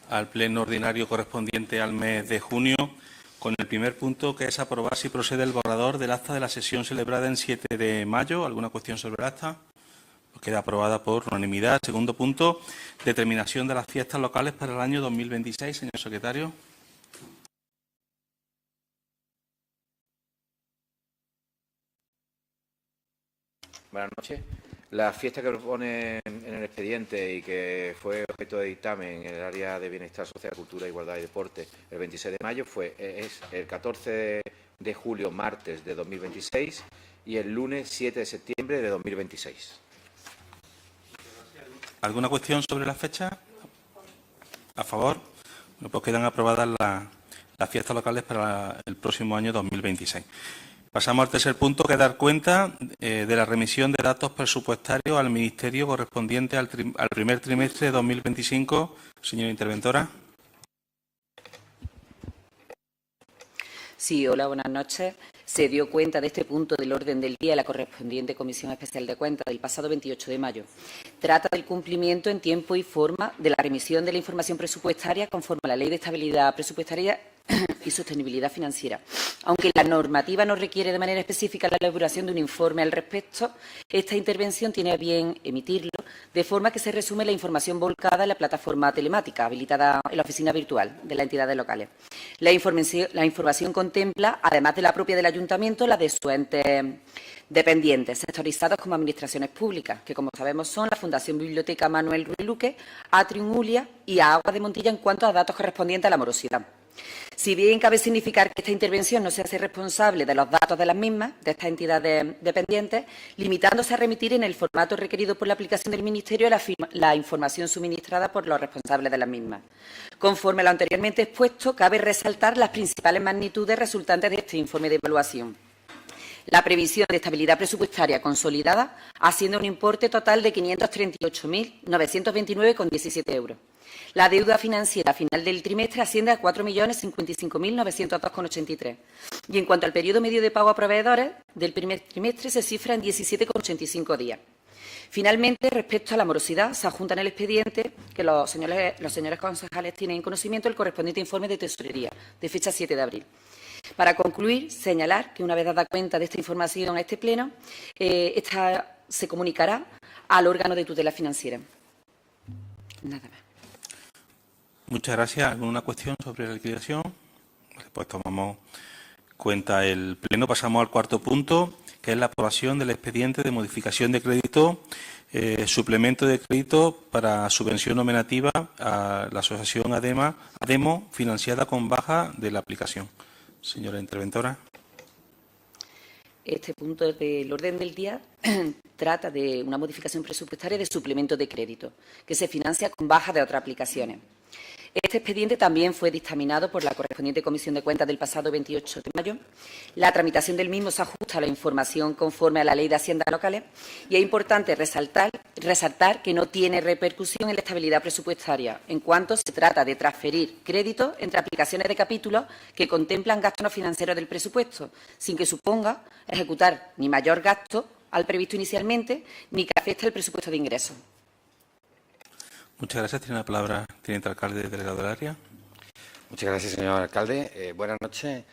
al pleno ordinario correspondiente al mes de junio, con el primer punto, que es aprobar si procede el borrador del acta de la sesión celebrada el 7 de mayo. ¿Alguna cuestión sobre el acta? Pues queda aprobada por unanimidad. Segundo punto, determinación de las fiestas locales para el año 2026. Señor secretario. Buenas noches. La fiesta que propone en el expediente y que fue objeto de dictamen en el área de Bienestar Social, Cultura, Igualdad y Deporte el 26 de mayo es el 14 de julio, martes de 2026 y el lunes 7 de septiembre de 2026. ¿Alguna cuestión sobre la fecha? ¿A favor? Bueno, pues quedan aprobadas las fiestas locales para el próximo año 2026. Pasamos al tercer punto, que es dar cuenta de la remisión de datos presupuestarios al Ministerio correspondiente al primer trimestre de 2025. Señora interventora. Sí, hola, buenas noches. Se dio cuenta de este punto del orden del día la correspondiente Comisión Especial de Cuentas del pasado 28 de mayo. Trata del cumplimiento en tiempo y forma de la remisión de la información presupuestaria conforme a la Ley de Estabilidad Presupuestaria y Sostenibilidad Financiera. Aunque la normativa no requiere de manera específica la elaboración de un informe al respecto, esta intervención tiene a bien emitirlo de forma que se resume la información volcada en la plataforma telemática habilitada en la oficina virtual de las entidades locales. La información contempla, además de la propia del Ayuntamiento, la de sus entes dependientes, sectorizados como administraciones públicas, que como sabemos son la Fundación Biblioteca Manuel Ruiz Luque, Atrium Ulia y a Agua de Montilla en cuanto a datos correspondientes a la morosidad. Si bien cabe significar que esta intervención no se hace responsable de los datos de las mismas, de estas entidades dependientes, limitándose a remitir en el formato requerido por la aplicación del Ministerio la información suministrada por los responsables de las mismas. Conforme a lo anteriormente expuesto, cabe resaltar las principales magnitudes resultantes de este informe de evaluación. La previsión de estabilidad presupuestaria consolidada asciende a un importe total de 538.929,17 euros. La deuda financiera a final del trimestre asciende a 4.055.902,83. Y en cuanto al periodo medio de pago a proveedores del primer trimestre, se cifra en 17,85 días. Finalmente, respecto a la morosidad, se adjunta en el expediente que los señores concejales tienen en conocimiento el correspondiente informe de tesorería, de fecha 7 de abril. Para concluir, señalar que una vez dada cuenta de esta información a este pleno, esta se comunicará al órgano de tutela financiera. Nada más. Muchas gracias. ¿Alguna cuestión sobre la liquidación? Pues tomamos cuenta el pleno. Pasamos al cuarto punto, que es la aprobación del expediente de modificación de crédito, suplemento de crédito para subvención nominativa a la asociación ADEMO, financiada con baja de la aplicación. Señora interventora. Este punto del orden del día trata de una modificación presupuestaria de suplemento de crédito, que se financia con baja de otras aplicaciones. Este expediente también fue dictaminado por la correspondiente Comisión de Cuentas del pasado 28 de mayo. La tramitación del mismo se ajusta a la información conforme a la Ley de Haciendas Locales y es importante resaltar que no tiene repercusión en la estabilidad presupuestaria, en cuanto se trata de transferir créditos entre aplicaciones de capítulos que contemplan gastos no financieros del presupuesto, sin que suponga ejecutar ni mayor gasto al previsto inicialmente, ni que afecte el presupuesto de ingresos. Muchas gracias. Tiene la palabra el teniente alcalde delegado del área. Muchas gracias, señor alcalde. Buenas noches.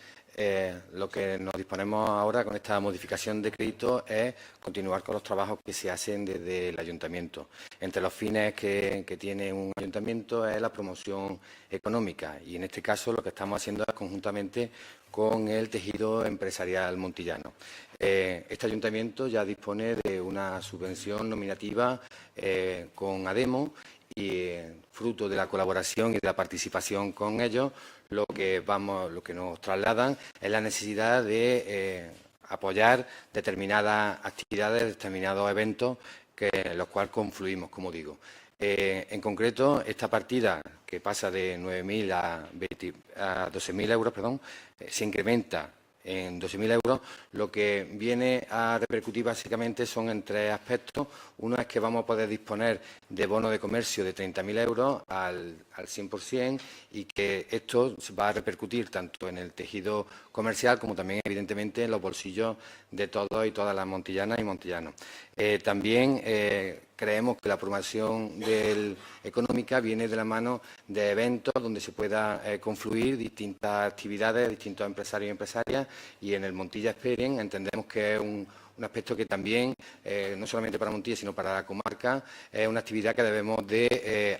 Lo que nos disponemos ahora con esta modificación de crédito es continuar con los trabajos que se hacen desde el ayuntamiento. Entre los fines que tiene un ayuntamiento es la promoción económica y en este caso lo que estamos haciendo es conjuntamente con el tejido empresarial montillano. Este ayuntamiento ya dispone de una subvención nominativa con ADEMO y fruto de la colaboración y de la participación con ellos, lo que nos trasladan es la necesidad de apoyar determinadas actividades, determinados eventos en los cuales confluimos, como digo. En concreto, esta partida, que pasa de 9.000 a 12.000 euros, se incrementa en 12.000 euros, lo que viene a repercutir básicamente son en tres aspectos. Uno es que vamos a poder disponer de bono de comercio de 30.000 euros al 100% y que esto va a repercutir tanto en el tejido comercial como también, evidentemente, en los bolsillos de todos y todas las montillanas y montillanos. También creemos que la promoción económica viene de la mano de eventos donde se pueda confluir distintas actividades, distintos empresarios y empresarias, y en el Montilla Experience entendemos que es un aspecto que también, no solamente para Montilla, sino para la comarca, es una actividad que debemos de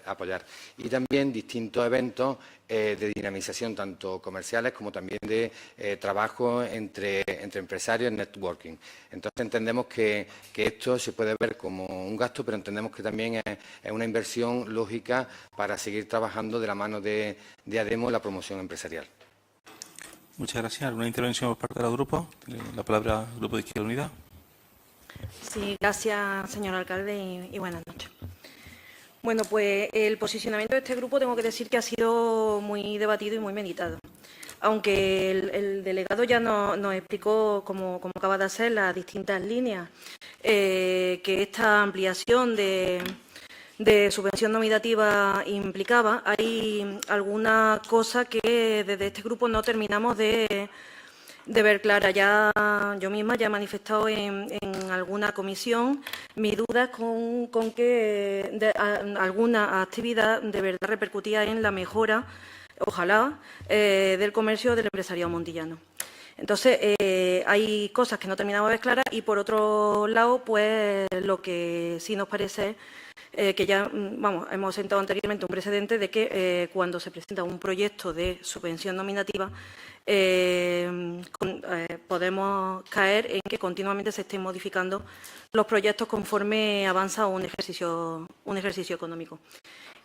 apoyar. Y también distintos eventos de dinamización, tanto comerciales como también de trabajo entre empresarios, networking. Entonces entendemos que esto se puede ver como un gasto, pero entendemos que también es una inversión lógica para seguir trabajando de la mano de ADEMO en la promoción empresarial. Muchas gracias. ¿Alguna intervención por parte del grupo? Tiene la palabra el Grupo de Izquierda Unida. Sí, gracias, señor alcalde, y buenas noches. Bueno, pues el posicionamiento de este grupo tengo que decir que ha sido muy debatido y muy meditado. Aunque el delegado ya nos explicó, como acaba de hacer, las distintas líneas que esta ampliación de subvención nominativa implicaba, hay alguna cosa que desde este grupo no terminamos de ver clara. Ya yo misma ya he manifestado en alguna comisión mis dudas con que alguna actividad de verdad repercutía en la mejora, ojalá, del comercio del empresariado montillano. Entonces, hay cosas que no terminamos de ver claras y, por otro lado, pues lo que sí nos parece que ya, hemos sentado anteriormente un precedente de que cuando se presenta un proyecto de subvención nominativa podemos caer en que continuamente se estén modificando los proyectos conforme avanza un ejercicio económico.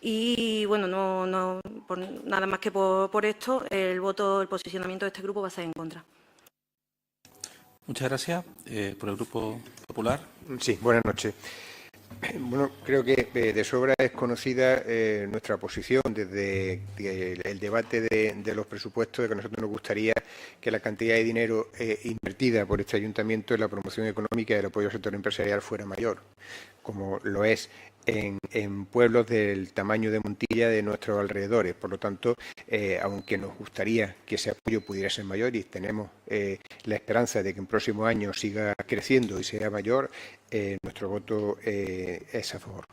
Y bueno, no por nada más que por esto, el posicionamiento de este grupo va a ser en contra. Muchas gracias. Por el Grupo Popular. Sí, buenas noches. Bueno, creo que de sobra es conocida nuestra posición desde el debate de los presupuestos, de que a nosotros nos gustaría que la cantidad de dinero invertida por este ayuntamiento en la promoción económica y el apoyo al sector empresarial fuera mayor, como lo es en pueblos del tamaño de Montilla de nuestros alrededores. Por lo tanto, aunque nos gustaría que ese apoyo pudiera ser mayor y tenemos la esperanza de que en próximos años siga creciendo y sea mayor, nuestro voto es a favor.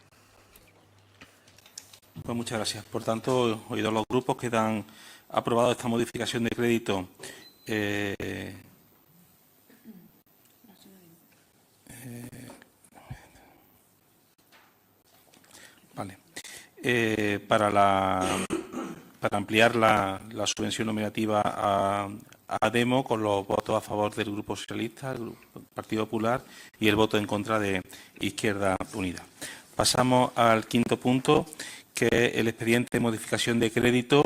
Pues muchas gracias. Por tanto, oídos los grupos, quedan aprobada esta modificación de crédito vale. Para ampliar la subvención nominativa a ADEMO, con los votos a favor del Grupo Socialista, el Partido Popular y el voto en contra de Izquierda Unida. Pasamos al quinto punto, que es el expediente de modificación de crédito,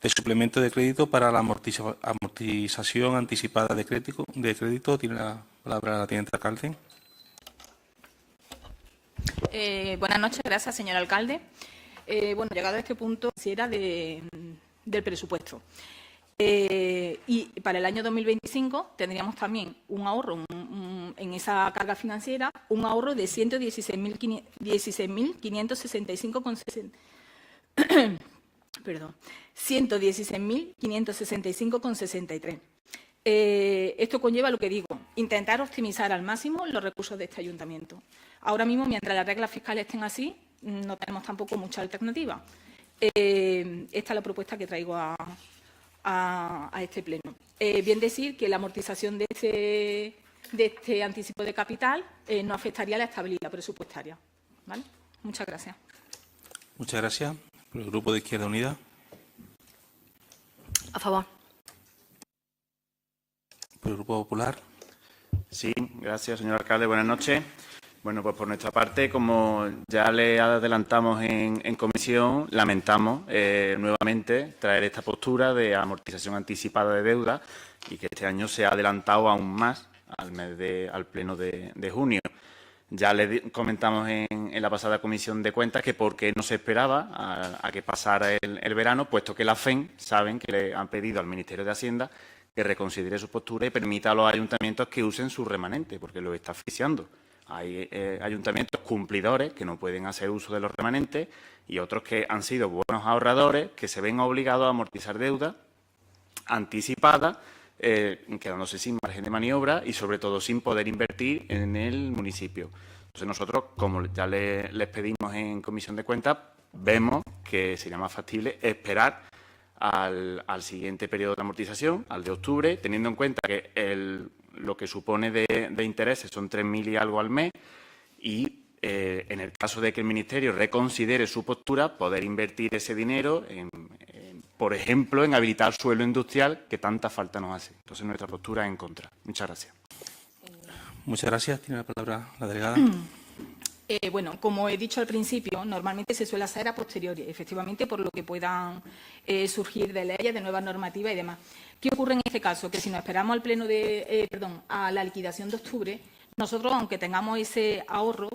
de suplemento de crédito para la amortización anticipada de crédito. Tiene la palabra la teniente alcalde. Buenas noches, gracias, señor alcalde. Bueno, llegado a este punto, quisiera del presupuesto. Y para el año 2025 tendríamos también un ahorro en esa carga financiera, un ahorro de 116.565,63. Esto conlleva lo que digo, intentar optimizar al máximo los recursos de este ayuntamiento. Ahora mismo, mientras las reglas fiscales estén así, no tenemos tampoco mucha alternativa. Esta es la propuesta que traigo a este pleno. Bien decir que la amortización de este anticipo de capital no afectaría a la estabilidad presupuestaria. ¿Vale? Muchas gracias. Muchas gracias. Por el Grupo de Izquierda Unida. A favor. Por el Grupo Popular. Sí, gracias, señor alcalde. Buenas noches. Bueno, pues por nuestra parte, como ya le adelantamos en comisión, lamentamos nuevamente traer esta postura de amortización anticipada de deuda y que este año se ha adelantado aún más al pleno de junio. Ya le comentamos en la pasada comisión de cuentas que por qué no se esperaba a que pasara el verano, puesto que la FEN saben que le han pedido al Ministerio de Hacienda que reconsidere su postura y permita a los ayuntamientos que usen su remanente, porque lo está asfixiando. Hay ayuntamientos cumplidores que no pueden hacer uso de los remanentes y otros que han sido buenos ahorradores que se ven obligados a amortizar deuda anticipada, quedándose sin margen de maniobra y, sobre todo, sin poder invertir en el municipio. Entonces nosotros, como ya les pedimos en Comisión de Cuentas, vemos que sería más factible esperar al siguiente periodo de amortización, al de octubre, teniendo en cuenta que lo que supone de intereses son 3.000 y algo al mes y en el caso de que el Ministerio reconsidere su postura, poder invertir ese dinero, por ejemplo, en habilitar suelo industrial que tanta falta nos hace. Entonces, nuestra postura es en contra. Muchas gracias. Muchas gracias. Tiene la palabra la delegada. Bueno, como he dicho al principio, normalmente se suele hacer a posteriori, efectivamente, por lo que puedan surgir de leyes, de nuevas normativas y demás. ¿Qué ocurre en este caso? Que si nos esperamos al pleno a la liquidación de octubre, nosotros, aunque tengamos ese ahorro,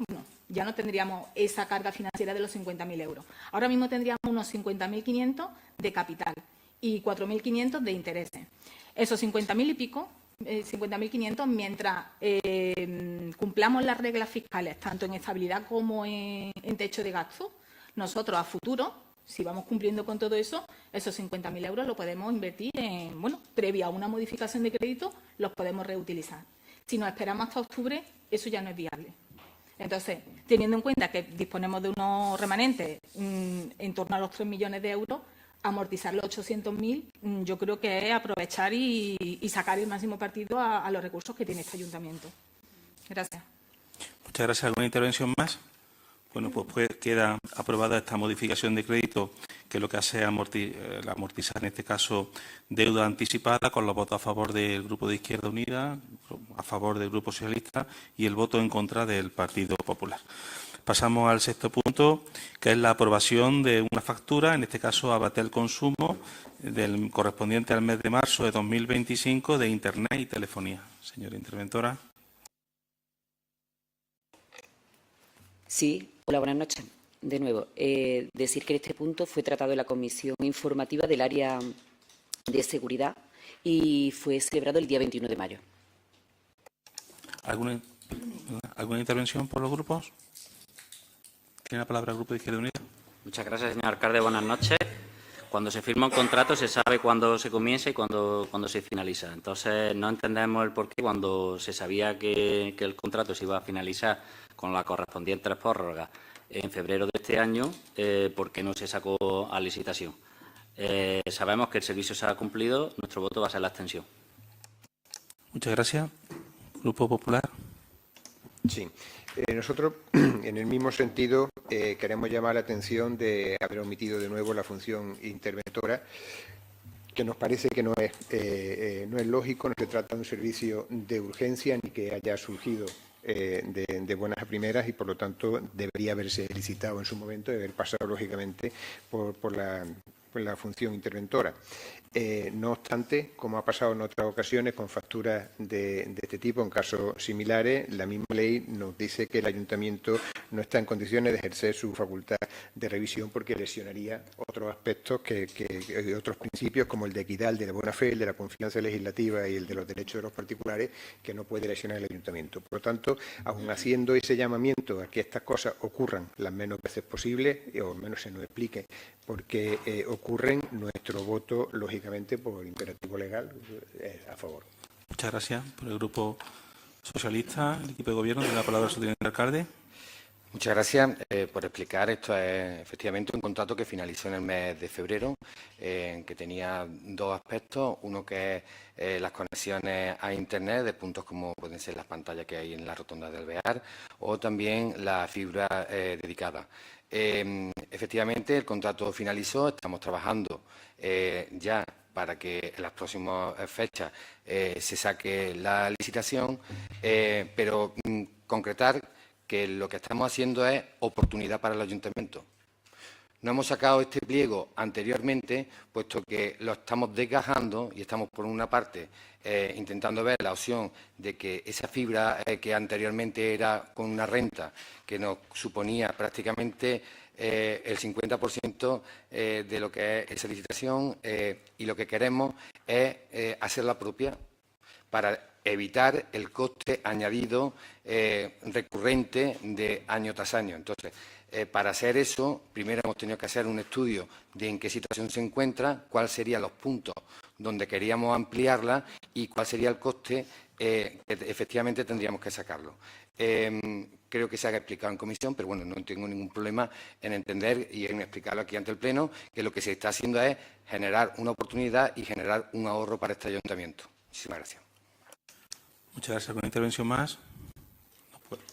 ya no tendríamos esa carga financiera de los 50.000 euros. Ahora mismo tendríamos unos 50.500 de capital y 4.500 de intereses. Esos 50.000 y pico, 50.500, mientras cumplamos las reglas fiscales, tanto en estabilidad como en techo de gasto, nosotros a futuro, si vamos cumpliendo con todo eso, esos 50.000 euros los podemos invertir en, previa a una modificación de crédito, los podemos reutilizar. Si nos esperamos hasta octubre, eso ya no es viable. Entonces, teniendo en cuenta que disponemos de unos remanentes en torno a los 3 millones de euros, amortizar los 800.000, yo creo que es aprovechar y sacar el máximo partido a los recursos que tiene este ayuntamiento. Gracias. Muchas gracias. ¿Alguna intervención más? Bueno, pues queda aprobada esta modificación de crédito, que lo que hace es amortizar, en este caso, deuda anticipada, con los votos a favor del Grupo de Izquierda Unida, a favor del Grupo Socialista y el voto en contra del Partido Popular. Pasamos al sexto punto, que es la aprobación de una factura, en este caso a Batel Consumo, correspondiente al mes de marzo de 2025 de Internet y telefonía. Señora interventora. Sí, hola, buenas noches. De nuevo, decir que este punto fue tratado en la Comisión Informativa del Área de Seguridad y fue celebrado el día 21 de mayo. ¿Alguna intervención por los grupos? ¿Tiene la palabra el Grupo de Izquierda Unida? Muchas gracias, señor alcalde. Buenas noches. Cuando se firma un contrato se sabe cuándo se comienza y cuándo se finaliza. Entonces, no entendemos el porqué cuando se sabía que el contrato se iba a finalizar con las correspondientes prórrogas en febrero de este año, ¿por qué no se sacó a licitación? Sabemos que el servicio se ha cumplido, nuestro voto va a ser la abstención. Muchas gracias. Grupo Popular. Sí. Nosotros, en el mismo sentido, queremos llamar la atención de haber omitido de nuevo la función interventora, que nos parece que no es lógico, no se trata de un servicio de urgencia ni que haya surgido de buenas a primeras y, por lo tanto, debería haberse licitado en su momento y haber pasado, lógicamente, por la función interventora. No obstante, como ha pasado en otras ocasiones con facturas de este tipo, en casos similares, la misma ley nos dice que el ayuntamiento no está en condiciones de ejercer su facultad de revisión porque lesionaría otros aspectos, otros principios como el de equidad, el de la buena fe, el de la confianza legislativa y el de los derechos de los particulares, que no puede lesionar el ayuntamiento. Por lo tanto, aun haciendo ese llamamiento a que estas cosas ocurran las menos veces posibles, o al menos se nos explique por qué ocurren, nuestro voto, lógicamente, por imperativo legal, es a favor. Muchas gracias. Por el Grupo Socialista, el equipo de Gobierno, tiene la palabra su teniente alcalde. Muchas gracias por explicar. Esto es efectivamente un contrato que finalizó en el mes de febrero, que tenía dos aspectos. Uno que es las conexiones a Internet de puntos como pueden ser las pantallas que hay en la rotonda del Alvear o también la fibra dedicada. Efectivamente, el contrato finalizó. Estamos trabajando ya para que en las próximas fechas se saque la licitación, pero concretar que lo que estamos haciendo es oportunidad para el ayuntamiento. No hemos sacado este pliego anteriormente, puesto que lo estamos desgajando y estamos, por una parte, intentando ver la opción de que esa fibra que anteriormente era con una renta que nos suponía prácticamente el 50% de lo que es esa licitación, y lo que queremos es hacerla propia para evitar el coste añadido recurrente de año tras año. Entonces, para hacer eso, primero hemos tenido que hacer un estudio de en qué situación se encuentra, cuáles serían los puntos donde queríamos ampliarla y cuál sería el coste que efectivamente tendríamos que sacarlo. creo que se haya explicado en comisión, pero bueno, no tengo ningún problema en entender y en explicarlo aquí ante el Pleno, que lo que se está haciendo es generar una oportunidad y generar un ahorro para este ayuntamiento. Muchísimas gracias. Muchas gracias. ¿Alguna intervención más?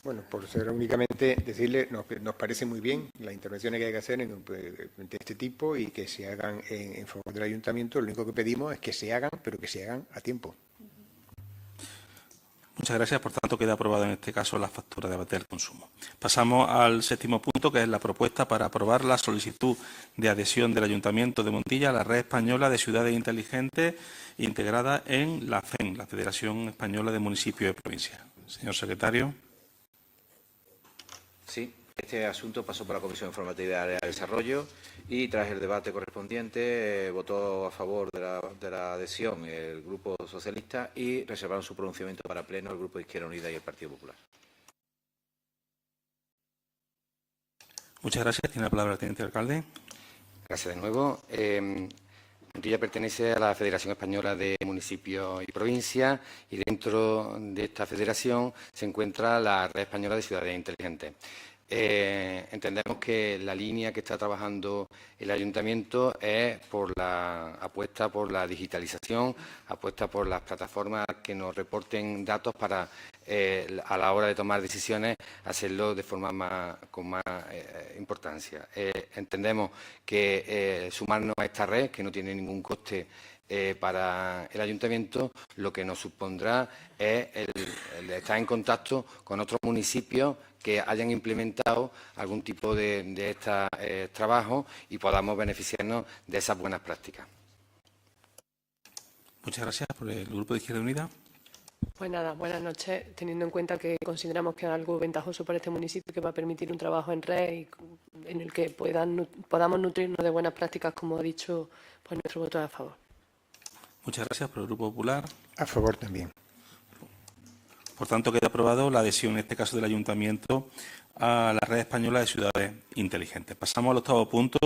Bueno, por ser únicamente decirle, nos parece muy bien las intervenciones que hay que hacer de este tipo y que se hagan en favor del ayuntamiento. Lo único que pedimos es que se hagan, pero que se hagan a tiempo. Muchas gracias. Por tanto, queda aprobada en este caso la factura de abate del consumo. Pasamos al séptimo punto, que es la propuesta para aprobar la solicitud de adhesión del Ayuntamiento de Montilla a la Red Española de Ciudades Inteligentes integrada en la FEM, la Federación Española de Municipios y Provincias. Señor secretario. Sí, este asunto pasó por la Comisión Informativa de Desarrollo y tras el debate correspondiente votó a favor de la adhesión el Grupo Socialista y reservaron su pronunciamiento para pleno el Grupo de Izquierda Unida y el Partido Popular. Muchas gracias. Tiene la palabra el teniente alcalde. Gracias de nuevo. Montilla pertenece a la Federación Española de Municipios y Provincias y dentro de esta federación se encuentra la Red Española de Ciudades Inteligentes. Entendemos que la línea que está trabajando el ayuntamiento es por la apuesta por la digitalización, apuesta por las plataformas que nos reporten datos para a la hora de tomar decisiones hacerlo de forma con más importancia. Entendemos que sumarnos a esta red, que no tiene ningún coste para el ayuntamiento, lo que nos supondrá es el estar en contacto con otros municipios que hayan implementado algún tipo de estos trabajos y podamos beneficiarnos de esas buenas prácticas. Muchas gracias. Por el Grupo de Izquierda Unida. Pues nada, buenas noches. Teniendo en cuenta que consideramos que es algo ventajoso para este municipio, que va a permitir un trabajo en red y en el que podamos nutrirnos de buenas prácticas, como ha dicho, pues nuestro voto es a favor. Muchas gracias. Por el Grupo Popular. A favor también. Por tanto, queda aprobado la adhesión, en este caso del Ayuntamiento, a la Red Española de Ciudades Inteligentes. Pasamos al octavo punto,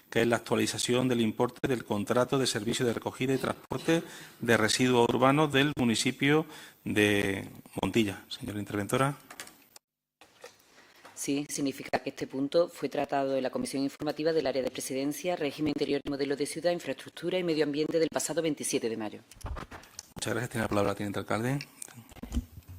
que es la actualización del importe del contrato de servicio de recogida y transporte de residuos urbanos del municipio de Montilla. Señora interventora. Sí, significa que este punto fue tratado en la Comisión Informativa del Área de Presidencia, Régimen Interior y Modelo de Ciudad, Infraestructura y Medio Ambiente del pasado 27 de mayo. Muchas gracias. Tiene la palabra el teniente alcalde.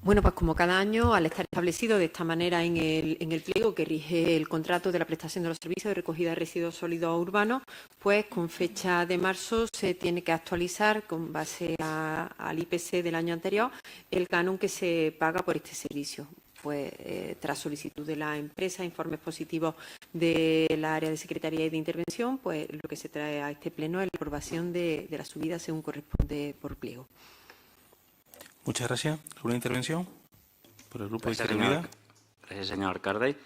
Bueno, pues como cada año, al estar establecido de esta manera en el pliego que rige el contrato de la prestación de los servicios de recogida de residuos sólidos urbanos, pues con fecha de marzo se tiene que actualizar con base al IPC del año anterior el canon que se paga por este servicio. Pues tras solicitud de la empresa, informes positivos del área de Secretaría y de Intervención, pues lo que se trae a este pleno es la aprobación de la subida según corresponde por pliego. Muchas gracias. ¿Alguna intervención? Por el Grupo de Gracias, Izquierda Unida. Gracias, señor alcalde.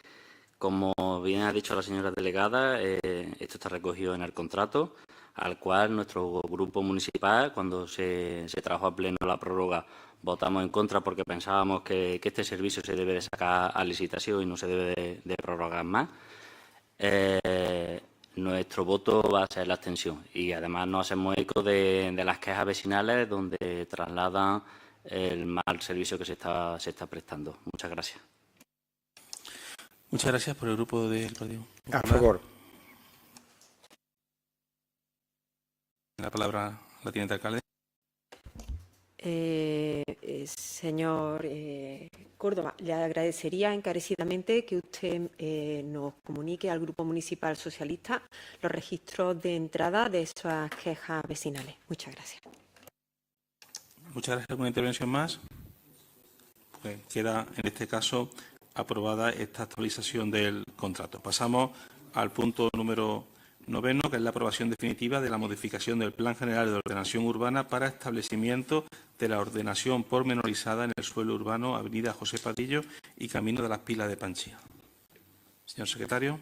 Como bien ha dicho la señora delegada, esto está recogido en el contrato, al cual nuestro grupo municipal, cuando se trajo a pleno la prórroga, votamos en contra porque pensábamos que este servicio se debe de sacar a licitación y no se debe de prorrogar más. Nuestro voto va a ser la abstención y además nos hacemos eco de las quejas vecinales donde trasladan el mal servicio que se está prestando. Muchas gracias. Muchas gracias. Por el Grupo del Partido Popular. A favor. La palabra la teniente alcalde. Señor Córdoba, le agradecería encarecidamente que usted nos comunique al Grupo Municipal Socialista los registros de entrada de esas quejas vecinales. Muchas gracias. Muchas gracias. ¿Alguna intervención más? Pues queda, en este caso, aprobada esta actualización del contrato. Pasamos al punto número 9, que es la aprobación definitiva de la modificación del Plan General de Ordenación Urbana para establecimiento de la ordenación pormenorizada en el suelo urbano, Avenida José Padillo y Camino de las Pilas de Panchía. Señor secretario.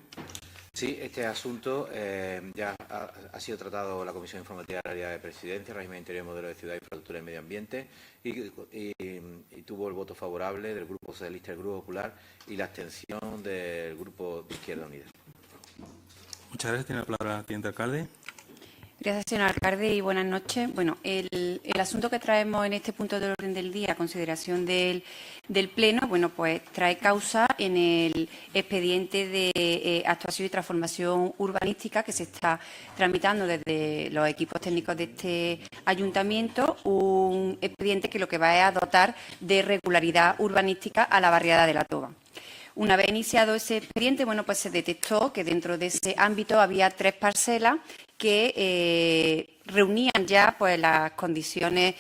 Sí, este asunto ya ha sido tratado en la Comisión Informativa del Área de Presidencia, Régimen Interior, Modelo de Ciudad, Infraestructura y Medio Ambiente y tuvo el voto favorable del Grupo Socialista y del Grupo Popular y la abstención del Grupo de Izquierda Unida. Muchas gracias. Tiene la palabra el teniente alcalde. Gracias, señor alcalde, y buenas noches. Bueno, el asunto que traemos en este punto del orden del día a consideración del Pleno, bueno, pues trae causa en el expediente de actuación y transformación urbanística que se está tramitando desde los equipos técnicos de este ayuntamiento, un expediente que lo que va es a dotar de regularidad urbanística a la barriada de La Toba. Una vez iniciado ese expediente, bueno, pues se detectó que dentro de ese ámbito había 3 parcelas que reunían ya pues las condiciones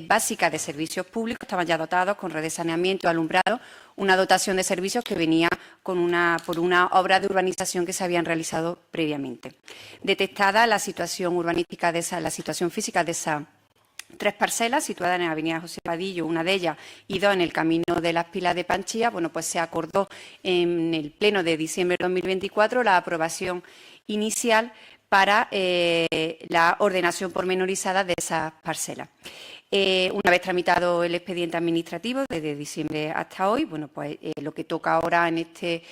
básicas de servicios públicos, estaban ya dotados con red de saneamiento, alumbrado, una dotación de servicios que venía por una obra de urbanización que se habían realizado previamente. Detectada la situación urbanística la situación física de esas 3 parcelas situadas en la avenida José Padillo, una de ellas, y 2 en el camino de las Pilas de Panchía, bueno, pues se acordó en el Pleno de diciembre de 2024 la aprobación inicial para la ordenación pormenorizada de esas parcelas. Una vez tramitado el expediente administrativo desde diciembre hasta hoy, bueno, pues lo que toca ahora en este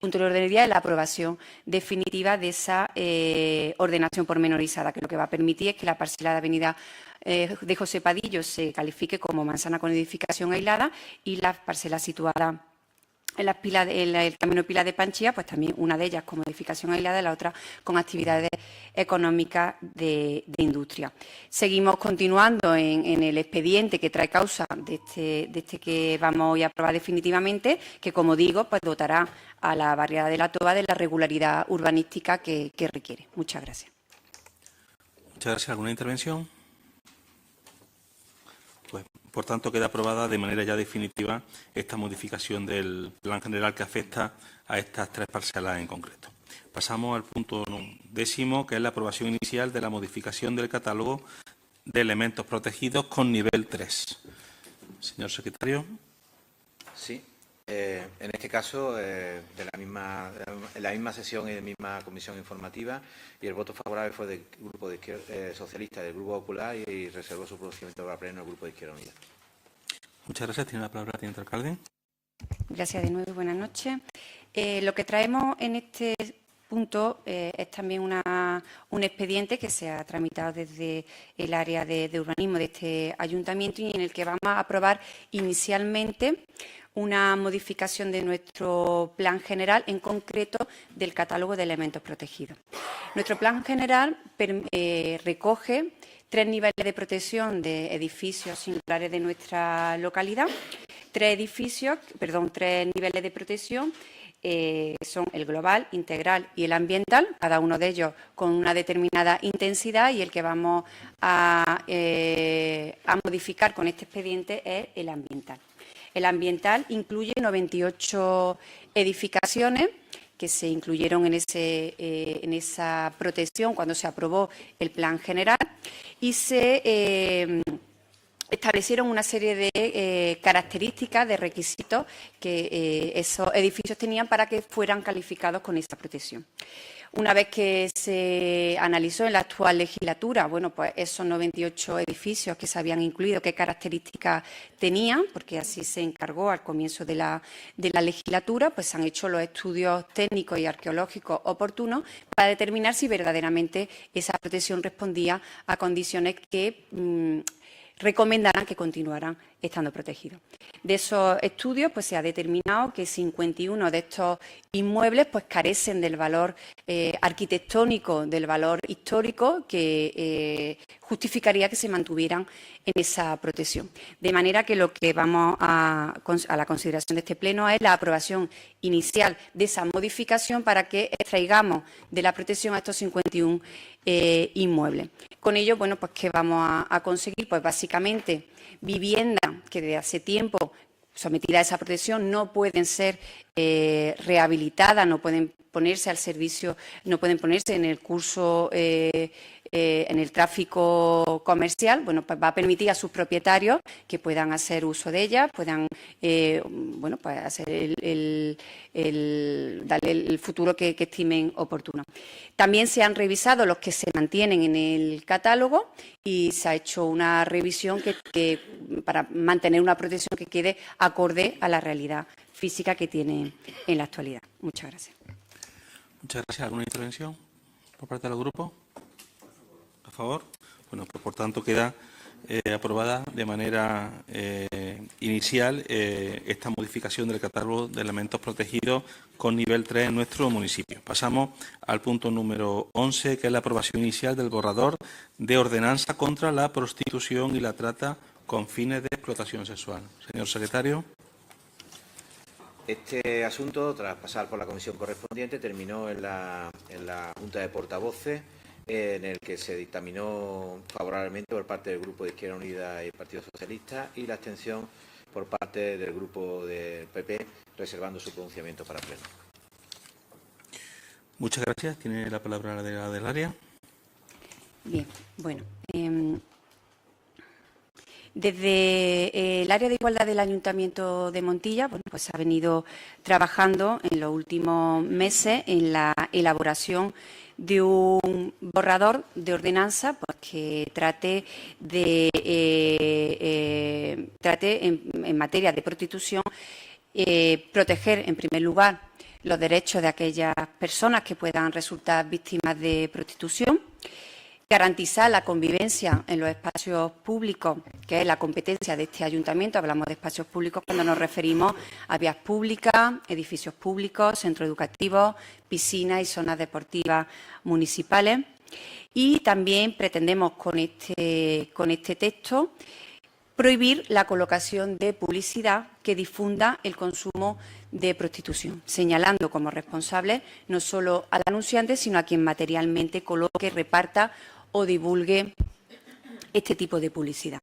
punto del orden del día es la aprobación definitiva de esa ordenación pormenorizada, que lo que va a permitir es que la parcela de avenida de José Padillo se califique como manzana con edificación aislada y las parcelas situadas en el camino Pilar de Panchía, pues también una de ellas como edificación aislada y la otra con actividades económicas de industria. Seguimos continuando en el expediente que trae causa de este que vamos hoy a aprobar definitivamente, que, como digo, pues dotará a la barriada de La Toba de la regularidad urbanística que requiere. Muchas gracias. Muchas gracias. ¿Alguna intervención? Pues, por tanto, queda aprobada de manera ya definitiva esta modificación del plan general que afecta a estas 3 parcelas en concreto. Pasamos al punto 10º, que es la aprobación inicial de la modificación del catálogo de elementos protegidos con nivel 3. Señor secretario. Sí. En este caso, en la misma sesión y en la misma comisión informativa, y el voto favorable fue del Grupo de Socialista y del Grupo Popular, y reservó su procedimiento para pleno el Grupo de Izquierda Unida. Muchas gracias. Tiene la palabra el teniente alcalde. Gracias de nuevo y buenas noches. Lo que traemos en este punto es también un expediente que se ha tramitado desde el área de urbanismo de este ayuntamiento y en el que vamos a aprobar inicialmente una modificación de nuestro plan general, en concreto del catálogo de elementos protegidos. Nuestro plan general recoge 3 niveles de protección de edificios singulares de nuestra localidad, 3 niveles de protección son el global, integral y el ambiental, cada uno de ellos con una determinada intensidad, y el que vamos a modificar con este expediente es el ambiental. El ambiental incluye 98 edificaciones que se incluyeron en esa protección cuando se aprobó el plan general y se establecieron una serie de características, de requisitos que esos edificios tenían para que fueran calificados con esa protección. Una vez que se analizó en la actual legislatura, bueno, pues esos 98 edificios que se habían incluido, qué características tenían, porque así se encargó al comienzo de la legislatura, pues se han hecho los estudios técnicos y arqueológicos oportunos para determinar si verdaderamente esa protección respondía a condiciones que recomendarán que continuaran estando protegidos. De esos estudios pues, se ha determinado que 51 de estos inmuebles pues, carecen del valor arquitectónico, del valor histórico que justificaría que se mantuvieran en esa protección. De manera que lo que vamos a la consideración de este Pleno es la aprobación inicial de esa modificación para que extraigamos de la protección a estos 51 inmuebles. Con ello, bueno, pues ¿qué vamos a conseguir? Pues básicamente viviendas que desde hace tiempo sometidas a esa protección no pueden ser rehabilitadas, no pueden ponerse al servicio, no pueden ponerse en el curso en el tráfico comercial, bueno, pues va a permitir a sus propietarios que puedan hacer uso de ellas, puedan bueno, pues hacer darle el futuro que estimen oportuno. También se han revisado los que se mantienen en el catálogo y se ha hecho una revisión para mantener una protección que quede acorde a la realidad física que tiene en la actualidad. Muchas gracias. Muchas gracias. ¿Alguna intervención por parte del grupo? A favor. Bueno, pues por tanto queda aprobada de manera inicial esta modificación del catálogo de elementos protegidos con nivel 3 en nuestro municipio. Pasamos al punto número 11, que es la aprobación inicial del borrador de ordenanza contra la prostitución y la trata con fines de explotación sexual. Señor secretario. Este asunto, tras pasar por la comisión correspondiente, terminó en la Junta de Portavoces, en el que se dictaminó favorablemente por parte del Grupo de Izquierda Unida y Partido Socialista y la abstención por parte del Grupo del PP, reservando su pronunciamiento para pleno. Muchas gracias. Tiene la palabra la delegada del área. Bien, bueno. Desde el área de igualdad del Ayuntamiento de Montilla, bueno, pues ha venido trabajando en los últimos meses en la elaboración de un borrador de ordenanza pues, que trate en materia de prostitución proteger, en primer lugar, los derechos de aquellas personas que puedan resultar víctimas de prostitución, garantizar la convivencia en los espacios públicos, que es la competencia de este ayuntamiento. Hablamos de espacios públicos cuando nos referimos a vías públicas, edificios públicos, centros educativos, piscinas y zonas deportivas municipales. Y también pretendemos con este texto prohibir la colocación de publicidad que difunda el consumo de prostitución, señalando como responsable no solo al anunciante, sino a quien materialmente coloque, reparta o divulgue este tipo de publicidad.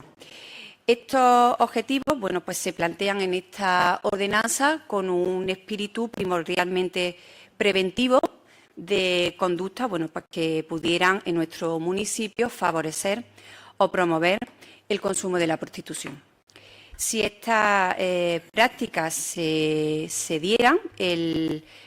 Estos objetivos, bueno, pues se plantean en esta ordenanza con un espíritu primordialmente preventivo de conducta, bueno, pues que pudieran en nuestro municipio favorecer o promover el consumo de la prostitución. Si estas prácticas se dieran,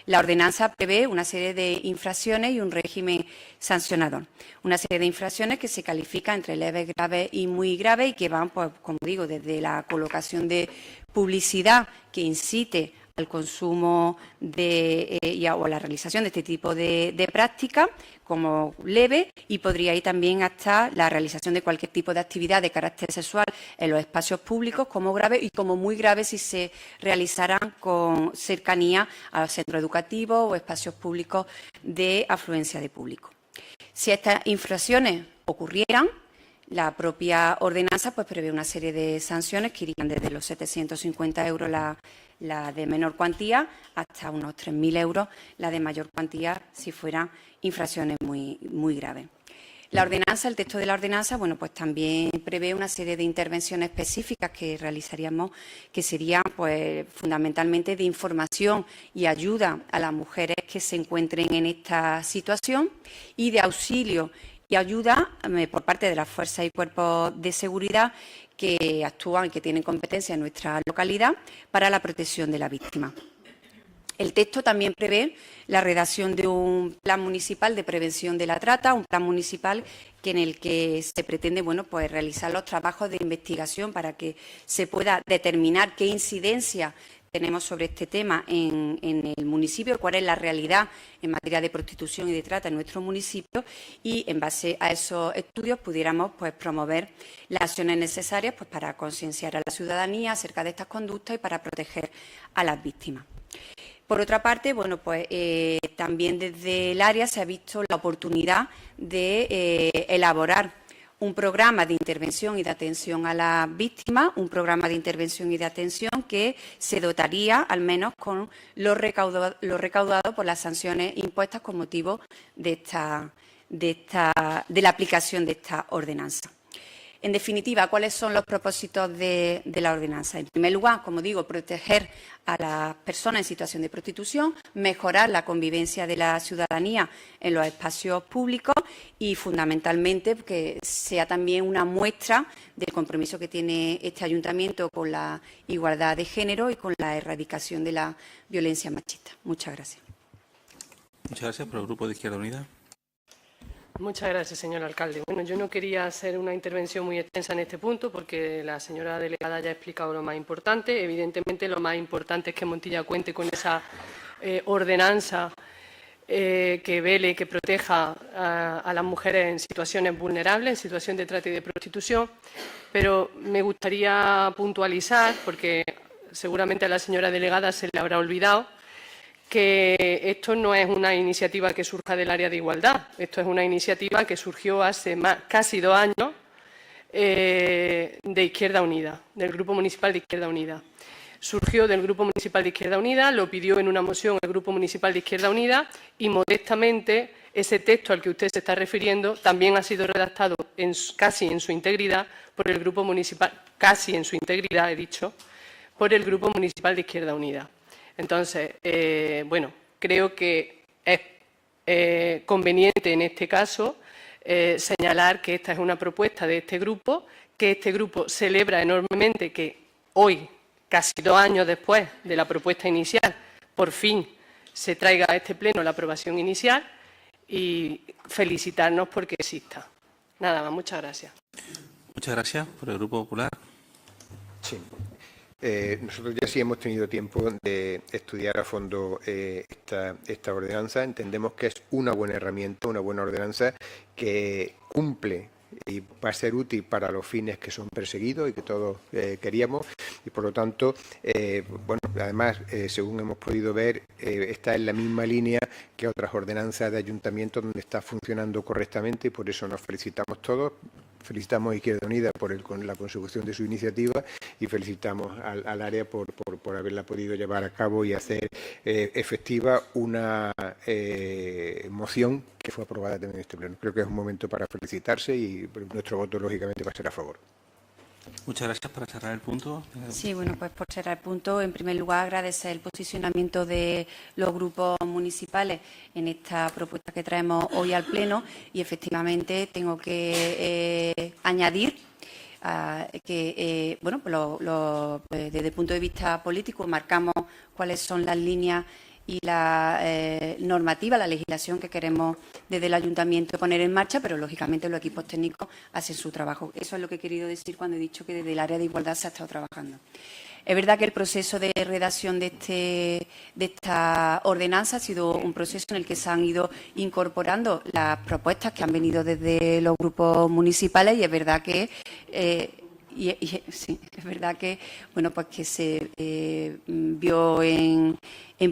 la ordenanza prevé una serie de infracciones y un régimen sancionador. Una serie de infracciones que se califican entre leves, graves y muy graves y que van, pues, como digo, desde la colocación de publicidad que incite al consumo o a la realización de este tipo de prácticas como leve, y podría ir también hasta la realización de cualquier tipo de actividad de carácter sexual en los espacios públicos como grave y como muy grave si se realizaran con cercanía a los centros educativos o espacios públicos de afluencia de público. Si estas infracciones ocurrieran, la propia ordenanza pues, prevé una serie de sanciones que irían desde los 750 euros la de menor cuantía hasta unos 3.000 euros la de mayor cuantía si fueran infracciones muy, muy graves. La ordenanza, el texto de la ordenanza, bueno, pues también prevé una serie de intervenciones específicas que realizaríamos, que serían pues, fundamentalmente de información y ayuda a las mujeres que se encuentren en esta situación y de auxilio y ayuda por parte de las fuerzas y cuerpos de seguridad que actúan y que tienen competencia en nuestra localidad para la protección de la víctima. El texto también prevé la redacción de un plan municipal de prevención de la trata, un plan municipal en el que se pretende bueno, pues realizar los trabajos de investigación para que se pueda determinar qué incidencia tenemos sobre este tema en el municipio, cuál es la realidad en materia de prostitución y de trata en nuestro municipio y, en base a esos estudios, pudiéramos pues, promover las acciones necesarias pues, para concienciar a la ciudadanía acerca de estas conductas y para proteger a las víctimas. Por otra parte, bueno, pues también desde el área se ha visto la oportunidad de elaborar un programa de intervención y de atención a las víctimas, un programa de intervención y de atención que se dotaría al menos con lo recaudado por las sanciones impuestas con motivo de la aplicación de esta ordenanza. En definitiva, ¿cuáles son los propósitos de la ordenanza? En primer lugar, como digo, proteger a las personas en situación de prostitución, mejorar la convivencia de la ciudadanía en los espacios públicos y, fundamentalmente, que sea también una muestra del compromiso que tiene este ayuntamiento con la igualdad de género y con la erradicación de la violencia machista. Muchas gracias. Muchas gracias. Por el Grupo de Izquierda Unida. Muchas gracias, señor alcalde. Bueno, yo no quería hacer una intervención muy extensa en este punto porque la señora delegada ya ha explicado lo más importante. Evidentemente, lo más importante es que Montilla cuente con esa ordenanza que vele, que proteja a las mujeres en situaciones vulnerables, en situación de trata y de prostitución, pero me gustaría puntualizar, porque seguramente a la señora delegada se le habrá olvidado, que esto no es una iniciativa que surja del área de igualdad, esto es una iniciativa que surgió hace casi 2 años de Izquierda Unida, del Grupo Municipal de Izquierda Unida. Surgió del Grupo Municipal de Izquierda Unida, lo pidió en una moción el Grupo Municipal de Izquierda Unida y modestamente ese texto al que usted se está refiriendo también ha sido redactado casi en su integridad por el Grupo Municipal, casi en su integridad he dicho, por el Grupo Municipal de Izquierda Unida. Entonces, bueno, creo que es conveniente en este caso señalar que esta es una propuesta de este grupo, que este grupo celebra enormemente que hoy, casi 2 años después de la propuesta inicial, por fin se traiga a este pleno la aprobación inicial y felicitarnos porque exista. Nada más, muchas gracias. Muchas gracias. Por el Grupo Popular. Sí. Nosotros ya sí hemos tenido tiempo de estudiar a fondo esta ordenanza. Entendemos que es una buena herramienta, una buena ordenanza que cumple y va a ser útil para los fines que son perseguidos y que todos queríamos, y por lo tanto, bueno, además, según hemos podido ver, está en la misma línea que otras ordenanzas de ayuntamientos donde está funcionando correctamente, y por eso nos felicitamos todos. Felicitamos a Izquierda Unida por la consecución de su iniciativa y felicitamos al área por haberla podido llevar a cabo y hacer efectiva una moción que fue aprobada también en este pleno. Creo que es un momento para felicitarse y nuestro voto, lógicamente, va a ser a favor. Muchas gracias. Para cerrar el punto. Sí, bueno, pues por cerrar el punto, en primer lugar agradecer el posicionamiento de los grupos municipales en esta propuesta que traemos hoy al Pleno, y efectivamente tengo que añadir que, bueno, pues desde el punto de vista político marcamos cuáles son las líneas y la normativa, la legislación que queremos desde el Ayuntamiento poner en marcha, pero lógicamente los equipos técnicos hacen su trabajo. Eso es lo que he querido decir cuando he dicho que desde el área de igualdad se ha estado trabajando. Es verdad que el proceso de redacción de esta ordenanza ha sido un proceso en el que se han ido incorporando las propuestas que han venido desde los grupos municipales, y es verdad que sí, es verdad que, bueno, pues que se vio en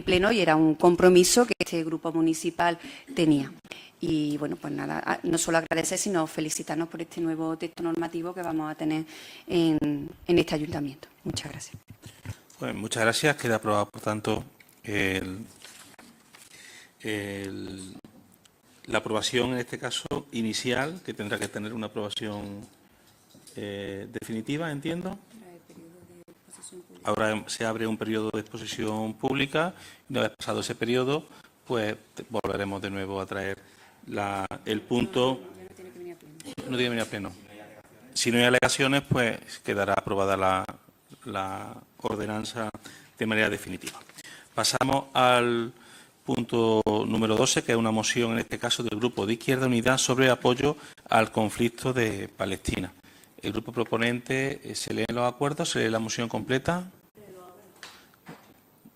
pleno y era un compromiso que este grupo municipal tenía. Y, bueno, pues nada, no solo agradecer, sino felicitarnos por este nuevo texto normativo que vamos a tener en este ayuntamiento. Muchas gracias. Bueno, muchas gracias. Queda aprobado, por tanto, la aprobación, en este caso, inicial, que tendrá que tener una aprobación definitiva, entiendo. Ahora se abre un periodo de exposición pública y una vez pasado ese periodo, pues volveremos de nuevo a traer el punto. No tiene que venir a pleno. Si no hay alegaciones, pues quedará aprobada la ordenanza de manera definitiva. Pasamos al punto número 12, que es una moción, en este caso, del Grupo de Izquierda Unida sobre apoyo al conflicto de Palestina. El grupo proponente se lee los acuerdos, se lee la moción completa.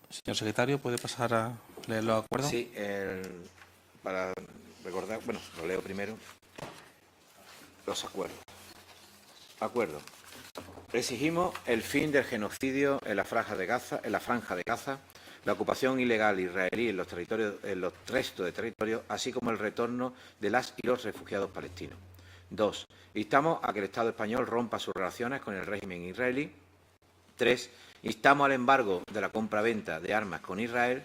Señor secretario, ¿puede pasar a leer los acuerdos? Sí, para recordar, bueno, lo leo primero. Los acuerdos. Acuerdo. Exigimos el fin del genocidio en la Franja de Gaza, la ocupación ilegal israelí en los restos de territorios, así como el retorno de las y los refugiados palestinos. 2. Instamos a que el Estado español rompa sus relaciones con el régimen israelí. 3. Instamos al embargo de la compra-venta de armas con Israel.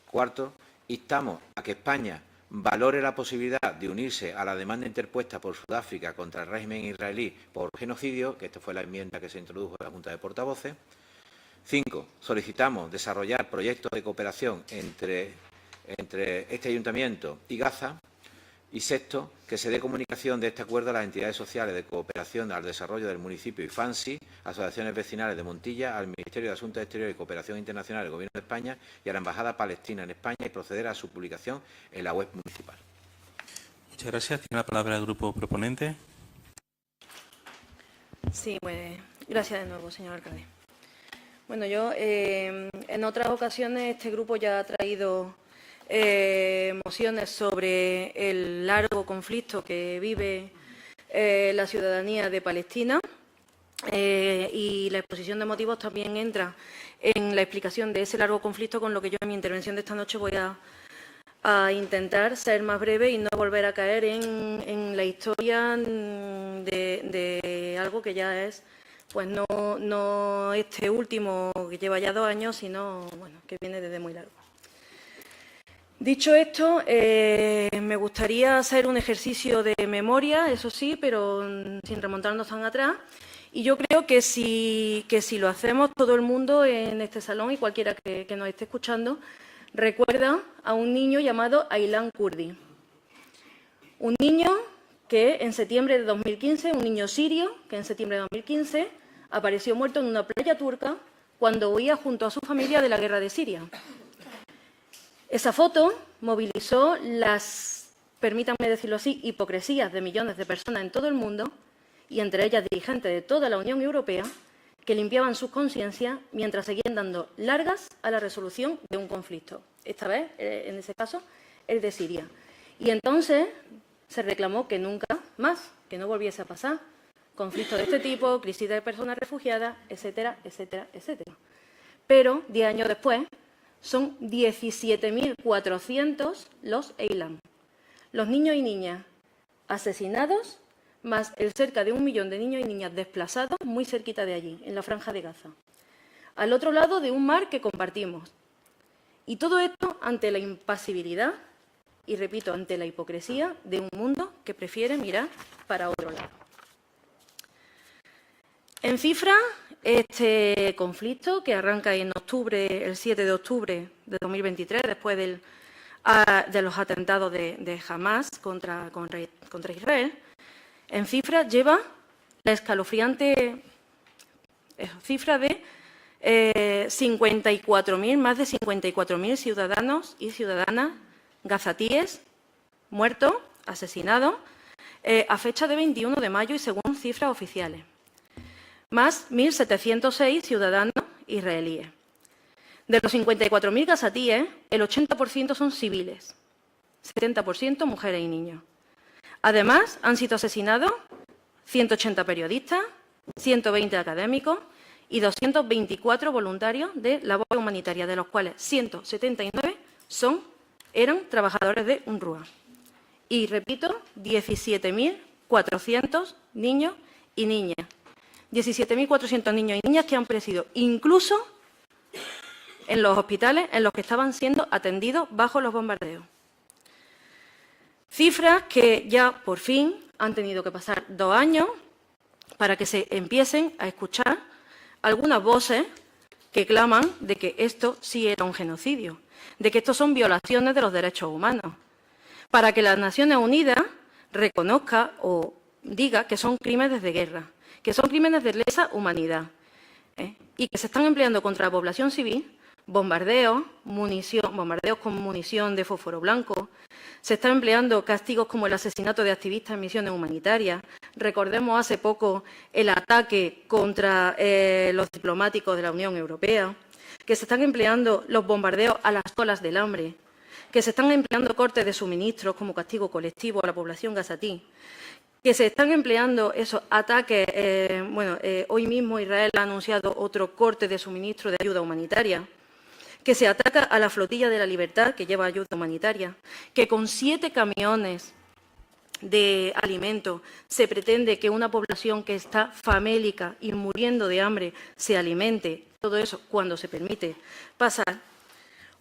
4. Instamos a que España valore la posibilidad de unirse a la demanda interpuesta por Sudáfrica contra el régimen israelí por genocidio, que esta fue la enmienda que se introdujo en la Junta de Portavoces. 5. Solicitamos desarrollar proyectos de cooperación entre este ayuntamiento y Gaza. Y 6, que se dé comunicación de este acuerdo a las entidades sociales de cooperación al desarrollo del municipio y FANSI, asociaciones vecinales de Montilla, al Ministerio de Asuntos Exteriores y Cooperación Internacional del Gobierno de España y a la Embajada Palestina en España, y proceder a su publicación en la web municipal. Muchas gracias. Tiene la palabra el grupo proponente. Sí, pues gracias de nuevo, señor alcalde. Bueno, yo en otras ocasiones este grupo ya ha traído mociones sobre el largo conflicto que vive la ciudadanía de Palestina y la exposición de motivos también entra en la explicación de ese largo conflicto, con lo que yo en mi intervención de esta noche voy a intentar ser más breve y no volver a caer en la historia de algo que ya es, pues no este último que lleva ya 2 años, sino bueno, que viene desde muy largo. Dicho esto, me gustaría hacer un ejercicio de memoria, eso sí, pero sin remontarnos tan atrás. Y yo creo que si lo hacemos, todo el mundo en este salón y cualquiera que nos esté escuchando recuerda a un niño llamado Aylan Kurdi. Un niño que en septiembre de 2015, un niño sirio que en septiembre de 2015 apareció muerto en una playa turca cuando huía junto a su familia de la guerra de Siria. Esa foto movilizó las, permítanme decirlo así, hipocresías de millones de personas en todo el mundo, y entre ellas dirigentes de toda la Unión Europea, que limpiaban sus conciencias mientras seguían dando largas a la resolución de un conflicto. Esta vez, en ese caso, el de Siria. Y entonces se reclamó que nunca más, que no volviese a pasar conflictos de este tipo, crisis de personas refugiadas, etcétera, etcétera, etcétera. Pero 10 años después son 17.400 los Aylan, los niños y niñas asesinados, más el cerca de 1 millón de niños y niñas desplazados muy cerquita de allí, en la Franja de Gaza, al otro lado de un mar que compartimos. Y todo esto ante la impasibilidad y, repito, ante la hipocresía de un mundo que prefiere mirar para otro lado. En cifras, este conflicto, que arranca en octubre, el 7 de octubre de 2023, después de los atentados de Hamas contra Israel, en cifras lleva la escalofriante cifra de 54.000, más de 54.000 ciudadanos y ciudadanas gazatíes muertos, asesinados, a fecha de 21 de mayo y según cifras oficiales, más 1.706 ciudadanos israelíes. De los 54.000 gazatíes, el 80% son civiles, 70% mujeres y niños. Además, han sido asesinados 180 periodistas, 120 académicos y 224 voluntarios de labor humanitaria, de los cuales 179 eran trabajadores de UNRWA. Y, repito, 17.400 niños y niñas. 17.400 niños y niñas que han perecido incluso en los hospitales en los que estaban siendo atendidos bajo los bombardeos. Cifras que ya, por fin, han tenido que pasar 2 años para que se empiecen a escuchar algunas voces que claman de que esto sí era un genocidio, de que esto son violaciones de los derechos humanos, para que las Naciones Unidas reconozca o diga que son crímenes de guerra, que son crímenes de lesa humanidad, y que se están empleando contra la población civil bombardeos con munición de fósforo blanco. Se están empleando castigos como el asesinato de activistas en misiones humanitarias. Recordemos hace poco el ataque contra los diplomáticos de la Unión Europea, que se están empleando los bombardeos a las colas del hambre, que se están empleando cortes de suministros como castigo colectivo a la población gazatí, que se están empleando esos ataques. Hoy mismo Israel ha anunciado otro corte de suministro de ayuda humanitaria, que se ataca a la flotilla de la Libertad, que lleva ayuda humanitaria, que con 7 camiones de alimentos se pretende que una población que está famélica y muriendo de hambre se alimente, todo eso cuando se permite pasar,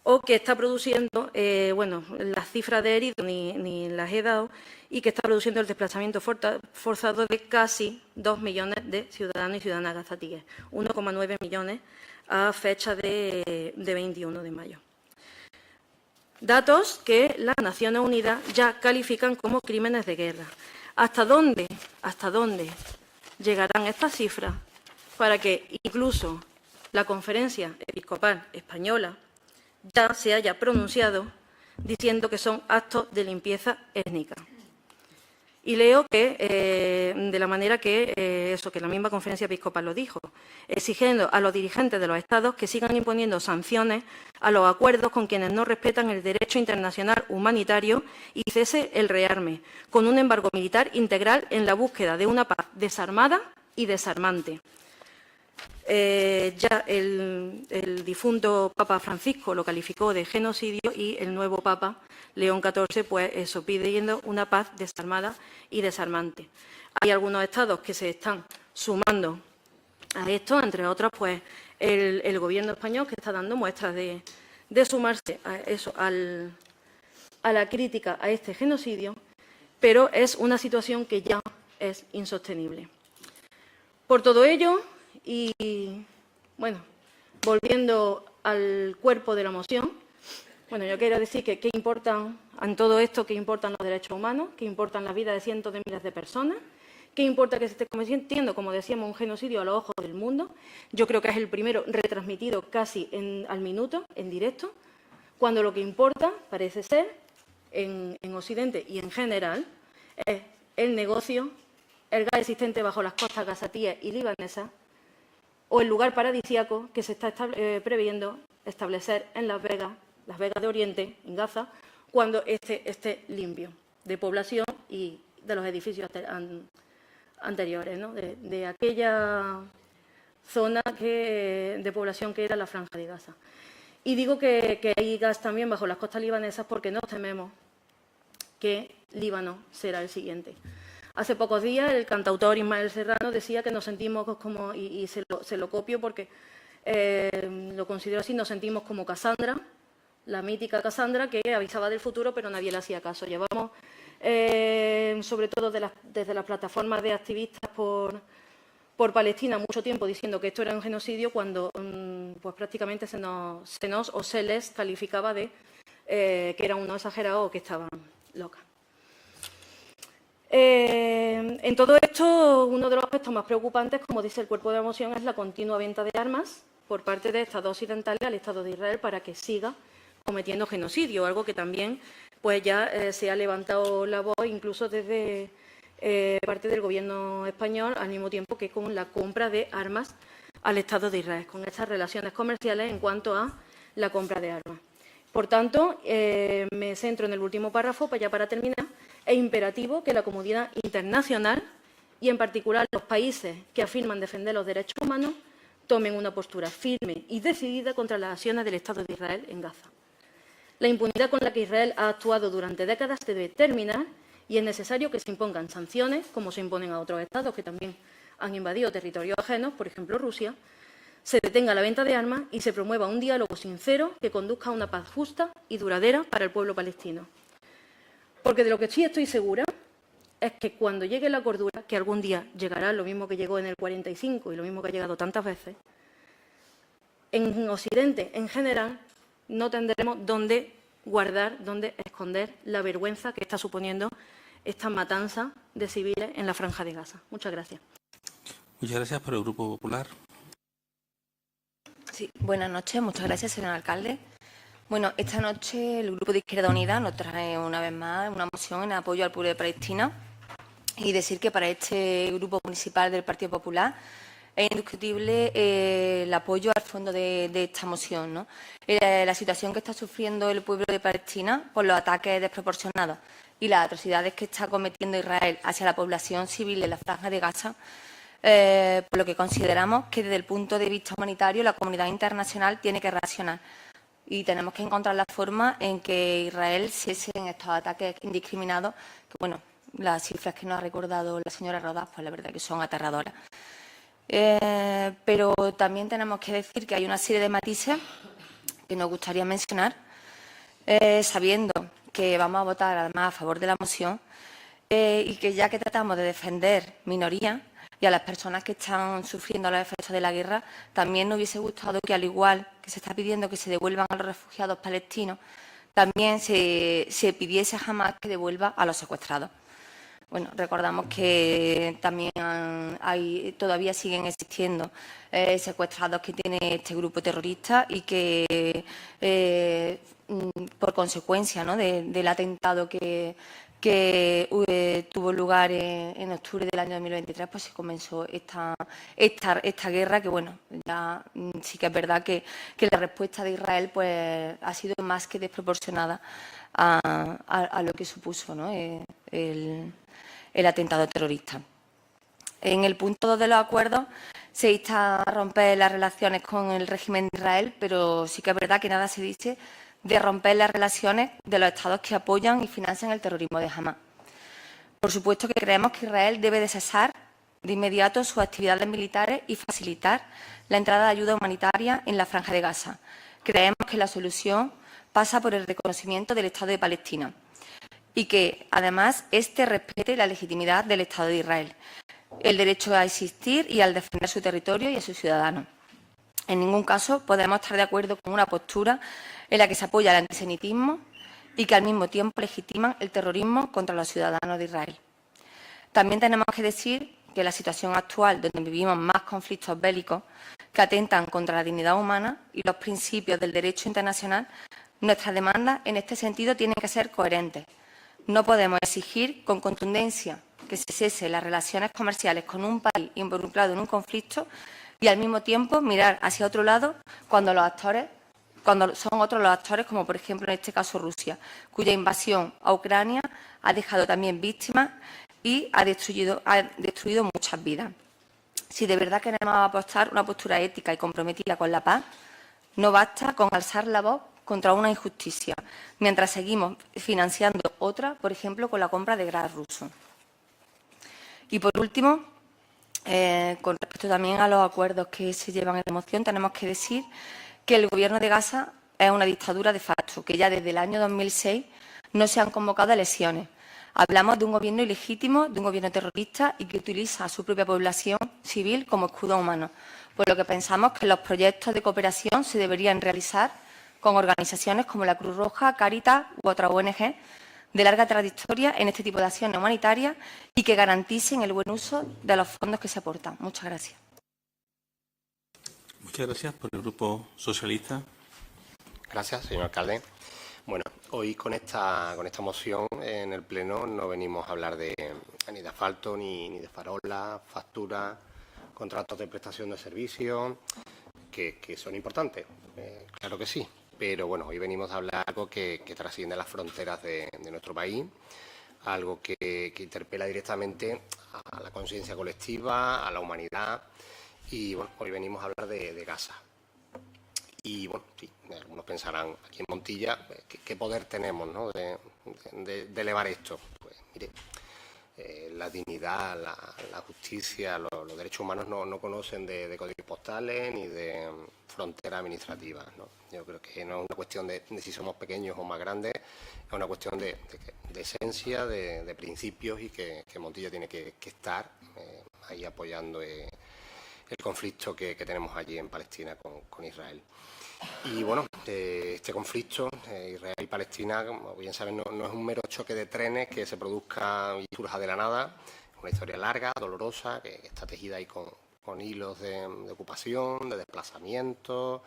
o que está produciendo, las cifras de heridos ni las he dado, y que está produciendo el desplazamiento forzado de casi 2 millones de ciudadanos y ciudadanas gazatíes, 1,9 millones a fecha de 21 de mayo. Datos que las Naciones Unidas ya califican como crímenes de guerra. ¿Hasta dónde llegarán estas cifras para que incluso la Conferencia Episcopal Española ya se haya pronunciado diciendo que son actos de limpieza étnica? Y leo que, de la manera que la misma Conferencia Episcopal lo dijo, exigiendo a los dirigentes de los Estados que sigan imponiendo sanciones a los acuerdos con quienes no respetan el derecho internacional humanitario y cese el rearme, con un embargo militar integral en la búsqueda de una paz desarmada y desarmante. Ya el difunto Papa Francisco lo calificó de genocidio y el nuevo Papa León XIV, pues eso, pidiendo una paz desarmada y desarmante. Hay algunos estados que se están sumando a esto, entre otros, pues el Gobierno español, que está dando muestras de sumarse a eso, a la crítica a este genocidio, pero es una situación que ya es insostenible. Por todo ello, y bueno, volviendo al cuerpo de la moción, bueno, yo quiero decir que importan en todo esto, que importan los derechos humanos, que importan la vida de cientos de miles de personas, que importa que se esté cometiendo, como decíamos, un genocidio a los ojos del mundo. Yo creo que es el primero retransmitido casi al minuto, en directo, cuando lo que importa, parece ser, en Occidente y en general, es el negocio, el gas existente bajo las costas gazatíes y libanesas, o el lugar paradisíaco que se está previendo establecer en Las Vegas de Oriente, en Gaza, cuando esté limpio de población y de los edificios anteriores, ¿no? de aquella zona de población que era la Franja de Gaza. Y digo que hay gas también bajo las costas libanesas porque nos tememos que Líbano será el siguiente. Hace pocos días el cantautor Ismael Serrano decía que nos sentimos como, y se lo copio porque lo considero así, nos sentimos como Casandra, la mítica Casandra que avisaba del futuro pero nadie le hacía caso. Llevamos, sobre todo desde las plataformas de activistas por Palestina, mucho tiempo diciendo que esto era un genocidio cuando pues prácticamente se les calificaba de que eran unos exagerados o que estaban locas. En todo esto, uno de los aspectos más preocupantes, como dice el cuerpo de la moción, es la continua venta de armas por parte de Estados occidentales al Estado de Israel para que siga cometiendo genocidio, algo que también pues ya se ha levantado la voz incluso desde parte del Gobierno español, al mismo tiempo que con la compra de armas al Estado de Israel, con estas relaciones comerciales en cuanto a la compra de armas. Por tanto, me centro en el último párrafo, ya para terminar. Es imperativo que la comunidad internacional y, en particular, los países que afirman defender los derechos humanos tomen una postura firme y decidida contra las acciones del Estado de Israel en Gaza. La impunidad con la que Israel ha actuado durante décadas debe terminar y es necesario que se impongan sanciones, como se imponen a otros Estados que también han invadido territorios ajenos, por ejemplo Rusia, se detenga la venta de armas y se promueva un diálogo sincero que conduzca a una paz justa y duradera para el pueblo palestino. Porque de lo que sí estoy segura es que cuando llegue la cordura, que algún día llegará, lo mismo que llegó en el 45 y lo mismo que ha llegado tantas veces, en Occidente en general no tendremos dónde guardar, dónde esconder la vergüenza que está suponiendo esta matanza de civiles en la Franja de Gaza. Muchas gracias. Muchas gracias por el Grupo Popular. Sí, buenas noches. Muchas gracias, señor alcalde. Bueno, esta noche el Grupo de Izquierda Unida nos trae una vez más una moción en apoyo al pueblo de Palestina y decir que para este Grupo Municipal del Partido Popular es indiscutible el apoyo al fondo de esta moción, ¿no? La situación que está sufriendo el pueblo de Palestina por los ataques desproporcionados y las atrocidades que está cometiendo Israel hacia la población civil en la Franja de Gaza, por lo que consideramos que desde el punto de vista humanitario la comunidad internacional tiene que reaccionar y tenemos que encontrar la forma en que Israel cese en estos ataques indiscriminados, que bueno, las cifras que nos ha recordado la señora Rodas, pues la verdad que son aterradoras. Pero también tenemos que decir que hay una serie de matices que nos gustaría mencionar, sabiendo que vamos a votar además a favor de la moción y que ya que tratamos de defender minorías y a las personas que están sufriendo los efectos de la guerra, también nos hubiese gustado que, al igual que se está pidiendo que se devuelvan a los refugiados palestinos, también se pidiese jamás que devuelva a los secuestrados. Bueno, recordamos que también todavía siguen existiendo secuestrados que tiene este grupo terrorista y que, por consecuencia, ¿no?, del atentado que que tuvo lugar en octubre del año 2023, pues se comenzó esta guerra, que bueno, ya sí que es verdad que la respuesta de Israel pues ha sido más que desproporcionada a lo que supuso, ¿no?, el atentado terrorista. En el punto 2 de los acuerdos se insta a romper las relaciones con el régimen de Israel, pero sí que es verdad que nada se dice de romper las relaciones de los estados que apoyan y financian el terrorismo de Hamás. Por supuesto que creemos que Israel debe de cesar de inmediato sus actividades militares y facilitar la entrada de ayuda humanitaria en la Franja de Gaza. Creemos que la solución pasa por el reconocimiento del Estado de Palestina y que, además, éste respete la legitimidad del Estado de Israel, el derecho a existir y al defender su territorio y a sus ciudadanos. En ningún caso podemos estar de acuerdo con una postura en la que se apoya el antisemitismo y que al mismo tiempo legitiman el terrorismo contra los ciudadanos de Israel. También tenemos que decir que la situación actual, donde vivimos más conflictos bélicos que atentan contra la dignidad humana y los principios del derecho internacional, nuestras demandas en este sentido tienen que ser coherentes. No podemos exigir con contundencia que se cesen las relaciones comerciales con un país involucrado en un conflicto y al mismo tiempo mirar hacia otro lado cuando son otros los actores, como por ejemplo en este caso Rusia, cuya invasión a Ucrania ha dejado también víctimas y ha destruido muchas vidas. Si de verdad queremos apostar una postura ética y comprometida con la paz, no basta con alzar la voz contra una injusticia, mientras seguimos financiando otra, por ejemplo, con la compra de gas ruso. Y por último, con respecto también a los acuerdos que se llevan en la moción, tenemos que decir que el Gobierno de Gaza es una dictadura de facto, que ya desde el año 2006 no se han convocado elecciones. Hablamos de un gobierno ilegítimo, de un gobierno terrorista y que utiliza a su propia población civil como escudo humano, por lo que pensamos que los proyectos de cooperación se deberían realizar con organizaciones como la Cruz Roja, Cáritas u otras ONG de larga trayectoria en este tipo de acciones humanitarias y que garanticen el buen uso de los fondos que se aportan. Muchas gracias. Muchas gracias. Por el Grupo Socialista. Gracias, señor alcalde. Bueno, hoy con esta moción en el Pleno no venimos a hablar ni de asfalto, ni de farolas, facturas, contratos de prestación de servicios, que son importantes, claro que sí. Pero bueno, hoy venimos a hablar de algo que trasciende las fronteras de nuestro país, algo que interpela directamente a la conciencia colectiva, a la humanidad. Y bueno, hoy venimos a hablar de Gaza. Y bueno, sí, algunos pensarán, aquí en Montilla, ¿qué poder tenemos, ¿no?, de elevar esto? Pues mire, la dignidad, la justicia, los derechos humanos no conocen de códigos postales ni de fronteras administrativas, ¿no? Yo creo que no es una cuestión de si somos pequeños o más grandes, es una cuestión de esencia, de principios, y que Montilla tiene que estar ahí apoyando el conflicto que tenemos allí en Palestina con Israel. Y bueno, este conflicto, Israel y Palestina, como bien saben, no es un mero choque de trenes que se produzca y surja de la nada. Es una historia larga, dolorosa, que está tejida ahí con hilos de ocupación, de desplazamiento,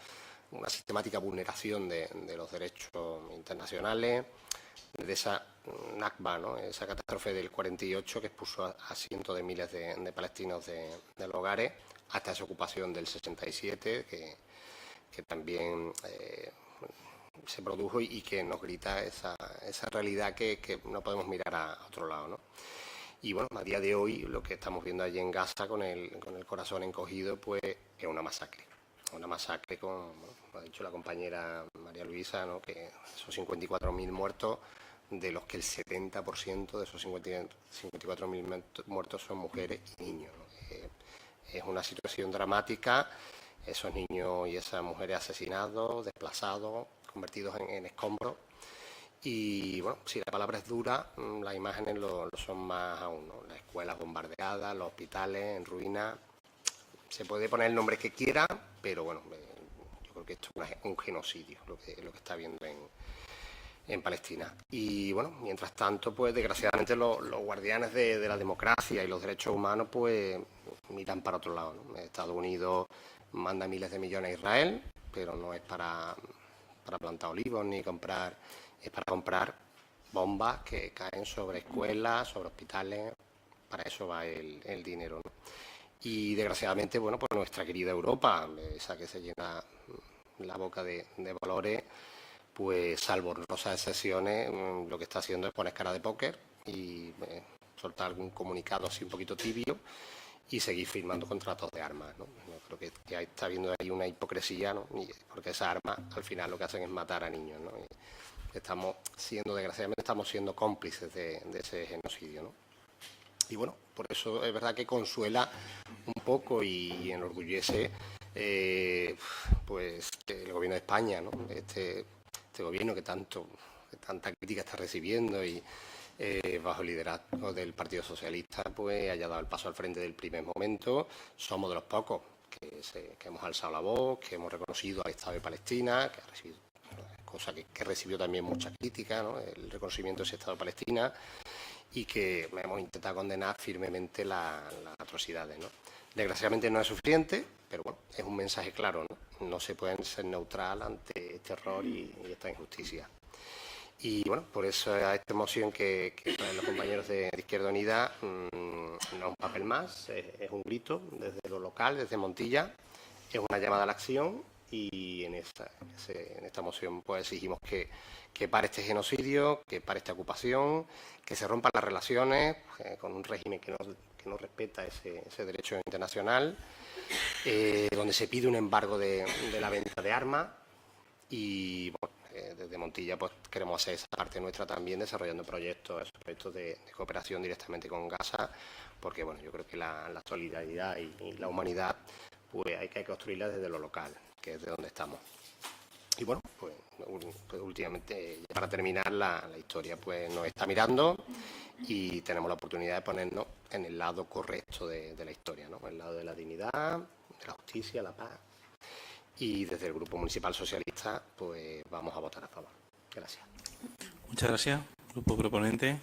una sistemática vulneración de los derechos internacionales, de esa Nakba, ¿no?, esa catástrofe del 48 que expuso a cientos de miles de palestinos de los hogares, hasta esa ocupación del 67 que también se produjo y que nos grita esa realidad que no podemos mirar a otro lado, ¿no? Y bueno, a día de hoy lo que estamos viendo allí en Gaza con el corazón encogido, pues es una masacre con, lo ha dicho la compañera María Luisa, ¿no?, que son 54.000 muertos, de los que el 70% de esos 54.000 muertos son mujeres y niños, ¿no? Es una situación dramática, esos niños y esas mujeres asesinados, desplazados, convertidos en escombros. Y bueno, si la palabra es dura, las imágenes lo son más aún, ¿no? Las escuelas bombardeadas, los hospitales en ruinas. Se puede poner el nombre que quiera, pero bueno, yo creo que esto es un genocidio, lo que está habiendo en Palestina. Y bueno, mientras tanto, pues desgraciadamente los guardianes de la democracia y los derechos humanos pues miran para otro lado, ¿no? Estados Unidos manda miles de millones a Israel, pero no es para plantar olivos ni comprar, es para comprar bombas que caen sobre escuelas, sobre hospitales. Para eso va el dinero, ¿no? Y desgraciadamente, bueno, pues nuestra querida Europa, esa que se llena la boca de valores, pues salvo honrosas excepciones, lo que está haciendo es poner cara de póker y soltar algún comunicado así un poquito tibio y seguir firmando contratos de armas, ¿no? Yo creo que está habiendo ahí una hipocresía, ¿no? Porque esas armas al final lo que hacen es matar a niños, ¿no? Y desgraciadamente estamos siendo cómplices de ese genocidio, ¿no? Y bueno, por eso es verdad que consuela un poco y enorgullece pues el gobierno de España, ¿no? Este gobierno que tanta crítica está recibiendo y bajo el liderazgo del Partido Socialista pues haya dado el paso al frente del primer momento. Somos de los pocos que hemos alzado la voz, que hemos reconocido al Estado de Palestina, que ha recibido, cosa que recibió también mucha crítica, ¿no? El reconocimiento de ese Estado de Palestina, y que hemos intentado condenar firmemente las atrocidades, ¿no? Desgraciadamente no es suficiente, pero bueno, es un mensaje claro, ¿no? No se puede ser neutral ante este error y esta injusticia. Y bueno, por eso a esta moción que traen los compañeros de Izquierda Unida no es un papel más, es un grito desde lo local, desde Montilla, es una llamada a la acción y en esta moción pues exigimos que pare este genocidio, que pare esta ocupación, que se rompan las relaciones con un régimen que no respeta ese derecho internacional, donde se pide un embargo de la venta de armas y bueno, desde Montilla pues queremos hacer esa parte nuestra también, desarrollando proyectos de cooperación directamente con Gaza, porque bueno, yo creo que la solidaridad y la humanidad pues hay que construirla desde lo local, que es de donde estamos. Y bueno, pues últimamente, ya para terminar, la historia pues nos está mirando y tenemos la oportunidad de ponernos en el lado correcto de la historia, ¿no? El lado de la dignidad, de la justicia, la paz. Y desde el Grupo Municipal Socialista pues vamos a votar a favor. Gracias. Muchas gracias. Grupo proponente.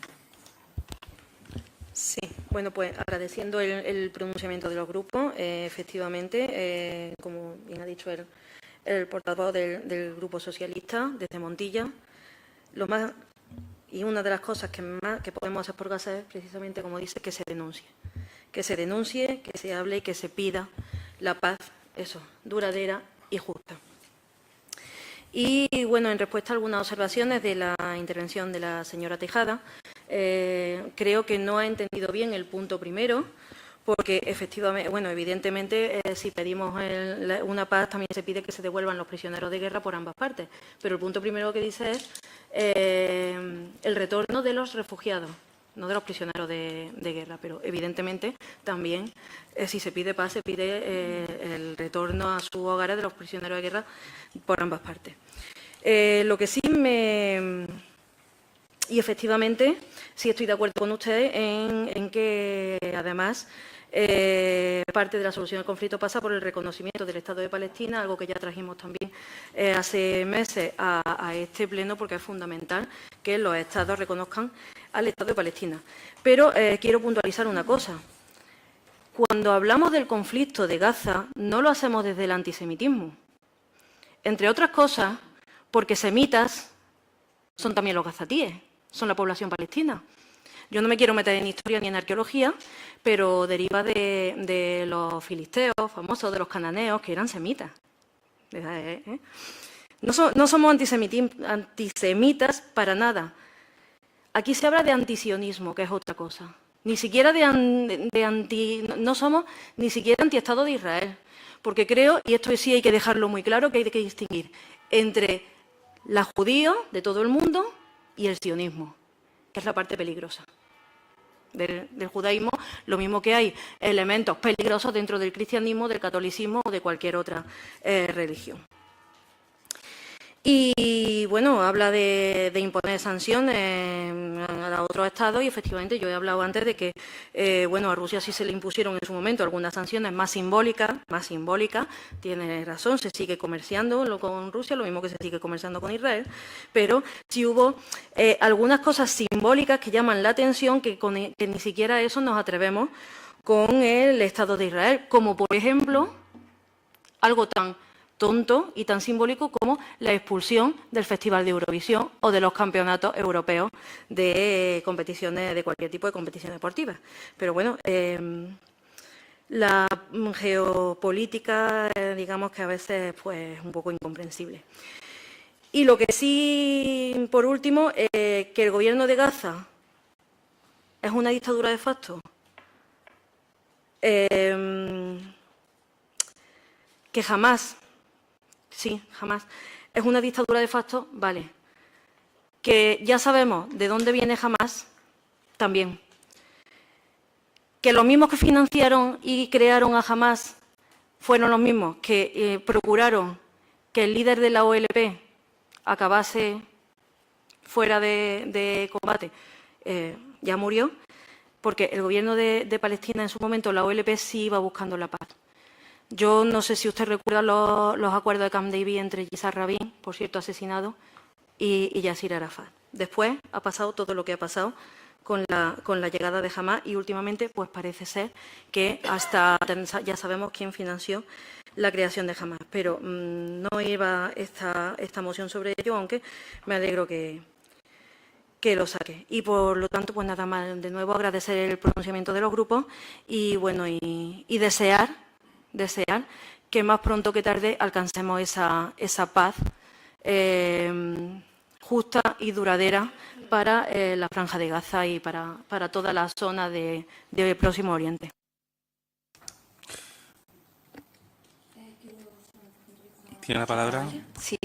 Sí, bueno, pues agradeciendo el pronunciamiento de los grupos, efectivamente, como bien ha dicho el portavoz del Grupo Socialista desde Montilla, y una de las cosas que podemos hacer por Gaza es precisamente, como dice, que se denuncie, que se hable y que se pida la paz, duradera y justa. Y bueno, en respuesta a algunas observaciones de la intervención de la señora Tejada, creo que no ha entendido bien el punto primero, porque efectivamente, bueno, evidentemente si pedimos una paz también se pide que se devuelvan los prisioneros de guerra por ambas partes, pero el punto primero que dice es el retorno de los refugiados, no de los prisioneros de guerra, pero evidentemente también si se pide paz se pide el retorno a sus hogares de los prisioneros de guerra por ambas partes. Lo que sí y efectivamente sí estoy de acuerdo con ustedes en que además parte de la solución del conflicto pasa por el reconocimiento del Estado de Palestina, algo que ya trajimos también hace meses a este pleno, porque es fundamental que los Estados reconozcan al Estado de Palestina. Pero quiero puntualizar una cosa. Cuando hablamos del conflicto de Gaza, no lo hacemos desde el antisemitismo. Entre otras cosas, porque semitas son también los gazatíes, son la población palestina. Yo no me quiero meter en historia ni en arqueología, pero deriva de los filisteos famosos, de los cananeos, que eran semitas. No somos antisemitas para nada. Aquí se habla de antisionismo, que es otra cosa. Ni siquiera no somos ni siquiera antiestado de Israel. Porque creo, y esto sí hay que dejarlo muy claro, que hay que distinguir entre los judíos de todo el mundo y el sionismo, que es la parte peligrosa del judaísmo, lo mismo que hay elementos peligrosos dentro del cristianismo, del catolicismo o de cualquier otra religión. Y bueno, habla de imponer sanciones a otros estados y efectivamente yo he hablado antes de que bueno, a Rusia sí se le impusieron en su momento algunas sanciones más simbólicas, tiene razón, se sigue comerciando con Rusia, lo mismo que se sigue comerciando con Israel, pero sí hubo algunas cosas simbólicas que llaman la atención que ni siquiera eso nos atrevemos con el Estado de Israel, como por ejemplo algo tan tonto y tan simbólico como la expulsión del Festival de Eurovisión o de los campeonatos europeos de competiciones, de cualquier tipo de competición deportiva. Pero bueno, la geopolítica, digamos que a veces pues, es un poco incomprensible. Y lo que sí, por último, que el gobierno de Gaza es una dictadura de facto. Que jamás, sí, jamás, es una dictadura de facto, vale. Que ya sabemos de dónde viene Hamás, también. Que los mismos que financiaron y crearon a Hamás fueron los mismos que procuraron que el líder de la OLP acabase fuera de combate, ya murió, porque el gobierno de Palestina en su momento, la OLP, sí iba buscando la paz. Yo no sé si usted recuerda los acuerdos de Camp David entre Yitzhak Rabin, por cierto asesinado, y Yasser Arafat. Después ha pasado todo lo que ha pasado con la llegada de Hamás y últimamente pues parece ser que hasta ya sabemos quién financió la creación de Hamás. Pero no iba esta moción sobre ello, aunque me alegro que lo saque. Y por lo tanto, pues nada más, de nuevo agradecer el pronunciamiento de los grupos y bueno, y desear que más pronto que tarde alcancemos esa paz justa y duradera para la Franja de Gaza y para toda la zona de Próximo Oriente. ¿Tiene la palabra? Sí.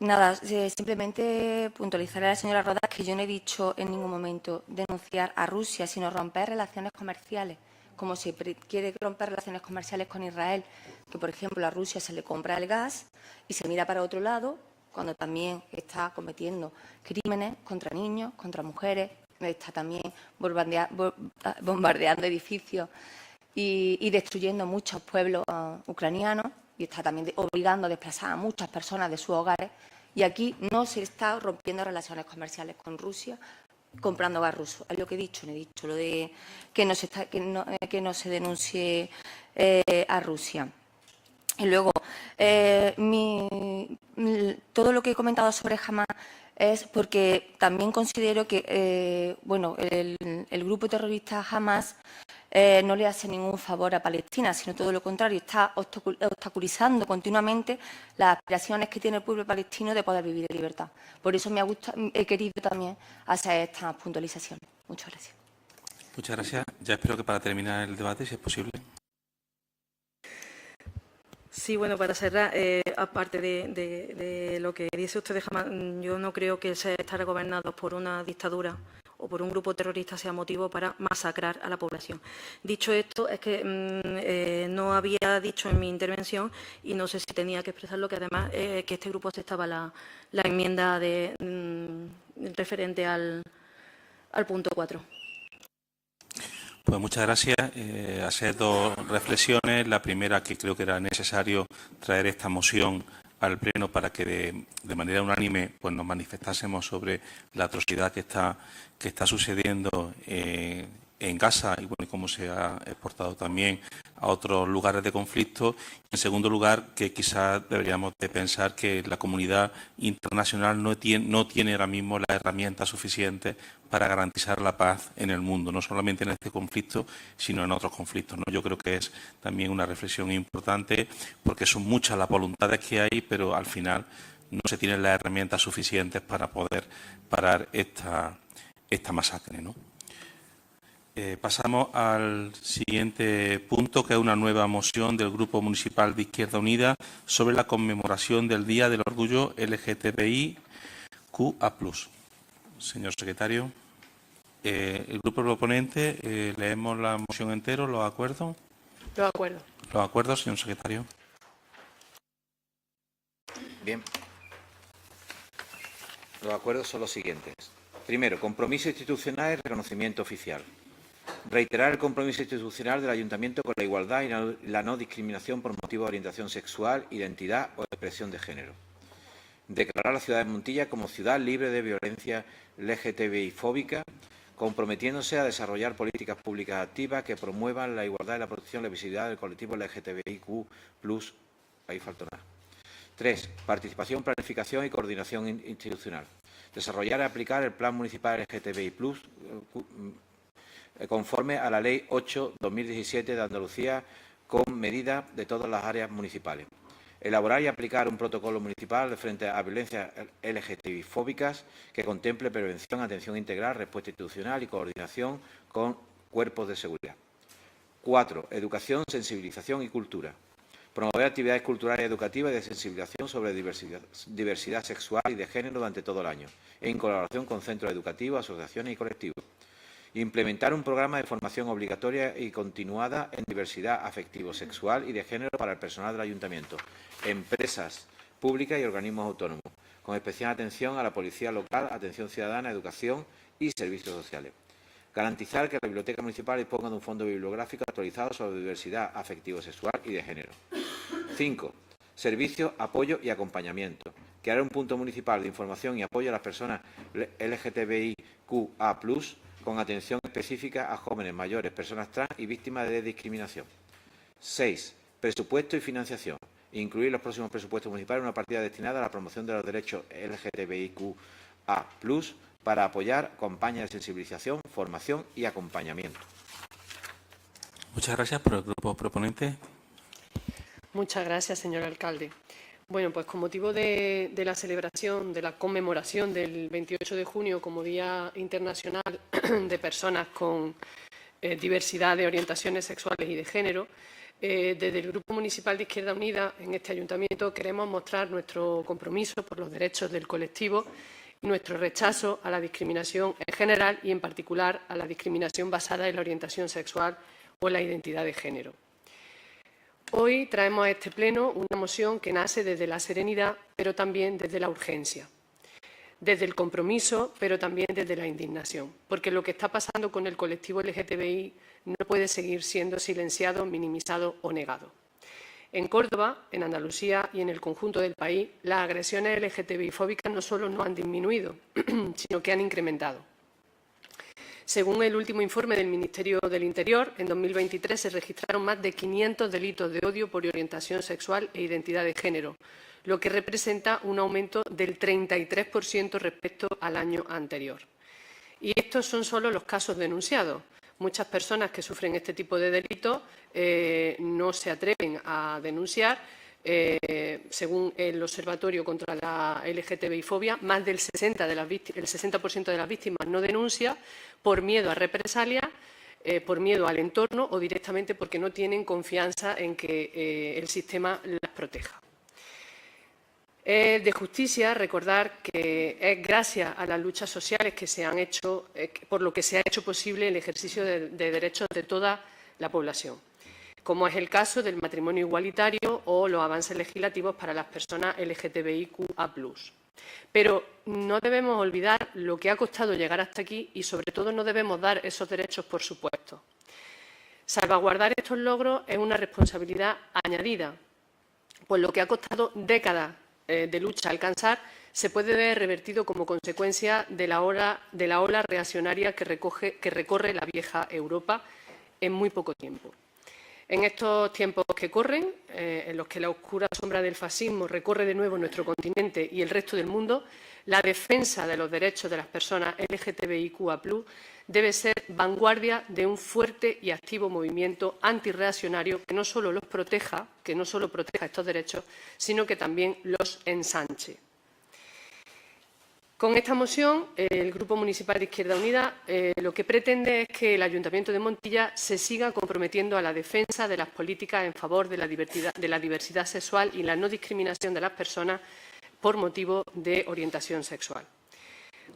Nada, simplemente puntualizaré a la señora Rodas que yo no he dicho en ningún momento denunciar a Rusia, sino romper relaciones comerciales, como se quiere romper relaciones comerciales con Israel, que por ejemplo a Rusia se le compra el gas y se mira para otro lado, cuando también está cometiendo crímenes contra niños, contra mujeres, está también bombardeando edificios y destruyendo muchos pueblos ucranianos y está también obligando a desplazar a muchas personas de sus hogares. Y aquí no se está rompiendo relaciones comerciales con Rusia, comprando gas ruso. Es lo que he dicho, no he dicho lo de que no se denuncie a Rusia. Y luego, todo lo que he comentado sobre Hamás es porque también considero que el grupo terrorista Hamás no le hace ningún favor a Palestina, sino todo lo contrario, está obstaculizando continuamente las aspiraciones que tiene el pueblo palestino de poder vivir en libertad. Por eso he querido también hacer estas puntualizaciones. Muchas gracias. Muchas gracias. Ya espero que para terminar el debate, si es posible. Sí, bueno, para cerrar, aparte de lo que dice usted de Hamás, yo no creo que estar gobernados por una dictadura o por un grupo terrorista sea motivo para masacrar a la población. Dicho esto, es que no había dicho en mi intervención y no sé si tenía que expresarlo, que además que este grupo aceptaba la enmienda referente al punto 4. Pues muchas gracias. Hacer dos reflexiones. La primera, que creo que era necesario traer esta moción al Pleno para que de manera unánime pues nos manifestásemos sobre la atrocidad que está sucediendo en Gaza y bueno, cómo se ha exportado también a otros lugares de conflicto. En segundo lugar, que quizás deberíamos de pensar que la comunidad internacional no tiene ahora mismo las herramientas suficientes para garantizar la paz en el mundo, no solamente en este conflicto, sino en otros conflictos, ¿no? Yo creo que es también una reflexión importante porque son muchas las voluntades que hay, pero al final no se tienen las herramientas suficientes para poder parar esta masacre, ¿no? Pasamos al siguiente punto, que es una nueva moción del Grupo Municipal de Izquierda Unida sobre la conmemoración del Día del Orgullo LGTBIQA+. Señor secretario, el grupo proponente, leemos la moción entera, ¿los acuerdos? Los acuerdos. Los acuerdos, señor secretario. Bien. Los acuerdos son los siguientes. Primero, compromiso institucional y reconocimiento oficial. Reiterar el compromiso institucional del Ayuntamiento con la igualdad y la no discriminación por motivo de orientación sexual, identidad o expresión de género. Declarar a la ciudad de Montilla como ciudad libre de violencia LGTBI-fóbica, comprometiéndose a desarrollar políticas públicas activas que promuevan la igualdad y la protección y la visibilidad del colectivo LGTBIQ+ ahí faltó nada. 3. Participación, planificación y coordinación institucional. Desarrollar y aplicar el Plan Municipal LGTBI+, conforme a la Ley 8/2017 de Andalucía, con medidas de todas las áreas municipales. Elaborar y aplicar un protocolo municipal frente a violencias LGTBI-fóbicas que contemple prevención, atención integral, respuesta institucional y coordinación con cuerpos de seguridad. 4. Educación, sensibilización y cultura. Promover actividades culturales y educativas y de sensibilización sobre diversidad sexual y de género durante todo el año, en colaboración con centros educativos, asociaciones y colectivos. Implementar un programa de formación obligatoria y continuada en diversidad afectivo-sexual y de género para el personal del Ayuntamiento, empresas públicas y organismos autónomos, con especial atención a la policía local, atención ciudadana, educación y servicios sociales. Garantizar que la Biblioteca Municipal disponga de un fondo bibliográfico actualizado sobre diversidad afectivo-sexual y de género. 5. Servicios, apoyo y acompañamiento. Crear un punto municipal de información y apoyo a las personas LGTBIQA+, con atención específica a jóvenes, mayores, personas trans y víctimas de discriminación. 6. Presupuesto y financiación. Incluir los próximos presupuestos municipales una partida destinada a la promoción de los derechos LGTBIQA+, para apoyar campañas de sensibilización, formación y acompañamiento. Muchas gracias. Por el grupo proponente. Muchas gracias, señor alcalde. Bueno, pues con motivo de la celebración, de la conmemoración del 28 de junio como Día Internacional de Personas con Diversidad de Orientaciones Sexuales y de Género, desde el Grupo Municipal de Izquierda Unida en este Ayuntamiento queremos mostrar nuestro compromiso por los derechos del colectivo y nuestro rechazo a la discriminación en general y en particular a la discriminación basada en la orientación sexual o la identidad de género. Hoy traemos a este Pleno una moción que nace desde la serenidad, pero también desde la urgencia, desde el compromiso, pero también desde la indignación, porque lo que está pasando con el colectivo LGTBI no puede seguir siendo silenciado, minimizado o negado. En Córdoba, en Andalucía y en el conjunto del país, las agresiones LGTBI-fóbicas no solo no han disminuido, sino que han incrementado. Según el último informe del Ministerio del Interior, en 2023 se registraron más de 500 delitos de odio por orientación sexual e identidad de género, lo que representa un aumento del 33% respecto al año anterior. Y estos son solo los casos denunciados. Muchas personas que sufren este tipo de delitos no se atreven a denunciar. Según el Observatorio contra la LGTBI-fobia, más del 60% de las víctimas no denuncia por miedo a represalias, por miedo al entorno o directamente porque no tienen confianza en que el sistema las proteja. Es de justicia recordar que es gracias a las luchas sociales que se han hecho, por lo que se ha hecho posible el ejercicio de derechos de toda la población, como es el caso del matrimonio igualitario o los avances legislativos para las personas LGTBIQA+. Pero no debemos olvidar lo que ha costado llegar hasta aquí y, sobre todo, no debemos dar esos derechos por supuesto. Salvaguardar estos logros es una responsabilidad añadida, pues lo que ha costado décadas de lucha alcanzar se puede ver revertido como consecuencia de la ola reaccionaria que recorre la vieja Europa en muy poco tiempo. En estos tiempos que corren, en los que la oscura sombra del fascismo recorre de nuevo nuestro continente y el resto del mundo, la defensa de los derechos de las personas LGTBIQA+ debe ser vanguardia de un fuerte y activo movimiento antirreaccionario que no solo proteja estos derechos, sino que también los ensanche. Con esta moción, el Grupo Municipal de Izquierda Unida lo que pretende es que el Ayuntamiento de Montilla se siga comprometiendo a la defensa de las políticas en favor de la diversidad sexual y la no discriminación de las personas por motivo de orientación sexual.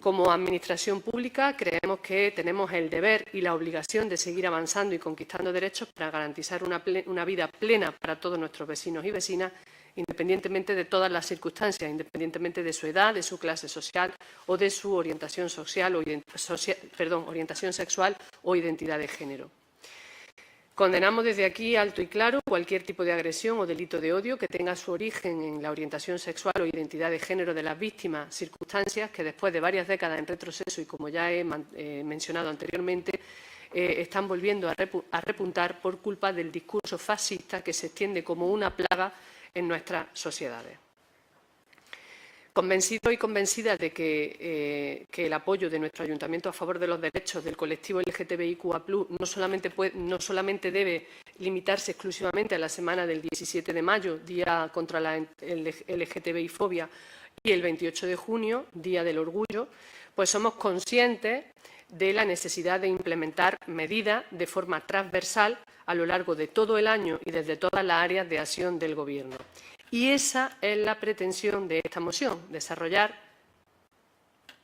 Como Administración pública, creemos que tenemos el deber y la obligación de seguir avanzando y conquistando derechos para garantizar una vida plena para todos nuestros vecinos y vecinas, independientemente de todas las circunstancias, independientemente de su edad, de su clase social o de su orientación orientación sexual o identidad de género. Condenamos desde aquí alto y claro cualquier tipo de agresión o delito de odio que tenga su origen en la orientación sexual o identidad de género de las víctimas, circunstancias que después de varias décadas en retroceso y, como ya he mencionado anteriormente, están volviendo a repuntar por culpa del discurso fascista que se extiende como una plaga en nuestras sociedades. Convencidos y convencidas de que el apoyo de nuestro ayuntamiento a favor de los derechos del colectivo LGTBIQA+, no solamente debe limitarse exclusivamente a la semana del 17 de mayo, Día contra la LGTBI-fobia, y el 28 de junio, Día del Orgullo, pues somos conscientes de la necesidad de implementar medidas de forma transversal a lo largo de todo el año y desde todas las áreas de acción del Gobierno. Y esa es la pretensión de esta moción,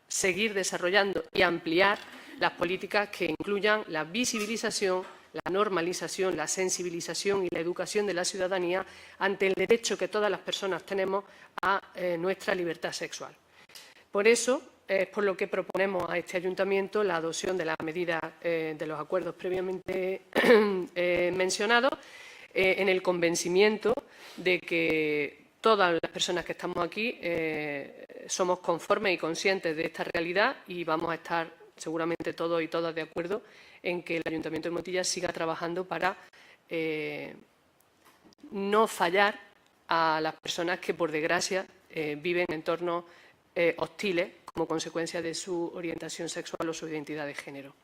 seguir desarrollando y ampliar las políticas que incluyan la visibilización, la normalización, la sensibilización y la educación de la ciudadanía ante el derecho que todas las personas tenemos a nuestra libertad sexual. Por eso es por lo que proponemos a este ayuntamiento la adopción de las medidas de los acuerdos previamente mencionados, en el convencimiento de que todas las personas que estamos aquí somos conformes y conscientes de esta realidad y vamos a estar seguramente todos y todas de acuerdo en que el Ayuntamiento de Montilla siga trabajando para no fallar a las personas que, por desgracia, viven en entornos hostiles como consecuencia de su orientación sexual o su identidad de género.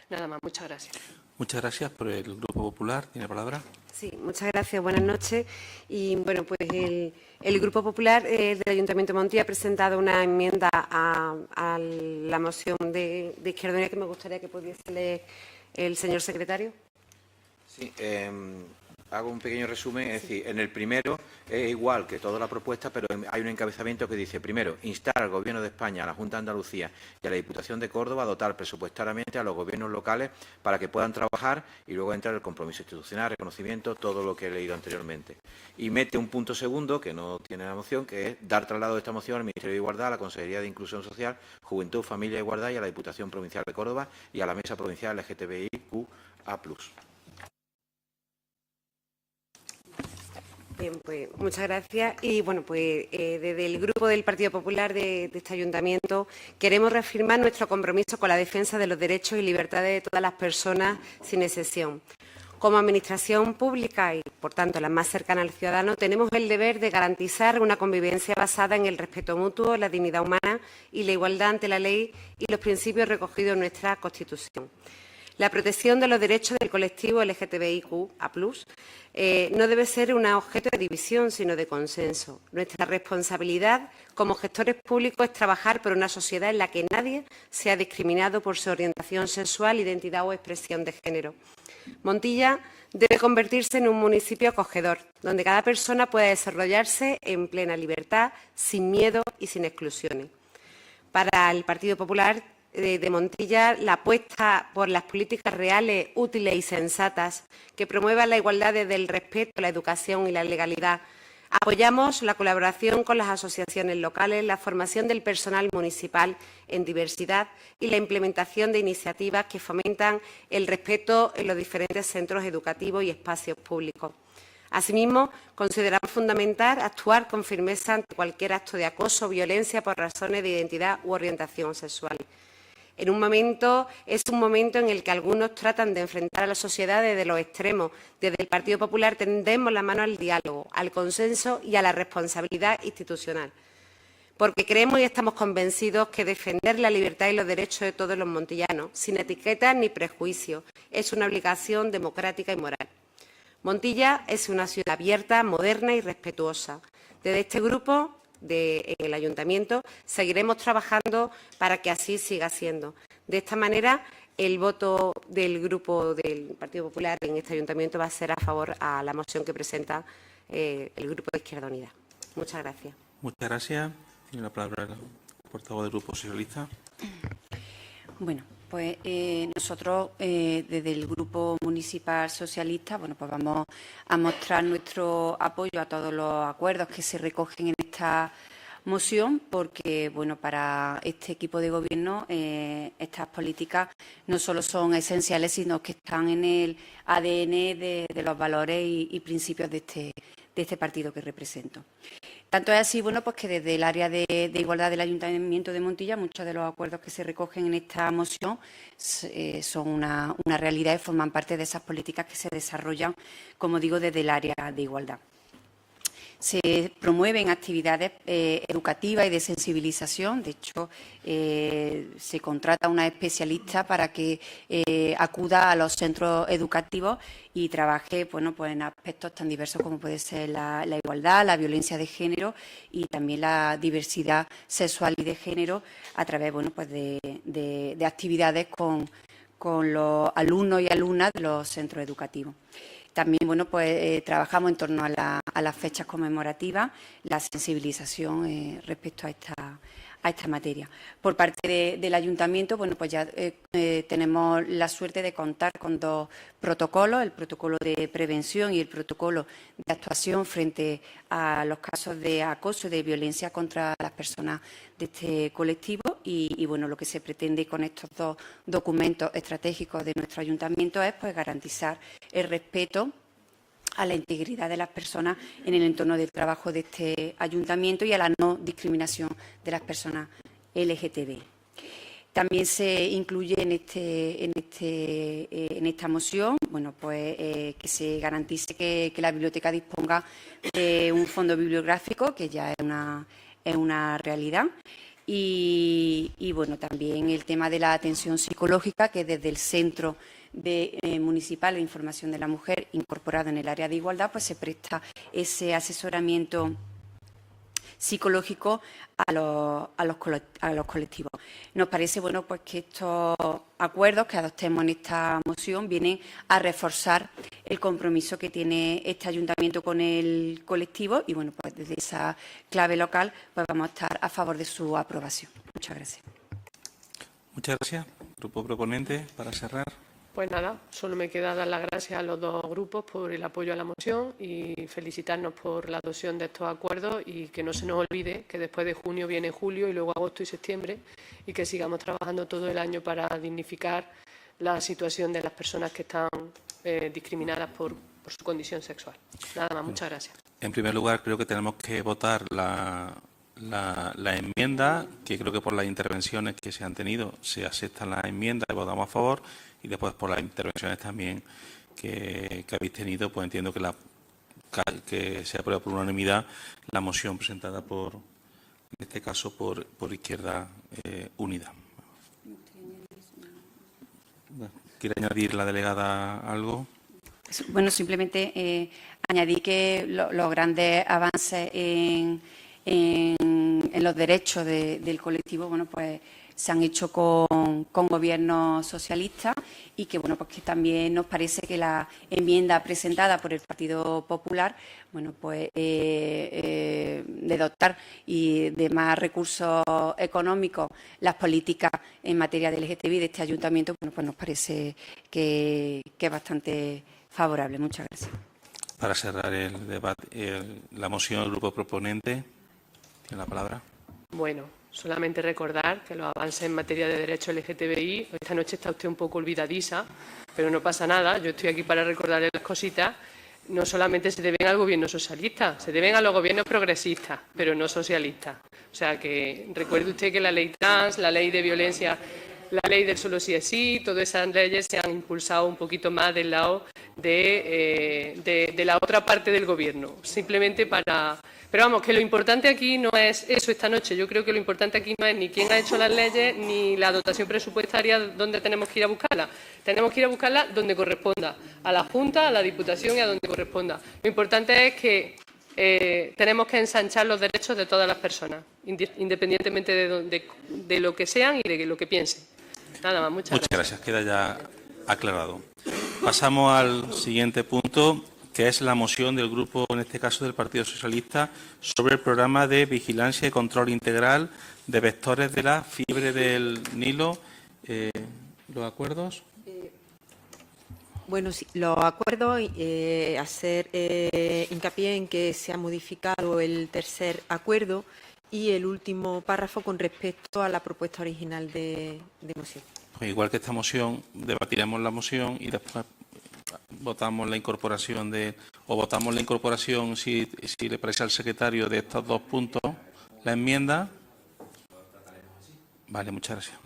Nada más, muchas gracias. Muchas gracias. Por el Grupo Popular, tiene la palabra. Sí, muchas gracias. Buenas noches. Y bueno, pues el Grupo Popular del Ayuntamiento de Montilla ha presentado una enmienda a la moción de Izquierda Unida que me gustaría que pudiese leer el señor secretario. Sí, hago un pequeño resumen, es decir, en el primero es igual que toda la propuesta, pero hay un encabezamiento que dice, primero, instar al Gobierno de España, a la Junta de Andalucía y a la Diputación de Córdoba a dotar presupuestariamente a los gobiernos locales para que puedan trabajar y luego entrar el compromiso institucional, reconocimiento, todo lo que he leído anteriormente. Y mete un punto segundo, que no tiene la moción, que es dar traslado de esta moción al Ministerio de Igualdad, a la Consejería de Inclusión Social, Juventud, Familia e Igualdad y a la Diputación Provincial de Córdoba y a la Mesa Provincial LGTBIQA+. Bien, pues muchas gracias. Y bueno, pues desde el Grupo del Partido Popular de este Ayuntamiento queremos reafirmar nuestro compromiso con la defensa de los derechos y libertades de todas las personas, sin excepción. Como Administración pública y, por tanto, la más cercana al ciudadano, tenemos el deber de garantizar una convivencia basada en el respeto mutuo, la dignidad humana y la igualdad ante la ley y los principios recogidos en nuestra Constitución. La protección de los derechos del colectivo LGTBIQA+, no debe ser un objeto de división, sino de consenso. Nuestra responsabilidad como gestores públicos es trabajar por una sociedad en la que nadie sea discriminado por su orientación sexual, identidad o expresión de género. Montilla debe convertirse en un municipio acogedor, donde cada persona pueda desarrollarse en plena libertad, sin miedo y sin exclusiones. Para el Partido Popular de Montilla, la apuesta por las políticas reales, útiles y sensatas que promuevan la igualdad desde el respeto, la educación y la legalidad. Apoyamos la colaboración con las asociaciones locales, la formación del personal municipal en diversidad y la implementación de iniciativas que fomentan el respeto en los diferentes centros educativos y espacios públicos. Asimismo, consideramos fundamental actuar con firmeza ante cualquier acto de acoso o violencia por razones de identidad u orientación sexual. Es un momento en el que algunos tratan de enfrentar a la sociedad desde los extremos. Desde el Partido Popular tendemos la mano al diálogo, al consenso y a la responsabilidad institucional. Porque creemos y estamos convencidos que defender la libertad y los derechos de todos los montillanos, sin etiquetas ni prejuicios, es una obligación democrática y moral. Montilla es una ciudad abierta, moderna y respetuosa. Desde este grupo en el Ayuntamiento seguiremos trabajando para que así siga siendo. De esta manera, el voto del Grupo del Partido Popular en este Ayuntamiento va a ser a favor a la moción que presenta el Grupo de Izquierda Unida. Muchas gracias. Muchas gracias. Tiene la palabra el portavoz del Grupo Socialista. Bueno, pues nosotros desde el Grupo Municipal Socialista, bueno, pues vamos a mostrar nuestro apoyo a todos los acuerdos que se recogen en esta moción, porque bueno, para este equipo de gobierno estas políticas no solo son esenciales, sino que están en el ADN de los valores y principios de este partido que represento. Tanto es así, bueno, pues que desde el área de igualdad del Ayuntamiento de Montilla, muchos de los acuerdos que se recogen en esta moción son una realidad y forman parte de esas políticas que se desarrollan, como digo, desde el área de igualdad. Se promueven actividades educativas y de sensibilización. De hecho, se contrata a una especialista para que acuda a los centros educativos y trabaje pues en aspectos tan diversos como puede ser la igualdad, la violencia de género y también la diversidad sexual y de género a través pues de actividades con los alumnos y alumnas de los centros educativos. También trabajamos en torno a las fechas conmemorativas, la sensibilización respecto a esta materia. Por parte del Ayuntamiento, pues ya tenemos la suerte de contar con dos protocolos, el protocolo de prevención y el protocolo de actuación frente a los casos de acoso y de violencia contra las personas de este colectivo y lo que se pretende con estos dos documentos estratégicos de nuestro Ayuntamiento es pues garantizar el respeto a la integridad de las personas en el entorno del trabajo de este ayuntamiento y a la no discriminación de las personas LGTB. También se incluye en esta moción que se garantice que la biblioteca disponga de un fondo bibliográfico, que ya es una realidad. Y también el tema de la atención psicológica, que desde el Centro Municipal de Información de la Mujer, incorporado en el área de igualdad, pues se presta ese asesoramiento psicológico a los colectivos. Nos parece pues que estos acuerdos que adoptemos en esta moción vienen a reforzar el compromiso que tiene este ayuntamiento con el colectivo y pues desde esa clave local pues vamos a estar a favor de su aprobación. Muchas gracias. Muchas gracias. Grupo proponente, para cerrar. Pues nada, solo me queda dar las gracias a los dos grupos por el apoyo a la moción y felicitarnos por la adopción de estos acuerdos y que no se nos olvide que después de junio viene julio y luego agosto y septiembre y que sigamos trabajando todo el año para dignificar la situación de las personas que están discriminadas por su condición sexual. Nada más, muchas gracias. En primer lugar, creo que tenemos que votar la enmienda, que creo que por las intervenciones que se han tenido se aceptan las enmiendas y votamos a favor, y después por las intervenciones también que habéis tenido, pues entiendo que se aprueba por unanimidad la moción presentada en este caso, por Izquierda Unida. ¿Quiere añadir la delegada algo? Bueno, simplemente añadir que los grandes avances en los derechos del colectivo, pues se han hecho con gobiernos socialistas y que pues que también nos parece que la enmienda presentada por el Partido Popular, de dotar y de más recursos económicos las políticas en materia de LGTBI de este ayuntamiento, pues nos parece que es bastante favorable. Muchas gracias. Para cerrar el debate, la moción del grupo proponente, tiene la palabra. Bueno, solamente recordar que los avances en materia de derechos LGTBI, esta noche está usted un poco olvidadiza, pero no pasa nada, yo estoy aquí para recordarle las cositas, no solamente se deben al gobierno socialista, se deben a los gobiernos progresistas, pero no socialistas. O sea que recuerde usted que la ley trans, la ley de violencia, la ley del solo sí es sí, todas esas leyes se han impulsado un poquito más del lado de la otra parte del gobierno, simplemente para... Pero vamos, que lo importante aquí no es eso esta noche. Yo creo que lo importante aquí no es ni quién ha hecho las leyes ni la dotación presupuestaria donde tenemos que ir a buscarla. Tenemos que ir a buscarla donde corresponda, a la Junta, a la Diputación y a donde corresponda. Lo importante es que tenemos que ensanchar los derechos de todas las personas, independientemente de lo que sean y de lo que piensen. Nada más, muchas gracias. Queda ya aclarado. Pasamos al siguiente punto, que es la moción del grupo, en este caso del Partido Socialista, sobre el programa de vigilancia y control integral de vectores de la fiebre del Nilo. ¿Los acuerdos? Bueno, sí, los acuerdos, hacer hincapié en que se ha modificado el tercer acuerdo y el último párrafo con respecto a la propuesta original de moción. Pues igual que esta moción, debatiremos la moción y después votamos la incorporación si le parece al secretario de estos dos puntos la enmienda. Vale, muchas gracias.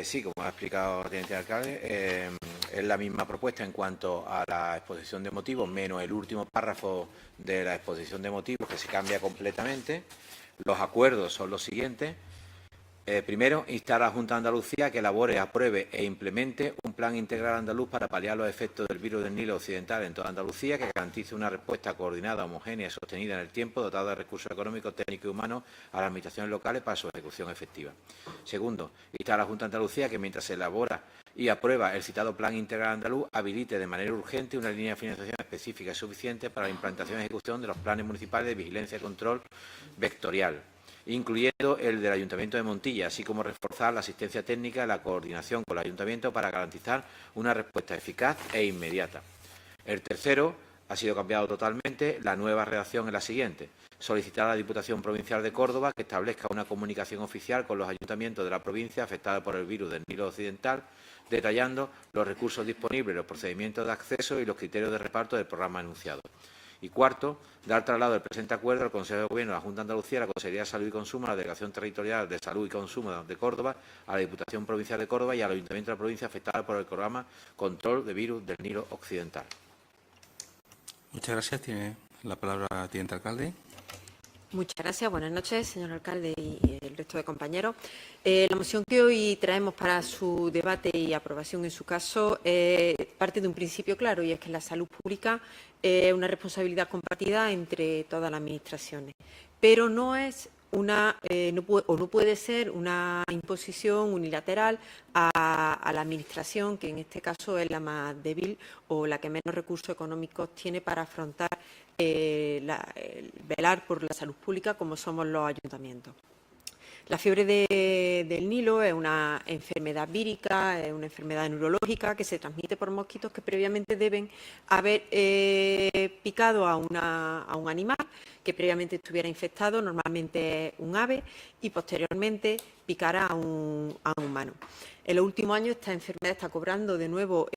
Sí, como ha explicado el teniente alcalde, es la misma propuesta en cuanto a la exposición de motivos, menos el último párrafo de la exposición de motivos, que se cambia completamente. Los acuerdos son los siguientes. Primero, instar a la Junta de Andalucía que elabore, apruebe e implemente un plan integral andaluz para paliar los efectos del virus del Nilo Occidental en toda Andalucía, que garantice una respuesta coordinada, homogénea y sostenida en el tiempo, dotada de recursos económicos, técnicos y humanos a las administraciones locales para su ejecución efectiva. Segundo, instar a la Junta de Andalucía que mientras se elabora y aprueba el citado Plan Integral Andaluz, habilite de manera urgente una línea de financiación específica y suficiente para la implantación y ejecución de los planes municipales de vigilancia y control vectorial, incluyendo el del Ayuntamiento de Montilla, así como reforzar la asistencia técnica y la coordinación con el Ayuntamiento para garantizar una respuesta eficaz e inmediata. El tercero ha sido cambiado totalmente. La nueva redacción es la siguiente: solicitar a la Diputación Provincial de Córdoba que establezca una comunicación oficial con los ayuntamientos de la provincia afectados por el virus del Nilo Occidental, detallando los recursos disponibles, los procedimientos de acceso y los criterios de reparto del programa anunciado. Y cuarto, dar traslado del presente acuerdo al Consejo de Gobierno, a la Junta de Andalucía, a la Consejería de Salud y Consumo, a la Delegación Territorial de Salud y Consumo de Córdoba, a la Diputación Provincial de Córdoba y al Ayuntamiento de la provincia afectada por el programa Control de Virus del Nilo Occidental. Muchas gracias. Tiene la palabra el teniente alcalde. Muchas gracias. Buenas noches, señor alcalde y el resto de compañeros. La moción que hoy traemos para su debate y aprobación en su caso parte de un principio claro, y es que la salud pública es una responsabilidad compartida entre todas las administraciones, pero no es no puede ser una imposición unilateral a la administración, que en este caso es la más débil o la que menos recursos económicos tiene para afrontar velar por la salud pública, como somos los ayuntamientos. La fiebre del Nilo es una enfermedad vírica, es una enfermedad neurológica que se transmite por mosquitos que previamente deben haber picado a un animal que previamente estuviera infectado, normalmente un ave, y posteriormente picara a un humano. En los últimos años esta enfermedad está cobrando de nuevo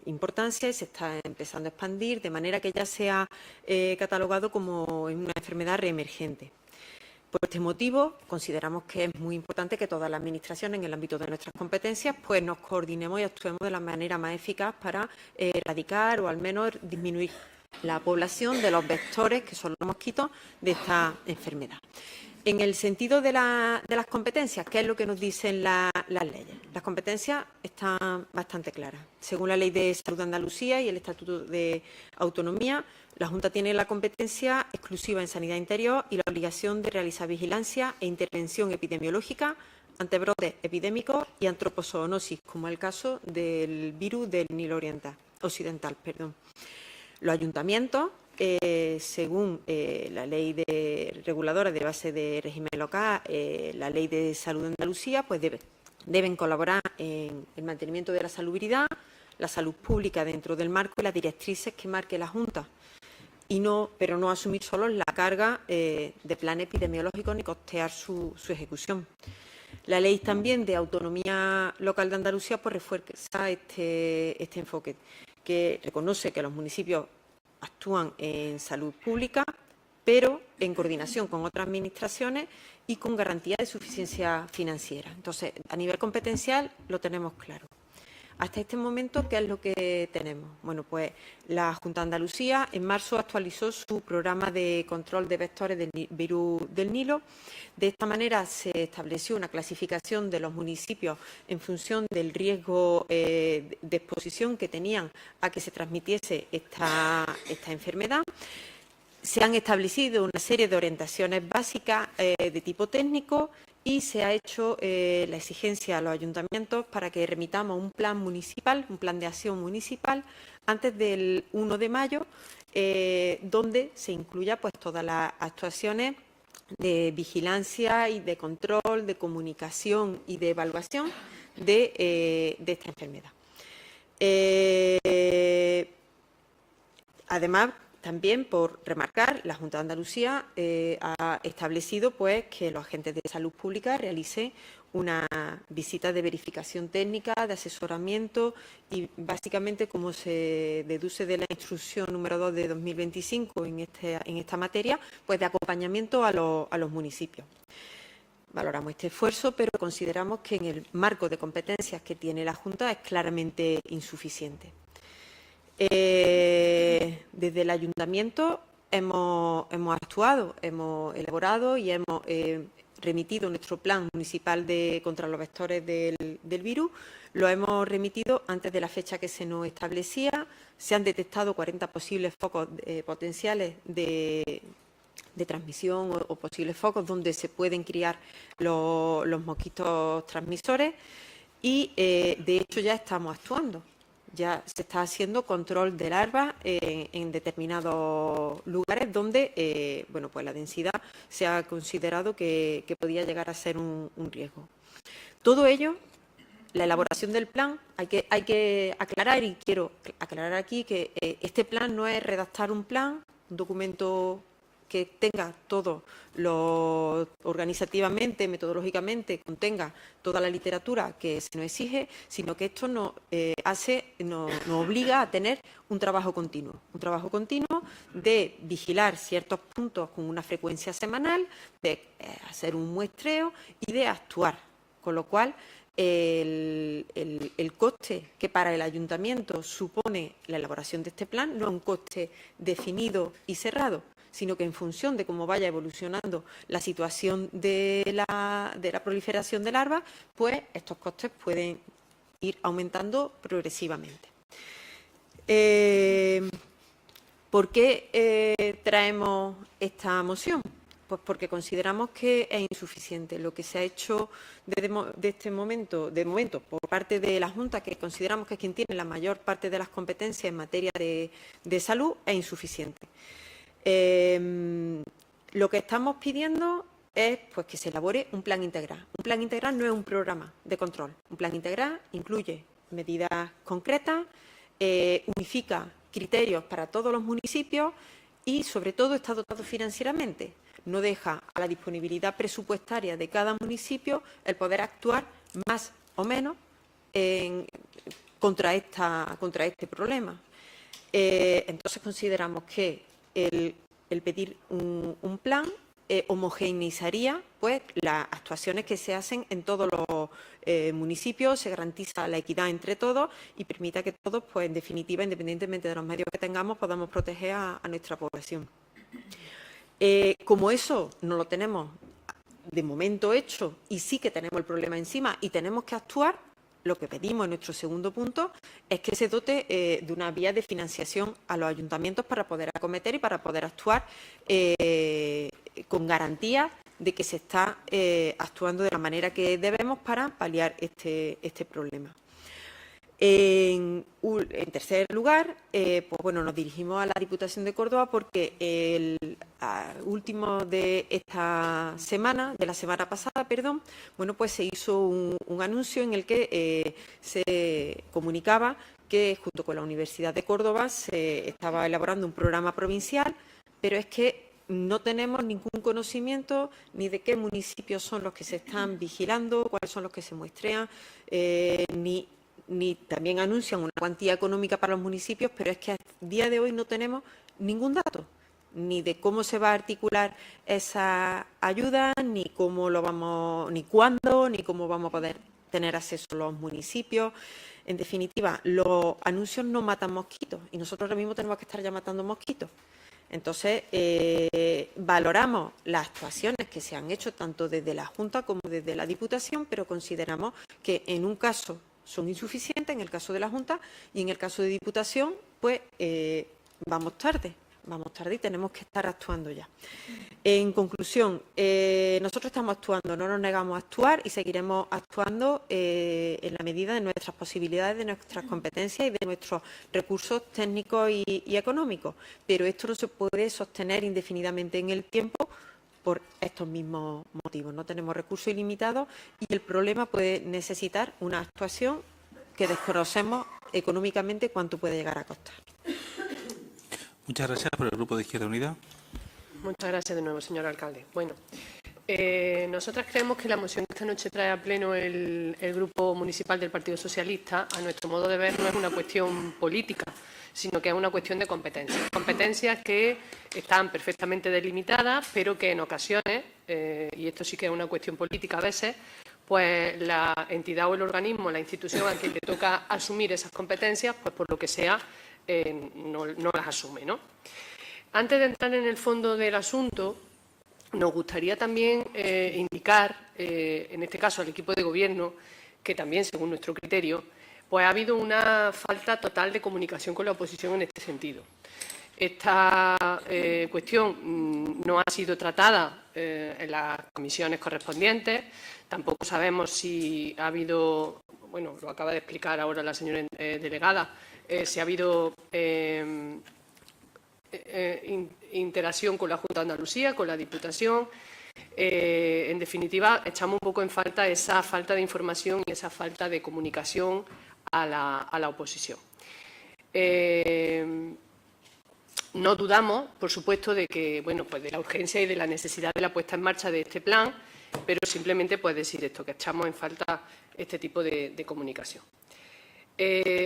importancia y se está empezando a expandir, de manera que ya se ha catalogado como una enfermedad reemergente. Por este motivo, consideramos que es muy importante que todas las administraciones, en el ámbito de nuestras competencias, pues nos coordinemos y actuemos de la manera más eficaz para erradicar o al menos disminuir la población de los vectores, que son los mosquitos, de esta enfermedad. En el sentido de las competencias, ¿qué es lo que nos dicen las leyes? Las competencias están bastante claras. Según la Ley de Salud de Andalucía y el Estatuto de Autonomía, la Junta tiene la competencia exclusiva en sanidad interior y la obligación de realizar vigilancia e intervención epidemiológica ante brotes epidémicos y antropozoonosis, como es el caso del virus del Nilo Occidental. Los ayuntamientos, según la ley reguladora de base de régimen local, la Ley de Salud de Andalucía, pues deben colaborar en el mantenimiento de la salubridad, la salud pública dentro del marco y las directrices que marque la Junta, pero no asumir solo la carga de plan epidemiológico ni costear su ejecución. La Ley también de Autonomía Local de Andalucía pues refuerza este enfoque, que reconoce que los municipios actúan en salud pública, pero en coordinación con otras administraciones y con garantía de suficiencia financiera. Entonces, a nivel competencial lo tenemos claro. Hasta este momento, ¿qué es lo que tenemos? Bueno, pues la Junta de Andalucía en marzo actualizó su programa de control de vectores del virus del Nilo. De esta manera se estableció una clasificación de los municipios en función del riesgo de exposición que tenían a que se transmitiese esta enfermedad. Se han establecido una serie de orientaciones básicas de tipo técnico y se ha hecho la exigencia a los ayuntamientos para que remitamos un plan municipal, un plan de acción municipal, antes del 1 de mayo, donde se incluya pues todas las actuaciones de vigilancia y de control, de comunicación y de evaluación de esta enfermedad. Además, también, por remarcar, la Junta de Andalucía ha establecido pues, que los agentes de salud pública realicen una visita de verificación técnica, de asesoramiento y, básicamente, como se deduce de la instrucción número 2 de 2025 en esta materia, pues de acompañamiento a los municipios. valoramos este esfuerzo, pero consideramos que en el marco de competencias que tiene la Junta es claramente insuficiente. Desde el Ayuntamiento hemos actuado, hemos elaborado y hemos remitido nuestro plan municipal contra los vectores del virus. Lo hemos remitido antes de la fecha que se nos establecía. Se han detectado 40 posibles focos potenciales de transmisión o posibles focos donde se pueden criar los mosquitos transmisores y, de hecho, ya estamos actuando. Ya se está haciendo control de larvas en determinados lugares donde bueno, pues la densidad se ha considerado que podía llegar a ser un riesgo. Todo ello, la elaboración del plan, hay que aclarar, y quiero aclarar aquí que este plan no es redactar un plan, un documento que tenga todo lo organizativamente, metodológicamente, contenga toda la literatura que se nos exige, sino que esto nos obliga a tener un trabajo continuo de vigilar ciertos puntos con una frecuencia semanal, de hacer un muestreo y de actuar, con lo cual el coste que para el Ayuntamiento supone la elaboración de este plan no es un coste definido y cerrado, sino que en función de cómo vaya evolucionando la situación de la proliferación de larvas, pues estos costes pueden ir aumentando progresivamente. ¿Por qué traemos esta moción? Pues porque consideramos que es insuficiente lo que se ha hecho de momento por parte de la Junta, que consideramos que es quien tiene la mayor parte de las competencias en materia de salud, es insuficiente. Lo que estamos pidiendo es pues, que se elabore un plan integral. Un plan integral no es un programa de control. Un plan integral incluye medidas concretas, unifica criterios para todos los municipios y, sobre todo, está dotado financieramente. No deja a la disponibilidad presupuestaria de cada municipio el poder actuar más o menos contra este problema. Entonces, consideramos que el pedir un plan homogeneizaría pues, las actuaciones que se hacen en todos los municipios, se garantiza la equidad entre todos y permita que todos, pues, en definitiva, independientemente de los medios que tengamos, podamos proteger a nuestra población. Como eso no lo tenemos de momento hecho y sí que tenemos el problema encima y tenemos que actuar, lo que pedimos en nuestro segundo punto es que se dote de una vía de financiación a los ayuntamientos para poder acometer y para poder actuar con garantía de que se está actuando de la manera que debemos para paliar este problema. En tercer lugar, pues bueno, nos dirigimos a la Diputación de Córdoba porque el último de la semana pasada, bueno, pues se hizo un anuncio en el que se comunicaba que junto con la Universidad de Córdoba se estaba elaborando un programa provincial, pero es que no tenemos ningún conocimiento ni de qué municipios son los que se están vigilando, cuáles son los que se muestrean, ni también anuncian una cuantía económica para los municipios, pero es que a día de hoy no tenemos ningún dato, ni de cómo se va a articular esa ayuda, ni cuándo, ni cómo vamos a poder tener acceso a los municipios. En definitiva, los anuncios no matan mosquitos y nosotros ahora mismo tenemos que estar ya matando mosquitos. Entonces, valoramos las actuaciones que se han hecho tanto desde la Junta como desde la Diputación, pero consideramos que en un caso son insuficientes, en el caso de la Junta, y en el caso de Diputación, pues vamos tarde y tenemos que estar actuando ya. En conclusión, nosotros estamos actuando, no nos negamos a actuar y seguiremos actuando en la medida de nuestras posibilidades, de nuestras competencias y de nuestros recursos técnicos y económicos, pero esto no se puede sostener indefinidamente en el tiempo por estos mismos motivos. No tenemos recursos ilimitados y el problema puede necesitar una actuación que desconocemos económicamente cuánto puede llegar a costar. Muchas gracias. Por el Grupo de Izquierda Unida. Muchas gracias de nuevo, señor alcalde. Bueno, nosotras creemos que la moción que esta noche trae a pleno el Grupo Municipal del Partido Socialista, a nuestro modo de ver, no es una cuestión política, sino que es una cuestión de competencias. Competencias que están perfectamente delimitadas, pero que en ocasiones, y esto sí que es una cuestión política a veces, pues la entidad o el organismo, la institución a quien le toca asumir esas competencias, pues por lo que sea, no las asume, ¿no? Antes de entrar en el fondo del asunto, nos gustaría también indicar, en este caso al equipo de Gobierno, que también, según nuestro criterio, pues ha habido una falta total de comunicación con la oposición en este sentido. Esta cuestión no ha sido tratada en las comisiones correspondientes. Tampoco sabemos si ha habido, bueno, lo acaba de explicar ahora la señora delegada, si ha habido interacción con la Junta de Andalucía, con la Diputación. En definitiva, echamos un poco en falta esa falta de información y esa falta de comunicación a la oposición. No dudamos, por supuesto, de que, bueno, pues de la urgencia y de la necesidad de la puesta en marcha de este plan, pero simplemente pues decir esto, que echamos en falta este tipo de comunicación.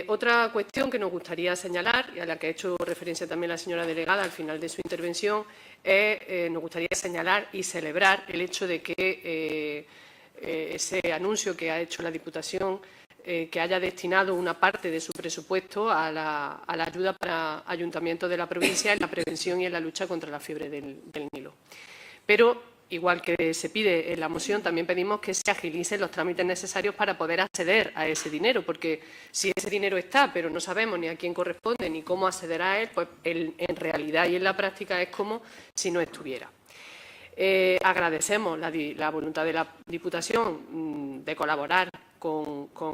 Otra cuestión que nos gustaría señalar, y a la que ha hecho referencia también la señora delegada al final de su intervención, es nos gustaría señalar y celebrar el hecho de que ese anuncio que ha hecho la Diputación, que haya destinado una parte de su presupuesto a la ayuda para ayuntamientos de la provincia en la prevención y en la lucha contra la fiebre del Nilo. Pero, igual que se pide en la moción, también pedimos que se agilicen los trámites necesarios para poder acceder a ese dinero, porque si ese dinero está, pero no sabemos ni a quién corresponde ni cómo acceder a él, pues en realidad y en la práctica es como si no estuviera. Agradecemos la voluntad de la Diputación de colaborar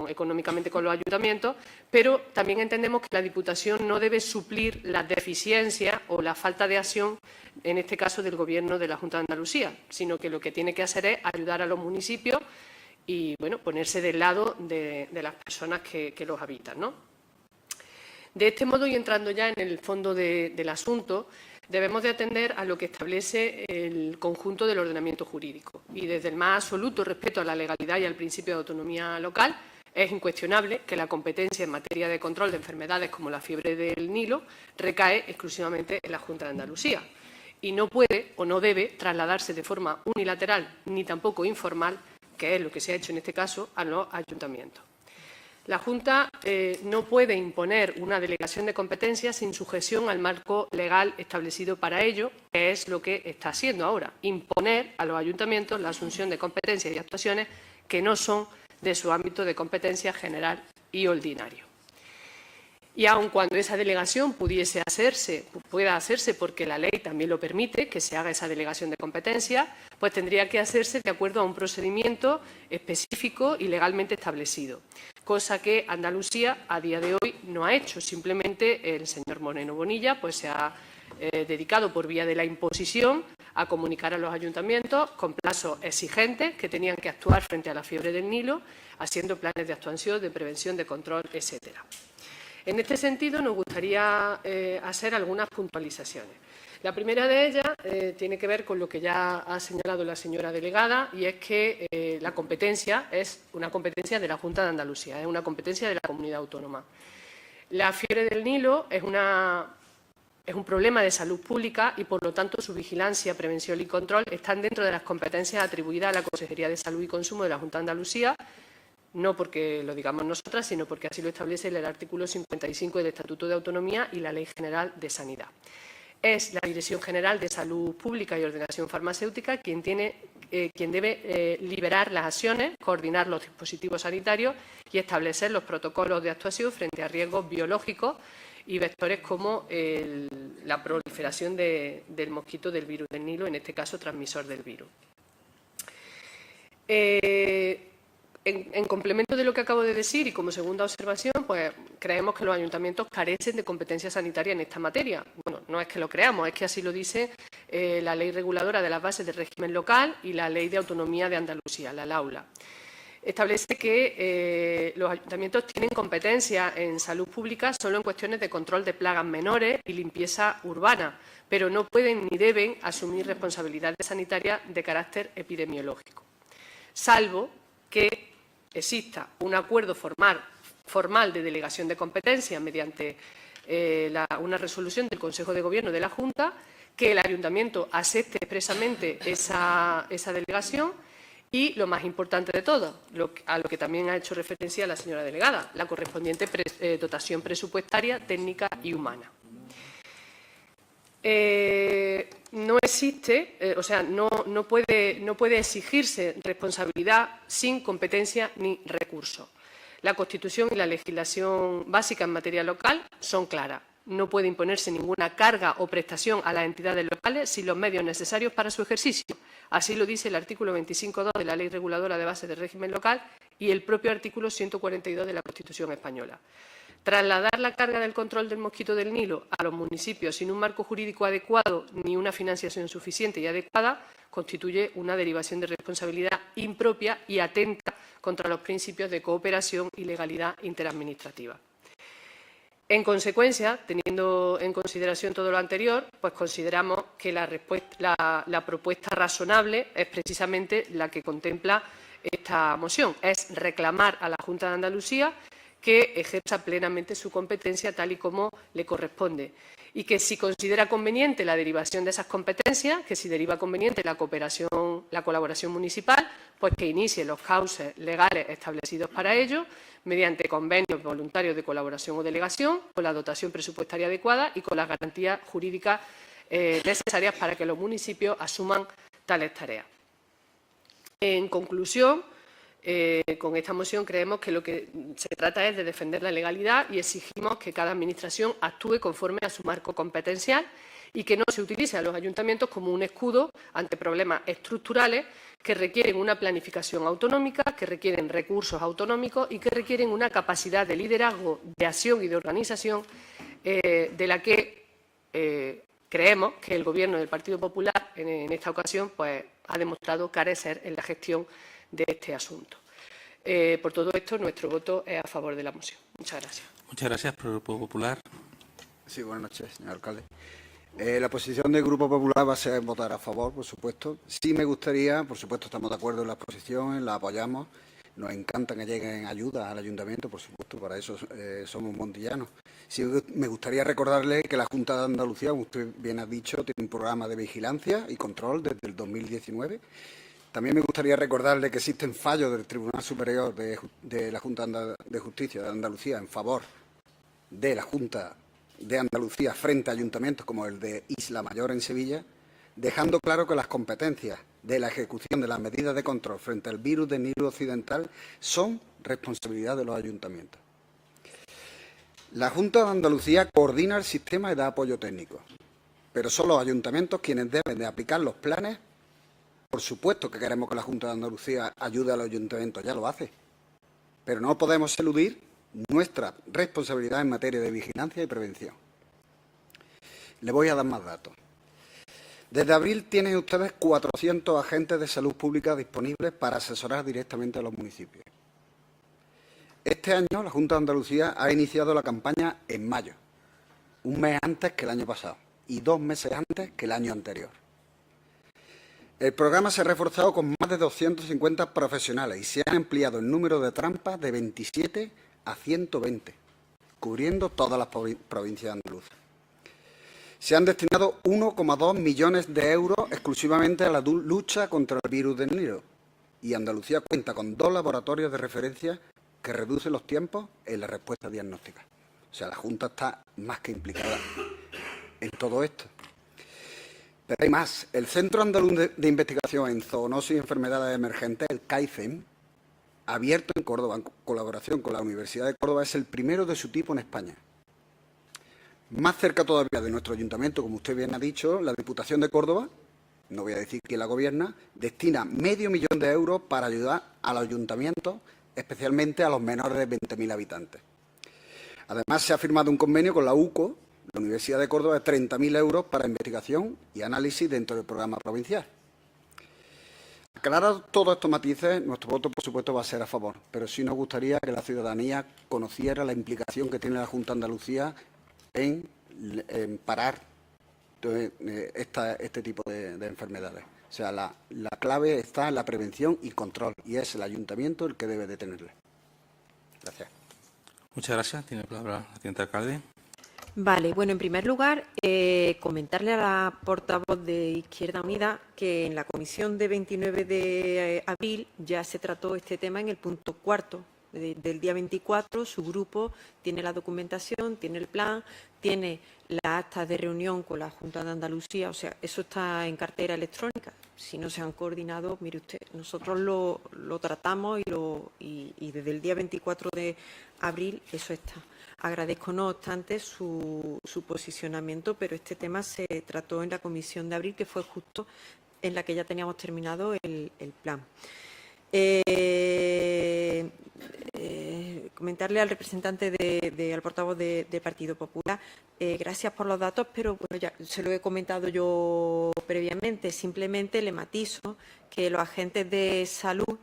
económicamente con los ayuntamientos, pero también entendemos que la Diputación no debe suplir las deficiencias o la falta de acción, en este caso del Gobierno de la Junta de Andalucía, sino que lo que tiene que hacer es ayudar a los municipios y, bueno, ponerse del lado de las personas que los habitan, ¿no? De este modo, y entrando ya en el fondo del asunto, debemos de atender a lo que establece el conjunto del ordenamiento jurídico. Y desde el más absoluto respeto a la legalidad y al principio de autonomía local, es incuestionable que la competencia en materia de control de enfermedades como la fiebre del Nilo recae exclusivamente en la Junta de Andalucía y no puede o no debe trasladarse de forma unilateral ni tampoco informal, que es lo que se ha hecho en este caso, a los ayuntamientos. La Junta no puede imponer una delegación de competencias sin sujeción al marco legal establecido para ello, que es lo que está haciendo ahora, imponer a los ayuntamientos la asunción de competencias y actuaciones que no son de su ámbito de competencia general y ordinario. Y aun cuando esa delegación pueda hacerse porque la ley también lo permite, que se haga esa delegación de competencia, pues tendría que hacerse de acuerdo a un procedimiento específico y legalmente establecido, cosa que Andalucía a día de hoy no ha hecho. Simplemente el señor Moreno Bonilla pues se ha dedicado por vía de la imposición a comunicar a los ayuntamientos con plazos exigentes que tenían que actuar frente a la fiebre del Nilo, haciendo planes de actuación, de prevención, de control, etcétera. En este sentido, nos gustaría hacer algunas puntualizaciones. La primera de ellas tiene que ver con lo que ya ha señalado la señora delegada, y es que la competencia es una competencia de la Junta de Andalucía, es una competencia de la comunidad autónoma. La fiebre del Nilo es un problema de salud pública y, por lo tanto, su vigilancia, prevención y control están dentro de las competencias atribuidas a la Consejería de Salud y Consumo de la Junta de Andalucía, no porque lo digamos nosotras, sino porque así lo establece el artículo 55 del Estatuto de Autonomía y la Ley General de Sanidad. Es la Dirección General de Salud Pública y Ordenación Farmacéutica quien debe liberar las acciones, coordinar los dispositivos sanitarios y establecer los protocolos de actuación frente a riesgos biológicos y vectores como la proliferación del mosquito del virus del Nilo, en este caso transmisor del virus. En complemento de lo que acabo de decir y como segunda observación, pues creemos que los ayuntamientos carecen de competencia sanitaria en esta materia. Bueno, no es que lo creamos, es que así lo dice la Ley Reguladora de las Bases del Régimen Local y la Ley de Autonomía de Andalucía, la LAULA. Establece que los ayuntamientos tienen competencia en salud pública solo en cuestiones de control de plagas menores y limpieza urbana, pero no pueden ni deben asumir responsabilidades sanitarias de carácter epidemiológico, salvo que exista un acuerdo formal de delegación de competencias mediante una resolución del Consejo de Gobierno de la Junta, que el Ayuntamiento acepte expresamente esa delegación y, lo más importante de todo, a lo que también ha hecho referencia la señora delegada, la correspondiente dotación presupuestaria, técnica y humana. No existe, no puede exigirse responsabilidad sin competencia ni recursos. La Constitución y la legislación básica en materia local son claras. No puede imponerse ninguna carga o prestación a las entidades locales sin los medios necesarios para su ejercicio. Así lo dice el artículo 25.2 de la Ley Reguladora de Bases del Régimen Local y el propio artículo 142 de la Constitución española. Trasladar la carga del control del mosquito del Nilo a los municipios sin un marco jurídico adecuado ni una financiación suficiente y adecuada constituye una derivación de responsabilidad impropia y atenta contra los principios de cooperación y legalidad interadministrativa. En consecuencia, teniendo en consideración todo lo anterior, pues consideramos que la propuesta razonable es precisamente la que contempla esta moción, es reclamar a la Junta de Andalucía que ejerza plenamente su competencia tal y como le corresponde y que si considera conveniente la derivación de esas competencias, que si deriva conveniente la colaboración municipal, pues que inicie los cauces legales establecidos para ello mediante convenios voluntarios de colaboración o delegación, con la dotación presupuestaria adecuada y con las garantías jurídicas necesarias para que los municipios asuman tales tareas. En conclusión, con esta moción creemos que lo que se trata es de defender la legalidad y exigimos que cada administración actúe conforme a su marco competencial y que no se utilice a los ayuntamientos como un escudo ante problemas estructurales que requieren una planificación autonómica, que requieren recursos autonómicos y que requieren una capacidad de liderazgo, de acción y de organización de la que creemos que el Gobierno del Partido Popular en esta ocasión pues, ha demostrado carecer en la gestión de este asunto. Por todo esto, nuestro voto es a favor de la moción. Muchas gracias. Muchas gracias, por el Grupo Popular. Sí, buenas noches, señor alcalde. La posición del Grupo Popular va a ser votar a favor, por supuesto. Sí me gustaría, por supuesto, estamos de acuerdo en la exposición, la apoyamos. Nos encanta que lleguen ayudas al Ayuntamiento, por supuesto, para eso somos montillanos. Sí me gustaría recordarle que la Junta de Andalucía, como usted bien ha dicho, tiene un programa de vigilancia y control desde el 2019. También me gustaría recordarle que existen fallos del Tribunal Superior de la Junta de Justicia de Andalucía en favor de la Junta de Andalucía frente a ayuntamientos como el de Isla Mayor en Sevilla, dejando claro que las competencias de la ejecución de las medidas de control frente al virus del Nilo Occidental son responsabilidad de los ayuntamientos. La Junta de Andalucía coordina el sistema y da apoyo técnico, pero son los ayuntamientos quienes deben de aplicar los planes. Por supuesto que queremos que la Junta de Andalucía ayude a los ayuntamientos, ya lo hace, pero no podemos eludir nuestra responsabilidad en materia de vigilancia y prevención. Le voy a dar más datos. Desde abril tienen ustedes 400 agentes de salud pública disponibles para asesorar directamente a los municipios. Este año la Junta de Andalucía ha iniciado la campaña en mayo, un mes antes que el año pasado y 2 meses antes que el año anterior. El programa se ha reforzado con más de 250 profesionales y se ha ampliado el número de trampas de 27 a 120, cubriendo todas las provincias andaluzas. Se han destinado 1,2 millones de euros exclusivamente a la lucha contra el virus del Nilo y Andalucía cuenta con 2 laboratorios de referencia que reducen los tiempos en la respuesta diagnóstica. O sea, la Junta está más que implicada en todo esto. Pero hay más. El Centro Andaluz de Investigación en Zoonosis y Enfermedades Emergentes, el CAICEM, abierto en Córdoba en colaboración con la Universidad de Córdoba, es el primero de su tipo en España. Más cerca todavía de nuestro ayuntamiento, como usted bien ha dicho, la Diputación de Córdoba, no voy a decir quién la gobierna, destina medio millón de euros para ayudar a los ayuntamientos, especialmente a los menores de 20.000 habitantes. Además, se ha firmado un convenio con la UCO, la Universidad de Córdoba, de 30.000 euros para investigación y análisis dentro del programa provincial. Aclarados todos estos matices, nuestro voto, por supuesto, va a ser a favor, pero sí nos gustaría que la ciudadanía conociera la implicación que tiene la Junta de Andalucía en parar este tipo de enfermedades. O sea, la clave está en la prevención y control, y es el ayuntamiento el que debe de tenerla. Gracias. Muchas gracias. Tiene la palabra el teniente alcalde. Vale, bueno, en primer lugar, comentarle a la portavoz de Izquierda Unida que en la comisión de 29 de abril ya se trató este tema en el punto 4 del día 24. Su grupo tiene la documentación, tiene el plan, tiene las actas de reunión con la Junta de Andalucía, o sea, eso está en cartera electrónica. Si no se han coordinado, mire usted, nosotros lo tratamos y desde el día 24 de abril eso está. Agradezco, no obstante, su posicionamiento, pero este tema se trató en la comisión de abril, que fue justo en la que ya teníamos terminado el plan. Comentarle al representante al portavoz del Partido Popular, gracias por los datos, pero bueno, ya se lo he comentado yo previamente. Simplemente le matizo que los agentes de salud,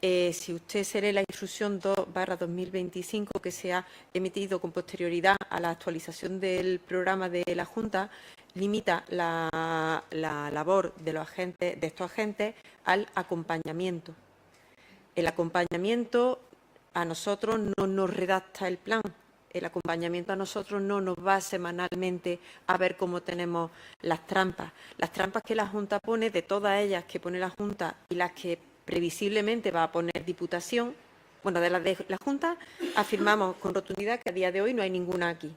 si usted se lee la instrucción 2/2025 que se ha emitido con posterioridad a la actualización del programa de la Junta, limita la labor de estos agentes al acompañamiento. El acompañamiento a nosotros no nos redacta el plan. El acompañamiento a nosotros no nos va semanalmente a ver cómo tenemos las trampas. Las trampas que la Junta pone, de todas ellas que pone la Junta y las que previsiblemente va a poner Diputación, bueno, de las de la Junta afirmamos con rotundidad que a día de hoy no hay ninguna aquí.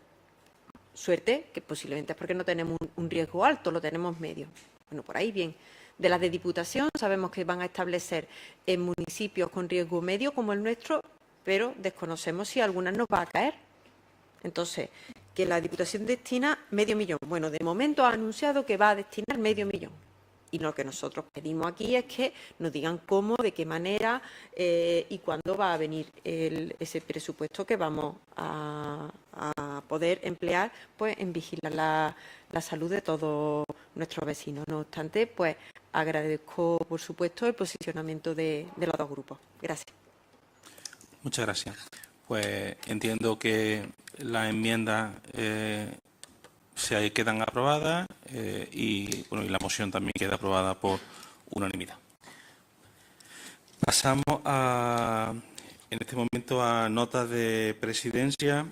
Suerte, que posiblemente es porque no tenemos un riesgo alto, lo tenemos medio. Bueno, por ahí bien. De las de Diputación sabemos que van a establecer en municipios con riesgo medio como el nuestro, pero desconocemos si algunas nos va a caer. Entonces, que la Diputación destina $500.000. Bueno, de momento ha anunciado que va a destinar $500.000. Y lo que nosotros pedimos aquí es que nos digan cómo, de qué manera y cuándo va a venir ese presupuesto que vamos a poder emplear pues, en vigilar la salud de todos nuestros vecinos. No obstante, pues agradezco, por supuesto, el posicionamiento de los dos grupos. Gracias. Muchas gracias. Pues entiendo que las enmiendas se quedan aprobadas y la moción también queda aprobada por unanimidad. Pasamos en este momento a notas de presidencia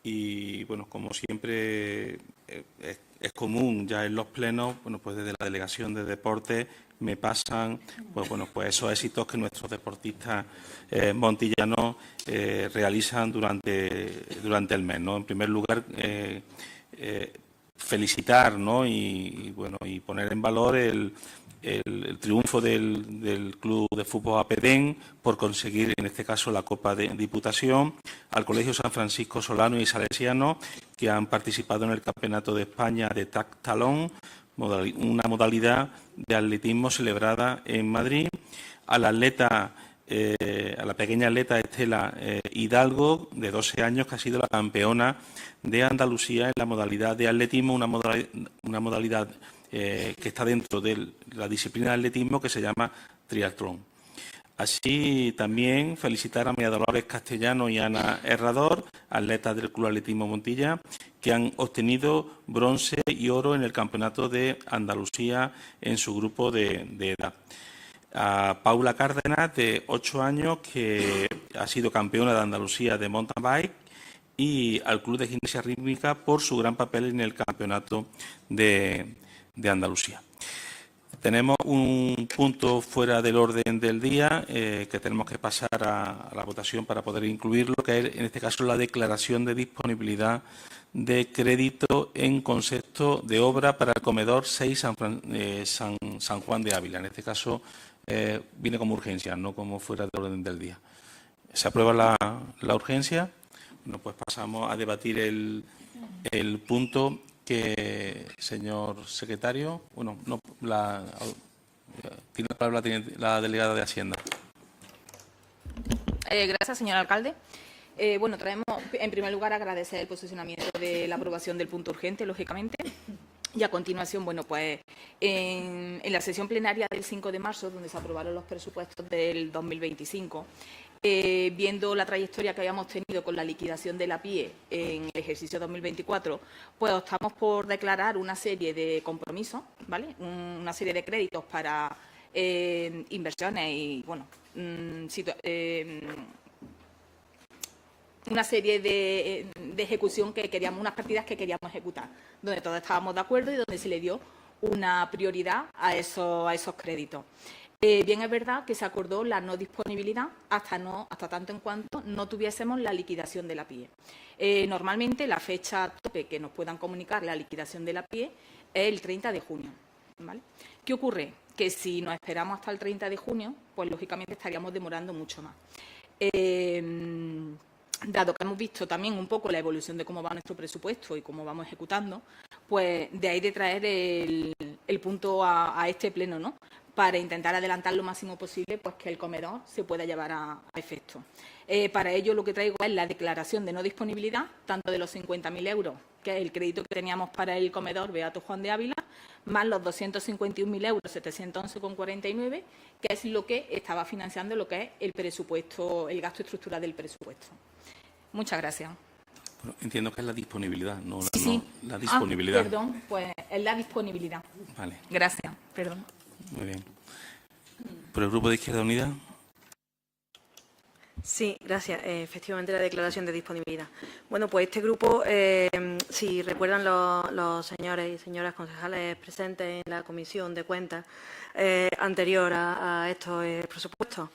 y, bueno, como siempre es común ya en los plenos, bueno, pues desde la Delegación de Deportes me pasan pues esos éxitos que nuestros deportistas montillanos realizan durante el mes, ¿no? En primer lugar, felicitar, ¿no? y poner en valor el triunfo del Club de Fútbol Apedén por conseguir, en este caso, la Copa de Diputación, al Colegio San Francisco Solano y Salesiano, que han participado en el Campeonato de España de Tactalón, una modalidad de atletismo celebrada en Madrid, a la pequeña atleta Estela Hidalgo, de 12 años, que ha sido la campeona de Andalucía en la modalidad de atletismo, una modalidad que está dentro de la disciplina de atletismo que se llama triatlón. Así también felicitar a María Dolores Castellano y Ana Herrador, atletas del Club Atletismo Montilla, que han obtenido bronce y oro en el Campeonato de Andalucía en su grupo de edad. A Paula Cárdenas, de 8 años, que ha sido campeona de Andalucía de mountain bike, y al Club de Gimnasia Rítmica por su gran papel en el Campeonato de Andalucía. Tenemos un punto fuera del orden del día que tenemos que pasar a la votación para poder incluirlo, que es, en este caso, la declaración de disponibilidad de crédito en concepto de obra para el comedor 6 San Juan de Ávila. En este caso, viene como urgencia, no como fuera del orden del día. ¿Se aprueba la urgencia? Bueno, pues pasamos a debatir el punto que, señor secretario, tiene la palabra la delegada de Hacienda. Gracias, señor alcalde. Traemos, en primer lugar, agradecer el posicionamiento de la aprobación del punto urgente, lógicamente. Y a continuación, en la sesión plenaria del 5 de marzo, donde se aprobaron los presupuestos del 2025, viendo la trayectoria que habíamos tenido con la liquidación de la PIE en el ejercicio 2024, pues optamos por declarar una serie de compromisos, ¿vale? Una serie de créditos para inversiones y, una serie de ejecución que queríamos, unas partidas que queríamos ejecutar, donde todos estábamos de acuerdo y donde se le dio una prioridad a esos créditos. Bien es verdad que se acordó la no disponibilidad hasta tanto en cuanto no tuviésemos la liquidación de la PIE. Normalmente la fecha tope que nos puedan comunicar la liquidación de la PIE es el 30 de junio. ¿Vale? ¿Qué ocurre? Que si nos esperamos hasta el 30 de junio, pues lógicamente estaríamos demorando mucho más. Dado que hemos visto también un poco la evolución de cómo va nuestro presupuesto y cómo vamos ejecutando, pues de ahí de traer el punto a este pleno, ¿no? Para intentar adelantar lo máximo posible, pues que el comedor se pueda llevar a efecto. Para ello lo que traigo es la declaración de no disponibilidad, tanto de los 50.000 euros, que es el crédito que teníamos para el comedor Beato Juan de Ávila, más los 251.000 euros, 711,49, que es lo que estaba financiando lo que es el presupuesto, el gasto estructural del presupuesto. Muchas gracias. Bueno, entiendo que es la disponibilidad, no, Sí. la disponibilidad. Perdón, pues es la disponibilidad. Vale. Gracias, perdón. Muy bien. ¿Por el Grupo de Izquierda Unida? Sí, gracias. Efectivamente, la declaración de disponibilidad. Bueno, pues este grupo, si recuerdan los señores y señoras concejales presentes en la Comisión de Cuentas anterior a estos presupuestos,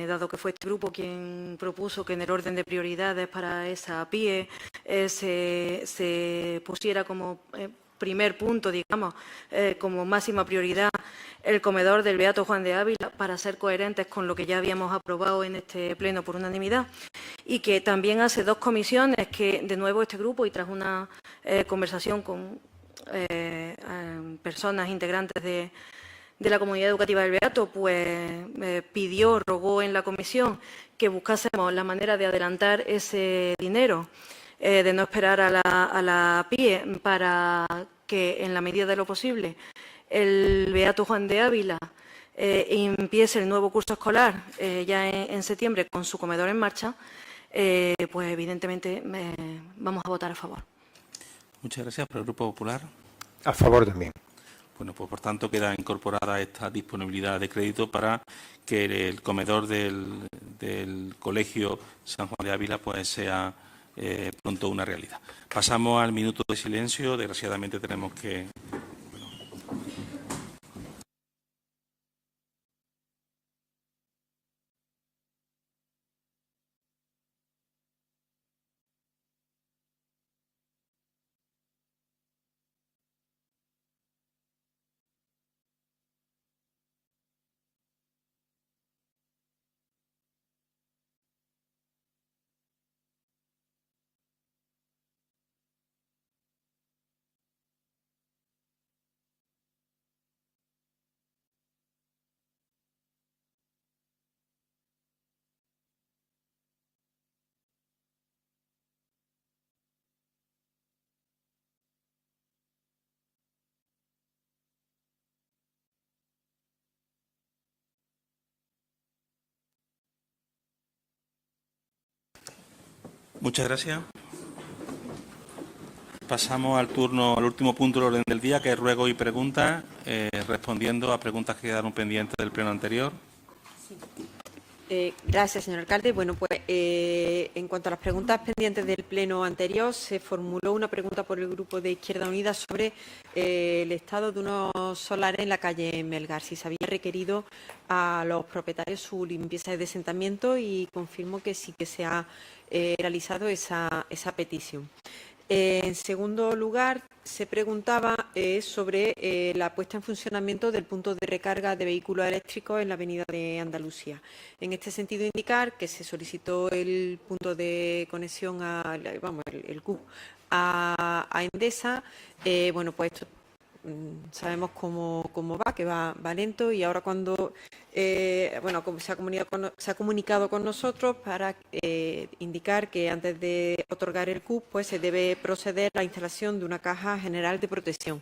dado que fue este grupo quien propuso que en el orden de prioridades para esa PIE se pusiera como primer punto, digamos, como máxima prioridad el comedor del Beato Juan de Ávila, para ser coherentes con lo que ya habíamos aprobado en este pleno por unanimidad, y que también hace 2 comisiones que, de nuevo, este grupo, y tras una conversación con personas integrantes de la comunidad educativa del Beato, pues rogó en la comisión que buscásemos la manera de adelantar ese dinero, de no esperar a la PIE, para que, en la medida de lo posible, el Beato Juan de Ávila empiece el nuevo curso escolar ya en septiembre con su comedor en marcha, pues evidentemente vamos a votar a favor. Muchas gracias. ¿Por el Grupo Popular? A favor también. Bueno, pues por tanto queda incorporada esta disponibilidad de crédito para que el comedor del Colegio San Juan de Ávila pues sea pronto una realidad. Pasamos al minuto de silencio. Desgraciadamente tenemos que... Muchas gracias. Pasamos al último punto del orden del día, que es ruegos y preguntas, respondiendo a preguntas que quedaron pendientes del pleno anterior. Gracias, señor alcalde. Bueno, pues en cuanto a las preguntas pendientes del pleno anterior, se formuló una pregunta por el Grupo de Izquierda Unida sobre el estado de unos solares en la calle Melgar, si se había requerido a los propietarios su limpieza de desentamiento, y confirmo que sí que se ha realizado esa petición. En segundo lugar, se preguntaba sobre la puesta en funcionamiento del punto de recarga de vehículos eléctricos en la avenida de Andalucía. En este sentido, indicar que se solicitó el punto de conexión, el CUP a Endesa. Bueno, pues esto sabemos cómo va, que va lento, y ahora cuando como se ha comunicado con nosotros para indicar que antes de otorgar el CUP pues se debe proceder a la instalación de una caja general de protección.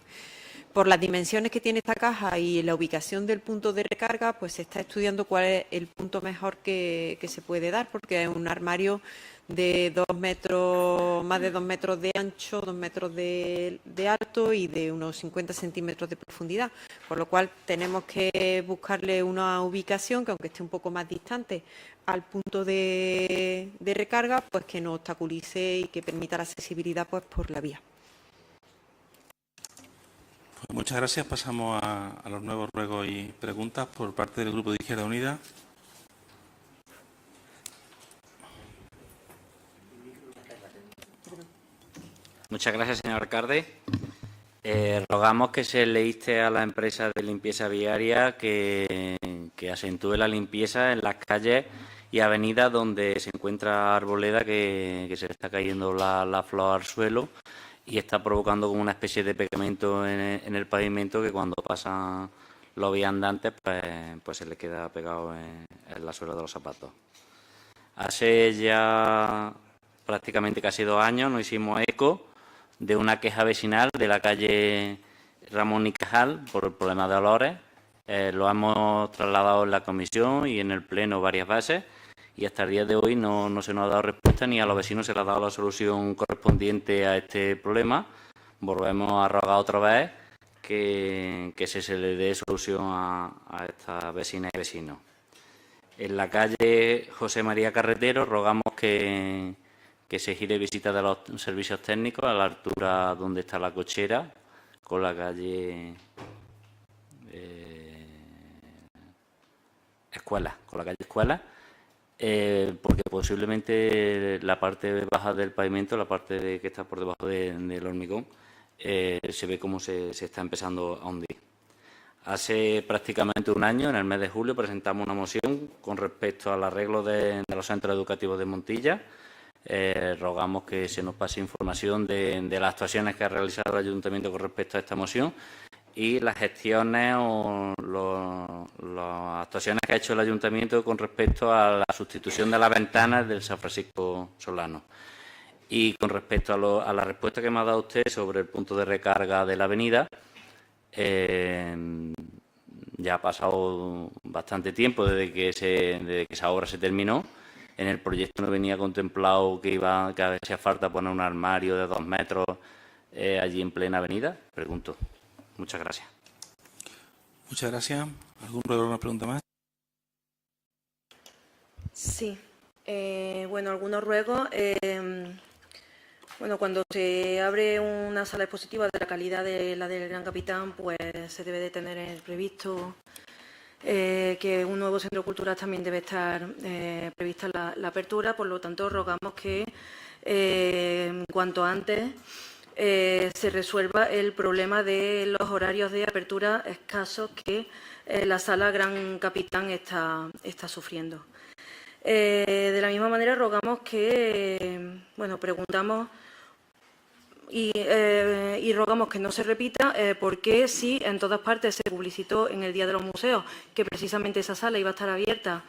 Por las dimensiones que tiene esta caja y la ubicación del punto de recarga, pues se está estudiando cuál es el punto mejor que se puede dar, porque es un armario de 2 metros, más de 2 metros de ancho, 2 metros de alto y de unos 50 centímetros de profundidad, por lo cual tenemos que buscarle una ubicación que, aunque esté un poco más distante al punto de recarga, pues que no obstaculice y que permita la accesibilidad pues por la vía. Pues muchas gracias. Pasamos a los nuevos ruegos y preguntas por parte del Grupo de Izquierda Unida. Muchas gracias, señor alcalde. Rogamos que se le inste a la empresa de limpieza viaria que acentúe la limpieza en las calles y avenidas donde se encuentra arboleda que se le está cayendo la flor al suelo y está provocando como una especie de pegamento en el pavimento que cuando pasan los viandantes pues se le queda pegado en la suela de los zapatos. Hace ya prácticamente casi 2 años nos hicimos eco de una queja vecinal de la calle Ramón y Cajal por el problema de olores. Lo hemos trasladado en la comisión y en el pleno varias veces y hasta el día de hoy no se nos ha dado respuesta ni a los vecinos se les ha dado la solución correspondiente a este problema. Volvemos a rogar otra vez que se le dé solución a estas vecinas y vecinos. En la calle José María Carretero rogamos que se gire visita de los servicios técnicos a la altura donde está la cochera con la calle Escuela, porque posiblemente la parte baja del pavimento, la parte que está por debajo del hormigón, se ve cómo se está empezando a hundir. Hace prácticamente 1 año, en el mes de julio, presentamos una moción con respecto al arreglo de los centros educativos de Montilla. Rogamos que se nos pase información de las actuaciones que ha realizado el Ayuntamiento con respecto a esta moción y las gestiones o las actuaciones que ha hecho el Ayuntamiento con respecto a la sustitución de las ventanas del San Francisco Solano. Y con respecto a la respuesta que me ha dado usted sobre el punto de recarga de la avenida, ya ha pasado bastante tiempo desde que esa obra se terminó. En el proyecto no venía contemplado que hacía falta poner un armario de 2 metros allí en plena avenida. Pregunto. Muchas gracias. Muchas gracias. ¿Algún ruego, una pregunta más? Sí. Bueno, algunos ruegos. Bueno, cuando se abre una sala expositiva de la calidad de la del Gran Capitán, pues se debe de tener previsto que un nuevo centro cultural también debe estar prevista la apertura. Por lo tanto, rogamos que cuanto antes se resuelva el problema de los horarios de apertura escasos que la sala Gran Capitán está sufriendo. De la misma manera, rogamos que, bueno, preguntamos y rogamos que no se repita porque si en todas partes se publicitó en el Día de los Museos que precisamente esa sala iba a estar abierta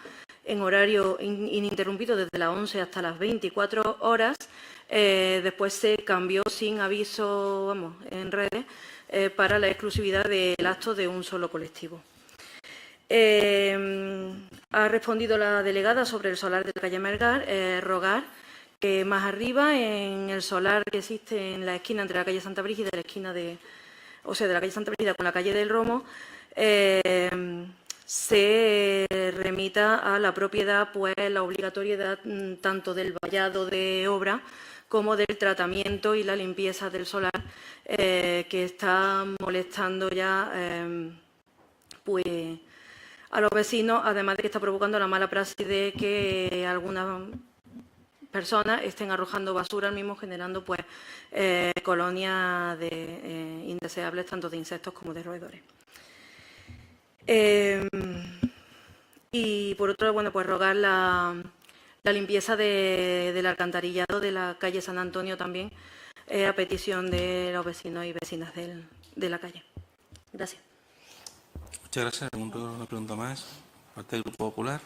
en horario ininterrumpido desde las 11 hasta las 24 horas, después se cambió sin aviso, vamos, en redes, para la exclusividad del acto de un solo colectivo. Ha respondido la delegada sobre el solar de la calle Melgar, rogar que más arriba, en el solar que existe en la esquina entre la calle Santa Brígida y la esquina de la calle Santa Brígida con la calle del Romo, se remita a la propiedad pues la obligatoriedad tanto del vallado de obra como del tratamiento y la limpieza del solar que está molestando ya pues a los vecinos, además de que está provocando la mala praxis de que algunas personas estén arrojando basura al mismo, generando pues colonias indeseables tanto de insectos como de roedores. Y por otro, bueno, pues rogar la limpieza del alcantarillado de la calle San Antonio también, a petición de los vecinos y vecinas de la calle. Gracias. Muchas gracias. ¿Alguna pregunta más? Parte del Grupo Popular.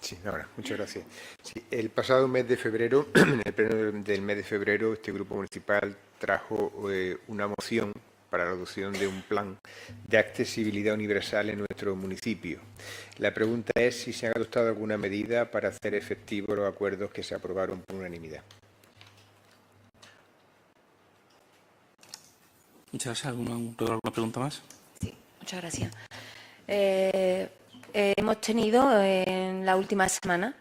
Sí, ahora, muchas gracias. Sí, el pasado mes de febrero, en el pleno del mes de febrero, este grupo municipal trajo una moción para la adopción de un plan de accesibilidad universal en nuestro municipio. La pregunta es si se han adoptado alguna medida para hacer efectivos los acuerdos que se aprobaron por unanimidad. Muchas gracias. ¿Alguna pregunta más? Sí, muchas gracias. Hemos tenido en la última semana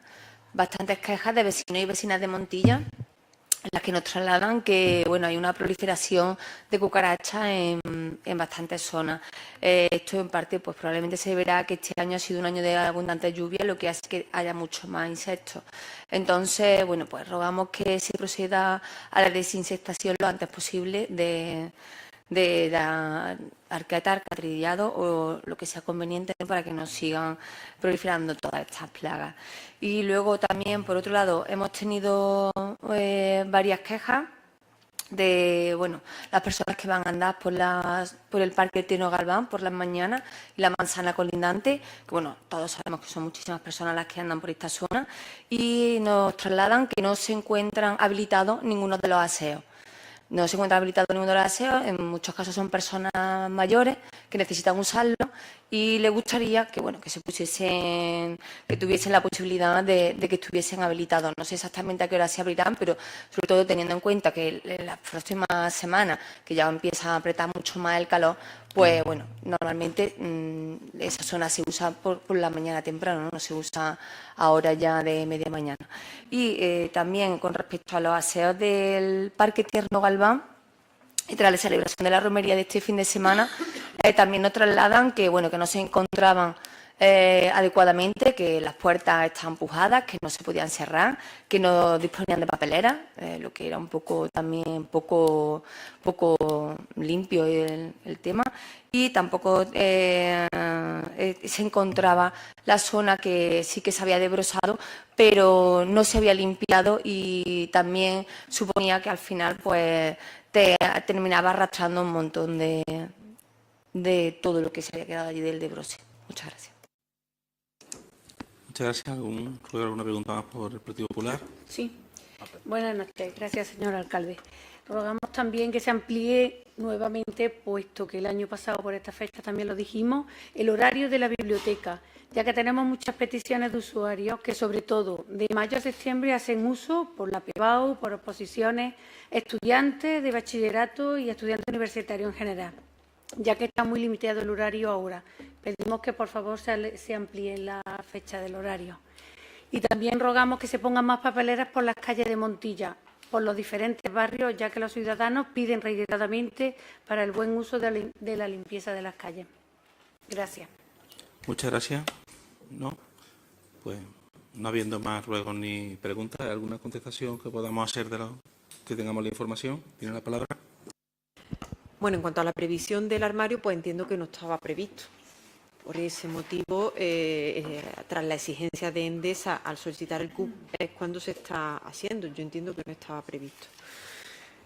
bastantes quejas de vecinos y vecinas de Montilla en las que nos trasladan que bueno, hay una proliferación de cucarachas en bastantes zonas. Esto en parte pues probablemente se verá que este año ha sido un año de abundante lluvia, lo que hace que haya muchos más insectos. Entonces, bueno, pues rogamos que se proceda a la desinsectación lo antes posible de la arqueta, arcatridiado o lo que sea conveniente para que no sigan proliferando todas estas plagas. Y luego también, por otro lado, hemos tenido varias quejas de las personas que van a andar por el Parque Teno Galván por las mañanas y la manzana colindante, que todos sabemos que son muchísimas personas las que andan por esta zona, y nos trasladan que no se encuentran habilitados ninguno de los aseos. No se encuentra habilitado ninguno de los aseos, en muchos casos son personas mayores que necesitan usarlo y les gustaría que que tuviesen la posibilidad de que estuviesen habilitados. No sé exactamente a qué hora se abrirán, pero sobre todo teniendo en cuenta que en las próximas semanas, que ya empieza a apretar mucho más el calor, pues normalmente esa zona se usa por la mañana temprano, no se usa ahora ya de media mañana. Y también con respecto a los aseos del Parque Tierno Galván, y tras la celebración de la romería de este fin de semana, también nos trasladan que no se encontraban adecuadamente, que las puertas estaban pujadas, que no se podían cerrar, que no disponían de papelera, lo que era un poco limpio el tema, y tampoco se encontraba la zona que sí que se había desbrozado, pero no se había limpiado y tambision suponía que al final pues te terminaba arrastrando un montón de todo lo que se había quedado allí del desbroce. Muchas gracias. Muchas gracias. ¿Alguna pregunta más por el Partido Popular? Sí. Buenas noches. Gracias, señor alcalde. Rogamos también que se amplíe nuevamente, puesto que el año pasado por esta fecha también lo dijimos, el horario de la biblioteca, ya que tenemos muchas peticiones de usuarios que, sobre todo, de mayo a septiembre hacen uso por la PEBAU, por oposiciones, estudiantes de bachillerato y estudiantes universitarios en general, ya que está muy limitado el horario ahora. Pedimos que, por favor, se amplíe la fecha del horario. Y también rogamos que se pongan más papeleras por las calles de Montilla, por los diferentes barrios, ya que los ciudadanos piden reiteradamente para el buen uso de la limpieza de las calles. Gracias. Muchas gracias. No, pues no habiendo más ruegos ni preguntas, ¿alguna contestación que podamos hacer de los que tengamos la información? ¿Tiene la palabra? Bueno, en cuanto a la previsión del armario, pues entiendo que no estaba previsto. Por ese motivo, tras la exigencia de Endesa al solicitar el CUP, es cuando se está haciendo. Yo entiendo que no estaba previsto.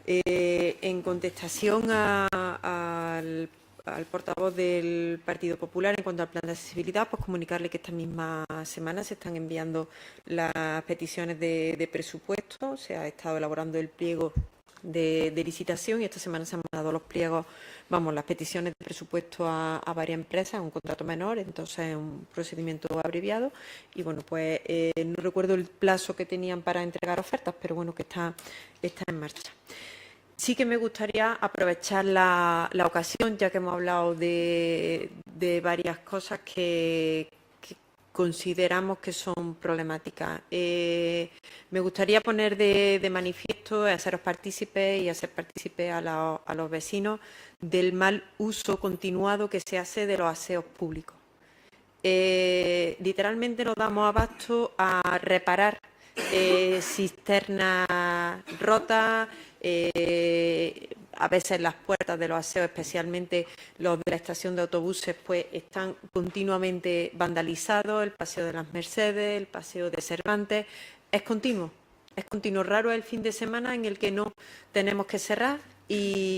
En contestación al portavoz del Partido Popular en cuanto al plan de accesibilidad, pues comunicarle que esta misma semana se están enviando las peticiones de presupuesto. Se ha estado elaborando el pliego de licitación y esta semana se han mandado los pliegos, las peticiones de presupuesto a varias empresas, un contrato menor, entonces es un procedimiento abreviado y pues no recuerdo el plazo que tenían para entregar ofertas, pero que está en marcha. Sí que me gustaría aprovechar la ocasión, ya que hemos hablado de varias cosas que consideramos que son problemáticas. Me gustaría poner de manifiesto, haceros partícipes y hacer partícipes a los vecinos del mal uso continuado que se hace de los aseos públicos. Literalmente nos damos abasto a reparar cisternas rotas, a veces las puertas de los aseos, especialmente los de la estación de autobuses, pues están continuamente vandalizados, el paseo de las Mercedes, el paseo de Cervantes, es continuo. Raro es el fin de semana en el que no tenemos que cerrar y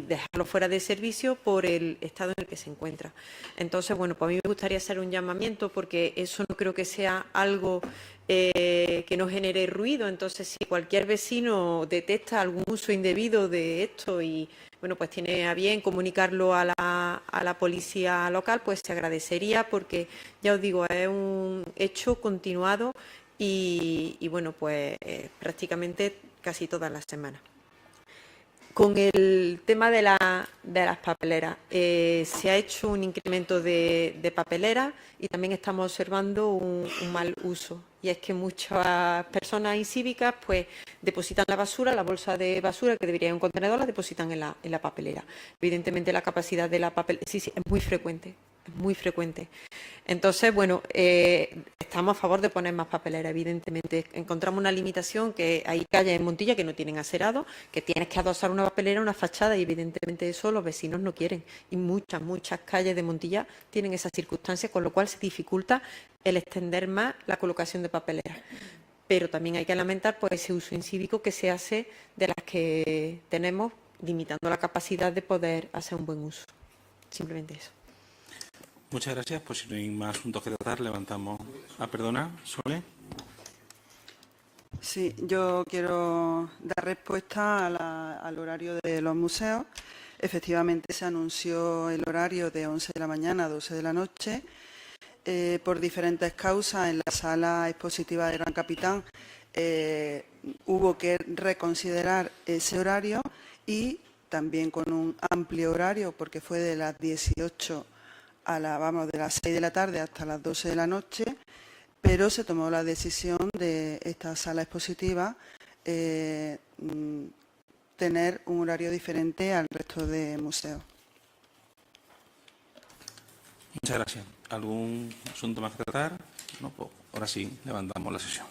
dejarlo fuera de servicio por el estado en el que se encuentra. Entonces, pues a mí me gustaría hacer un llamamiento porque eso no creo que sea algo que no genere ruido. Entonces, si cualquier vecino detecta algún uso indebido de esto y bueno, pues tiene a bien comunicarlo a la policía local, pues se agradecería, porque ya os digo, es un hecho continuado y bueno, pues prácticamente casi todas las semanas. Con el tema de las papeleras, se ha hecho un incremento de papeleras y también estamos observando un mal uso. Y es que muchas personas incívicas pues depositan la basura, la bolsa de basura que debería ir en un contenedor, la depositan en la papelera. Evidentemente la capacidad de la papelera, sí, es muy frecuente. Es muy frecuente. Entonces, bueno, estamos a favor de poner más papelera, evidentemente. Encontramos una limitación, que hay calles en Montilla que no tienen aserado, que tienes que adosar una papelera, una fachada, y evidentemente eso los vecinos no quieren. Y muchas calles de Montilla tienen esas circunstancias, con lo cual se dificulta el extender más la colocación de papeleras. Pero también hay que lamentar pues, ese uso incívico que se hace de las que tenemos, limitando la capacidad de poder hacer un buen uso. Simplemente eso. Muchas gracias. Pues si no hay más asuntos que tratar, levantamos. Perdona, Sole. Sí, yo quiero dar respuesta al horario de los museos. Efectivamente, se anunció el horario de 11 de la mañana a 12 de la noche. Por diferentes causas, en la sala expositiva de Gran Capitán hubo que reconsiderar ese horario, y también con un amplio horario, porque fue de las 18 de las 6 de la tarde hasta las 12 de la noche, pero se tomó la decisión de esta sala expositiva tener un horario diferente al resto de museos. Muchas gracias. ¿Algún asunto más que tratar? No, pues ahora sí, levantamos la sesión.